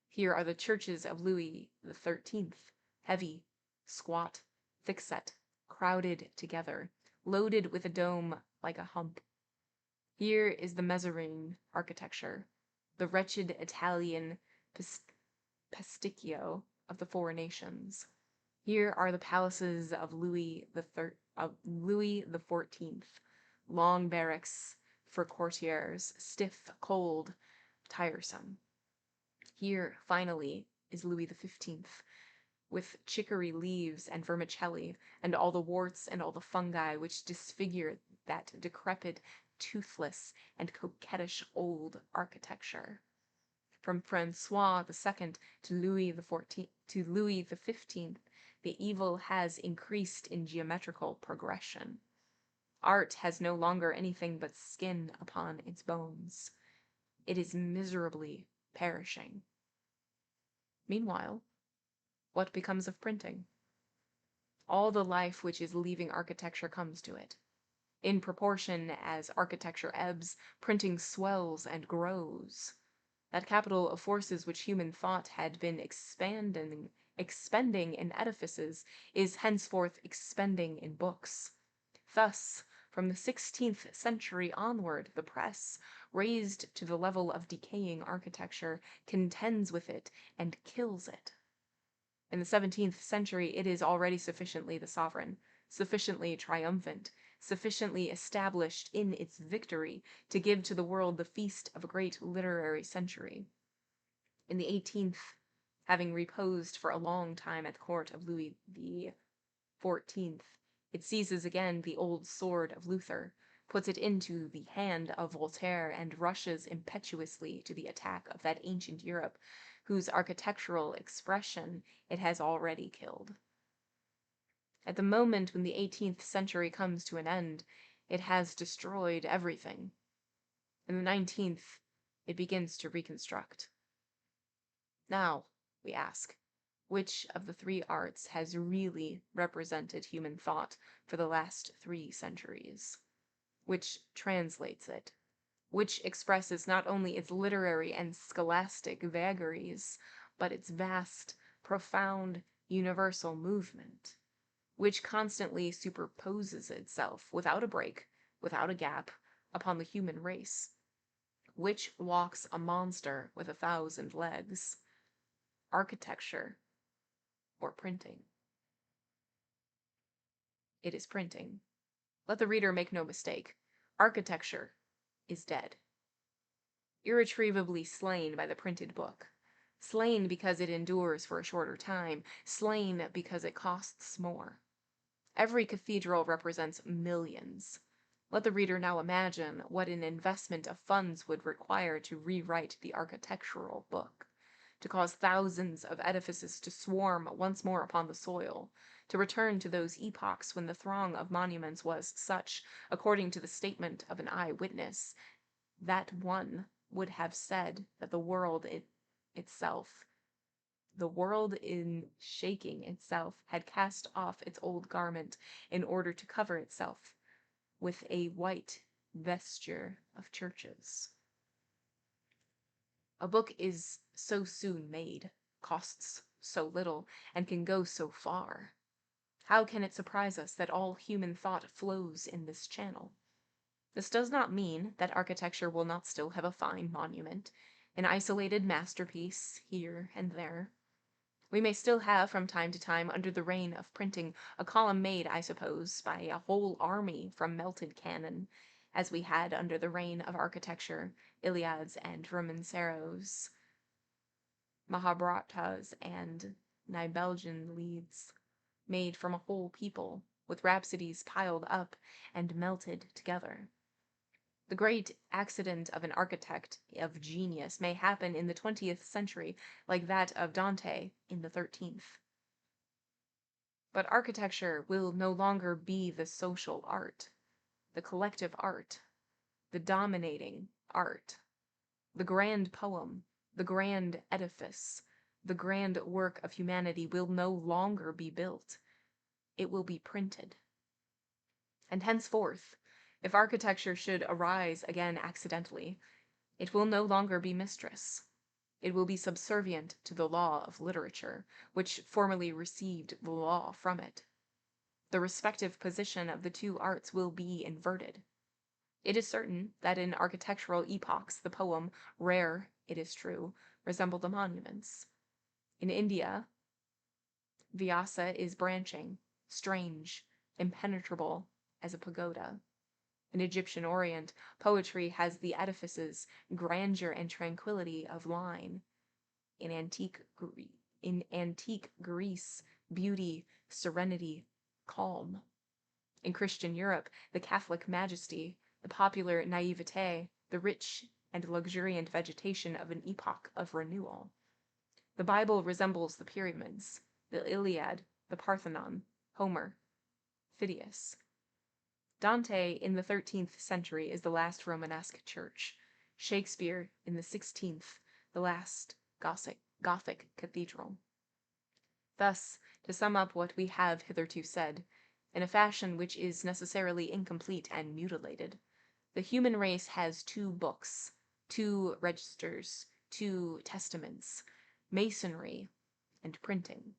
S1: Here are the churches of Louis XIII, heavy, squat, thick-set, crowded together, loaded with a dome like a hump. Here is the Mazarin architecture, the wretched Italian pasticcio of the Four Nations. Here are the palaces of Louis XIV, long barracks for courtiers, stiff, cold, tiresome. Here, finally, is Louis XV, with chicory leaves and vermicelli, and all the warts and all the fungi which disfigure that decrepit, toothless, and coquettish old architecture. From Francois II to Louis XV, the evil has increased in geometrical progression. Art has no longer anything but skin upon its bones. It is miserably perishing. Meanwhile, what becomes of printing? All the life which is leaving architecture comes to it. In proportion as architecture ebbs, printing swells and grows. That capital of forces which human thought had been expending in edifices is henceforth expending in books. Thus, from the 16th century onward, the press, raised to the level of decaying architecture, contends with it and kills it. In the 17th century, it is already sufficiently the sovereign, sufficiently triumphant, sufficiently established in its victory to give to the world the feast of a great literary century. In the 18th, having reposed for a long time at the court of Louis XIV, it seizes again the old sword of Luther, puts it into the hand of Voltaire, and rushes impetuously to the attack of that ancient Europe whose architectural expression it has already killed. At the moment when the 18th century comes to an end, it has destroyed everything. In the 19th, it begins to reconstruct. Now, we ask, which of the three arts has really represented human thought for the last 3 centuries? Which translates it? Which expresses not only its literary and scholastic vagaries, but its vast, profound, universal movement? Which constantly superposes itself, without a break, without a gap, upon the human race? Which walks a monster with 1,000 legs? Architecture or printing? It is printing. Let the reader make no mistake. Architecture is dead. Irretrievably slain by the printed book. Slain because it endures for a shorter time. Slain because it costs more. Every cathedral represents millions. Let the reader now imagine what an investment of funds would require to rewrite the architectural book, to cause thousands of edifices to swarm once more upon the soil, to return to those epochs when the throng of monuments was such, according to the statement of an eye-witness, that one would have said that the world in shaking itself had cast off its old garment in order to cover itself with a white vesture of churches. A book is so soon made, costs so little, and can go so far. How can it surprise us that all human thought flows in this channel? This does not mean that architecture will not still have a fine monument, an isolated masterpiece here and there. We may still have from time to time, under the reign of printing, a column made, I suppose, by a whole army from melted cannon, as we had under the reign of architecture, Iliads and Romanceros, Mahabharatas and Nibelungen lieds, made from a whole people, with rhapsodies piled up and melted together. The great accident of an architect of genius may happen in the 20th century, like that of Dante in the 13th. But architecture will no longer be the social art, the collective art, the dominating art. The grand poem, the grand edifice, the grand work of humanity will no longer be built. It will be printed. And henceforth, if architecture should arise again accidentally, it will no longer be mistress. It will be subservient to the law of literature, which formerly received the law from it. The respective position of the two arts will be inverted. It is certain that in architectural epochs the poem, rare, it is true, resembled the monuments. In India, Vyasa is branching, strange, impenetrable as a pagoda. In Egyptian Orient, poetry has the edifices, grandeur and tranquility of line. In antique Greece, beauty, serenity, calm. In Christian Europe, the Catholic majesty, the popular naivete, the rich and luxuriant vegetation of an epoch of renewal. The Bible resembles the pyramids, the Iliad, the Parthenon, Homer, Phidias. Dante in the 13th century is the last Romanesque church. Shakespeare in the 16th, the last Gothic cathedral. Thus, to sum up what we have hitherto said, in a fashion which is necessarily incomplete and mutilated, the human race has 2 books, 2 registers, 2 testaments, masonry and printing.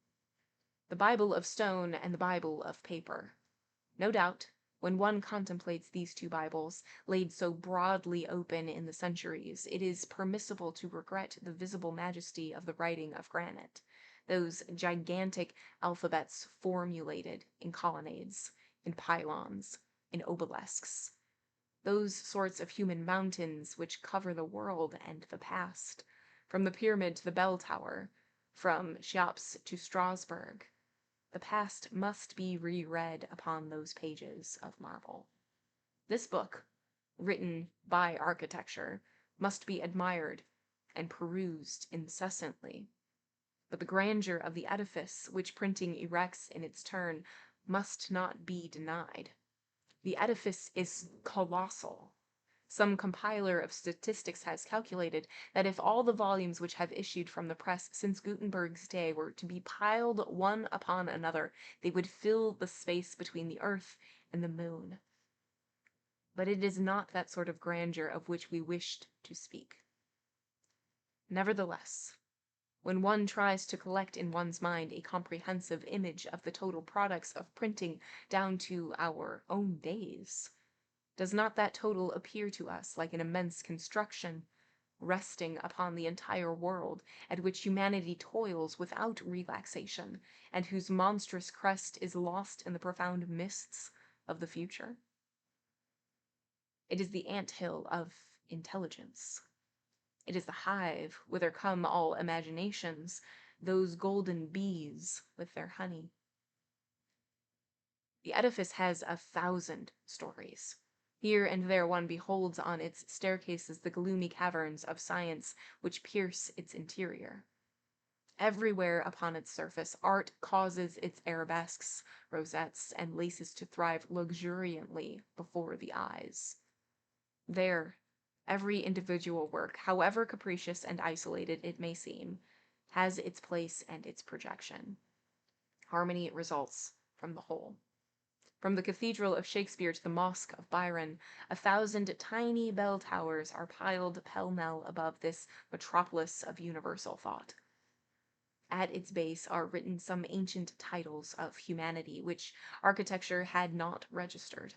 S1: The Bible of stone and the Bible of paper. No doubt, when one contemplates these 2 Bibles, laid so broadly open in the centuries, it is permissible to regret the visible majesty of the writing of granite, those gigantic alphabets formulated in colonnades, in pylons, in obelisks, those sorts of human mountains which cover the world and the past, from the pyramid to the bell tower, from Cheops to Strasbourg. The past must be reread upon those pages of marble. This book, written by architecture, must be admired and perused incessantly. But the grandeur of the edifice which printing erects in its turn must not be denied. The edifice is colossal. Some compiler of statistics has calculated that if all the volumes which have issued from the press since Gutenberg's day were to be piled one upon another, they would fill the space between the earth and the moon. But it is not that sort of grandeur of which we wished to speak. Nevertheless, when one tries to collect in one's mind a comprehensive image of the total products of printing down to our own days, does not that total appear to us like an immense construction, resting upon the entire world, at which humanity toils without relaxation, and whose monstrous crest is lost in the profound mists of the future? It is the ant-hill of intelligence. It is the hive whither come all imaginations, those golden bees with their honey. The edifice has 1,000 stories. Here and there one beholds on its staircases the gloomy caverns of science which pierce its interior. Everywhere upon its surface, art causes its arabesques, rosettes, and laces to thrive luxuriantly before the eyes. There, every individual work, however capricious and isolated it may seem, has its place and its projection. Harmony results from the whole. From the cathedral of Shakespeare to the mosque of Byron, 1,000 tiny bell towers are piled pell-mell above this metropolis of universal thought. At its base are written some ancient titles of humanity which architecture had not registered.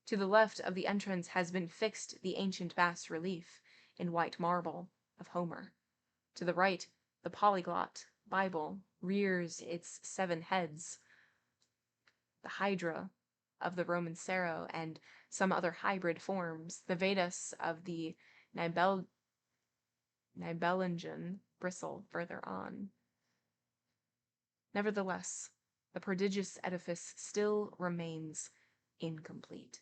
S1: To the left of the entrance has been fixed the ancient bas-relief, in white marble, of Homer. To the right, the polyglot Bible rears its 7 heads. The Hydra of the Roman Sero and some other hybrid forms, the Vedas of the Nibelungen bristle further on. Nevertheless, the prodigious edifice still remains incomplete.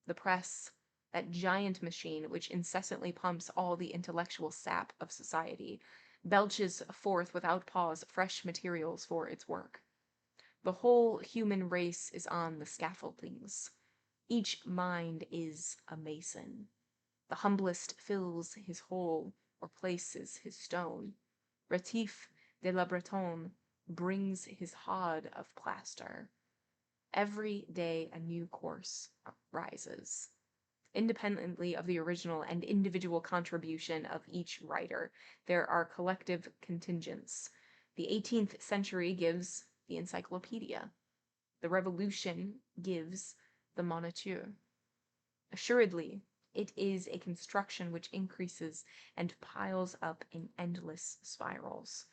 S1: The press, that giant machine which incessantly pumps all the intellectual sap of society, belches forth without pause fresh materials for its work. The whole human race is on the scaffoldings. Each mind is a mason. The humblest fills his hole or places his stone. Retif de la Bretonne brings his hod of plaster. Every day a new course rises. Independently of the original and individual contribution of each writer, there are collective contingents. The 18th century gives the encyclopedia. The Revolution gives the Moniteur. Assuredly, it is a construction which increases and piles up in endless spirals.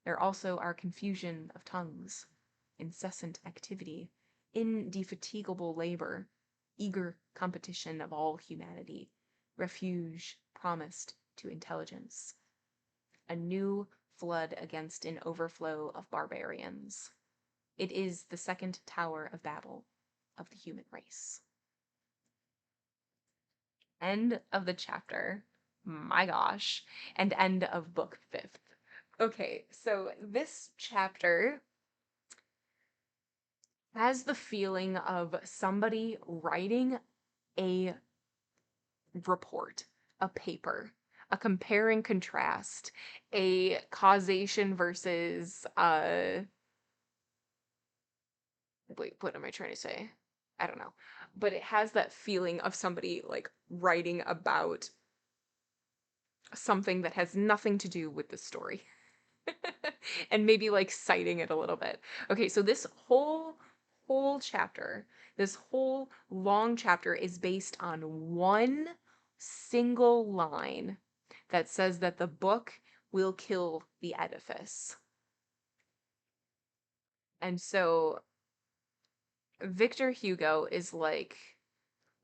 S1: There also are confusion of tongues, incessant activity, indefatigable labor, eager competition of all humanity, refuge promised to intelligence. A new flood against an overflow of barbarians. It is the second Tower of Babel of the human race. End of the chapter. My gosh. And end of book 5th. Okay, so this chapter has the feeling of somebody writing a report, a paper, a compare and contrast, a causation versus, wait, what am I trying to say? I don't know. But it has that feeling of somebody, like, writing about something that has nothing to do with the story. And maybe, like, citing it a little bit. Okay, so this whole chapter, this whole long chapter is based on one single line that says that the book will kill the edifice. And so Victor Hugo is like,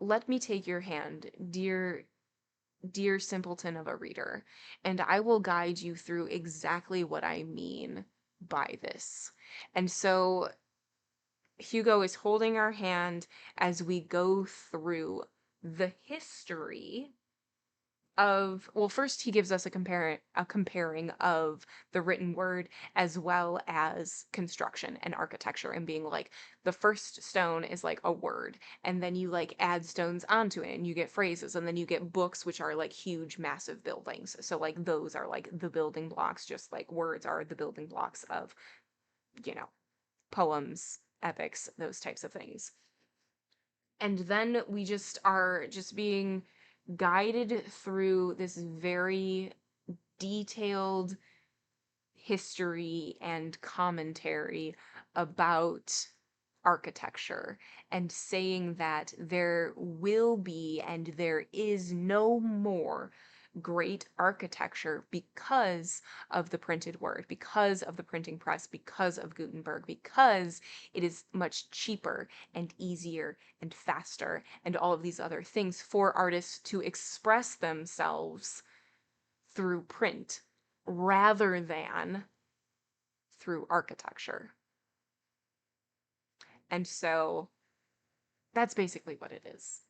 S1: let me take your hand, dear simpleton of a reader, and I will guide you through exactly what I mean by this. And so Hugo is holding our hand as we go through the history of, well, first he gives us a comparing of the written word as well as construction and architecture, and being like, the first stone is like a word, and then you like add stones onto it and you get phrases, and then you get books, which are like huge massive buildings. So like those are like the building blocks, just like words are the building blocks of, you know, poems, epics, those types of things. And then we just are just being guided through this very detailed history and commentary about architecture, and saying that there will be and there is no more great architecture because of the printed word, because of the printing press, because of Gutenberg, because it is much cheaper and easier and faster and all of these other things for artists to express themselves through print rather than through architecture. And so that's basically what it is.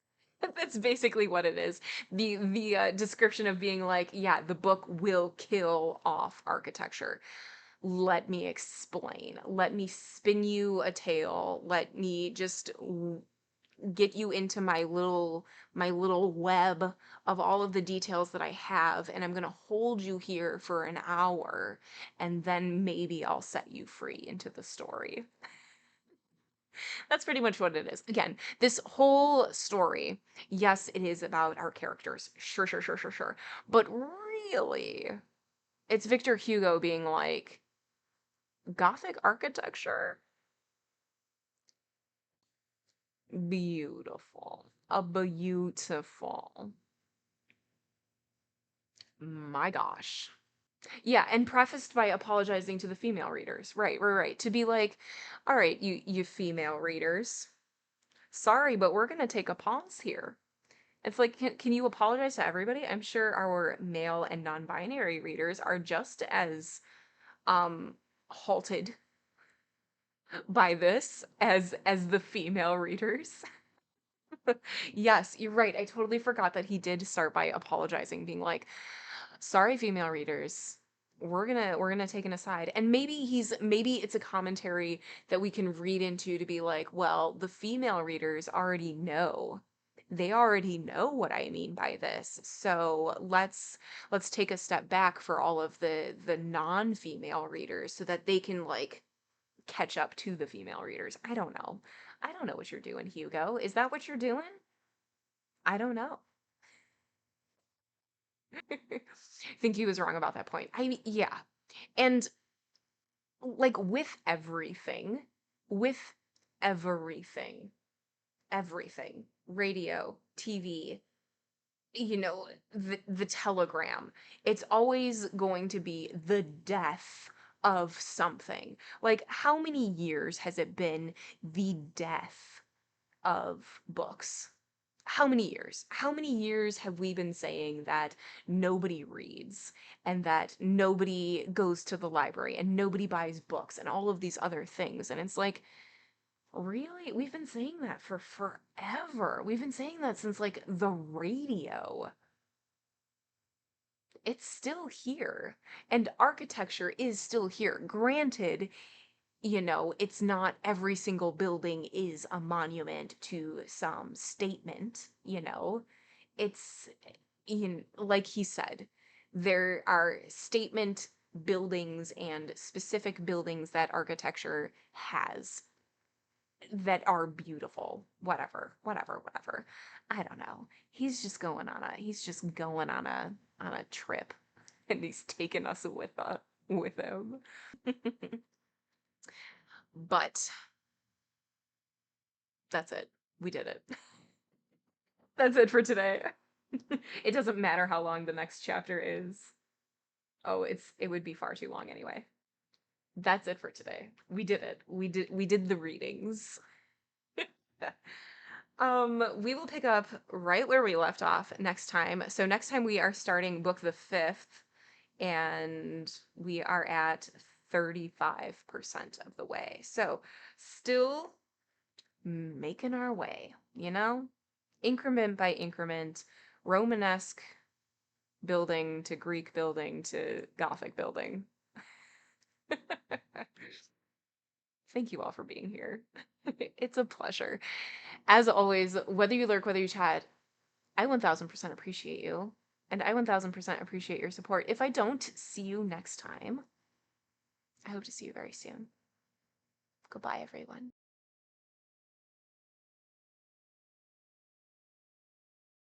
S1: That's basically what it is. The description of being like, yeah, the book will kill off architecture. Let me explain. Let me spin you a tale. Let me just get you into my little web of all of the details that I have, and I'm going to hold you here for an hour, and then maybe I'll set you free into the story. That's pretty much what it is. Again, this whole story, yes, it is about our characters. Sure, sure, sure, sure, sure. But really, it's Victor Hugo being like, Gothic architecture? Beautiful. A beautiful. My gosh. Yeah, and prefaced by apologizing to the female readers. Right, right, right. To be like, all right, you female readers, sorry, but we're gonna take a pause here. It's like, can you apologize to everybody? I'm sure our male and non-binary readers are just as um halted by this as the female readers. Yes, you're right. I totally forgot that he did start by apologizing, being like, "Sorry, female readers. We're gonna take an aside." And maybe it's a commentary that we can read into to be like, well, the female readers already know. They already know what I mean by this. So let's take a step back for all of the non-female readers so that they can like catch up to the female readers. I don't know. I don't know what you're doing, Hugo. Is that what you're doing? I don't know. I think he was wrong about that point. Yeah. And like with everything, everything, radio, TV, the telegram, it's always going to be the death of something. Like, how many years has it been the death of books? How many years? How many years have we been saying that nobody reads, and that nobody goes to the library, and nobody buys books and all of these other things? And it's like, really? We've been saying that for forever. We've been saying that since like the radio. It's still here. And architecture is still here. Granted, it's not every single building is a monument to some statement, It's, like he said, there are statement buildings and specific buildings that architecture has that are beautiful. Whatever, whatever, whatever. I don't know. He's just going on a trip, and he's taking us with him. But that's it. We did it. That's it for today. It doesn't matter how long the next chapter is. Oh, it would be far too long anyway. That's it for today. We did it. We did the readings. We will pick up right where we left off next time. So next time we are starting book the fifth, and we are at 35% of the way. So still making our way, increment by increment, Romanesque building to Greek building to Gothic building. Thank you all for being here. It's a pleasure. As always, whether you lurk, whether you chat, I 1000% appreciate you. And I 1000% appreciate your support. If I don't see you next time, I hope to see you very soon. Goodbye, everyone.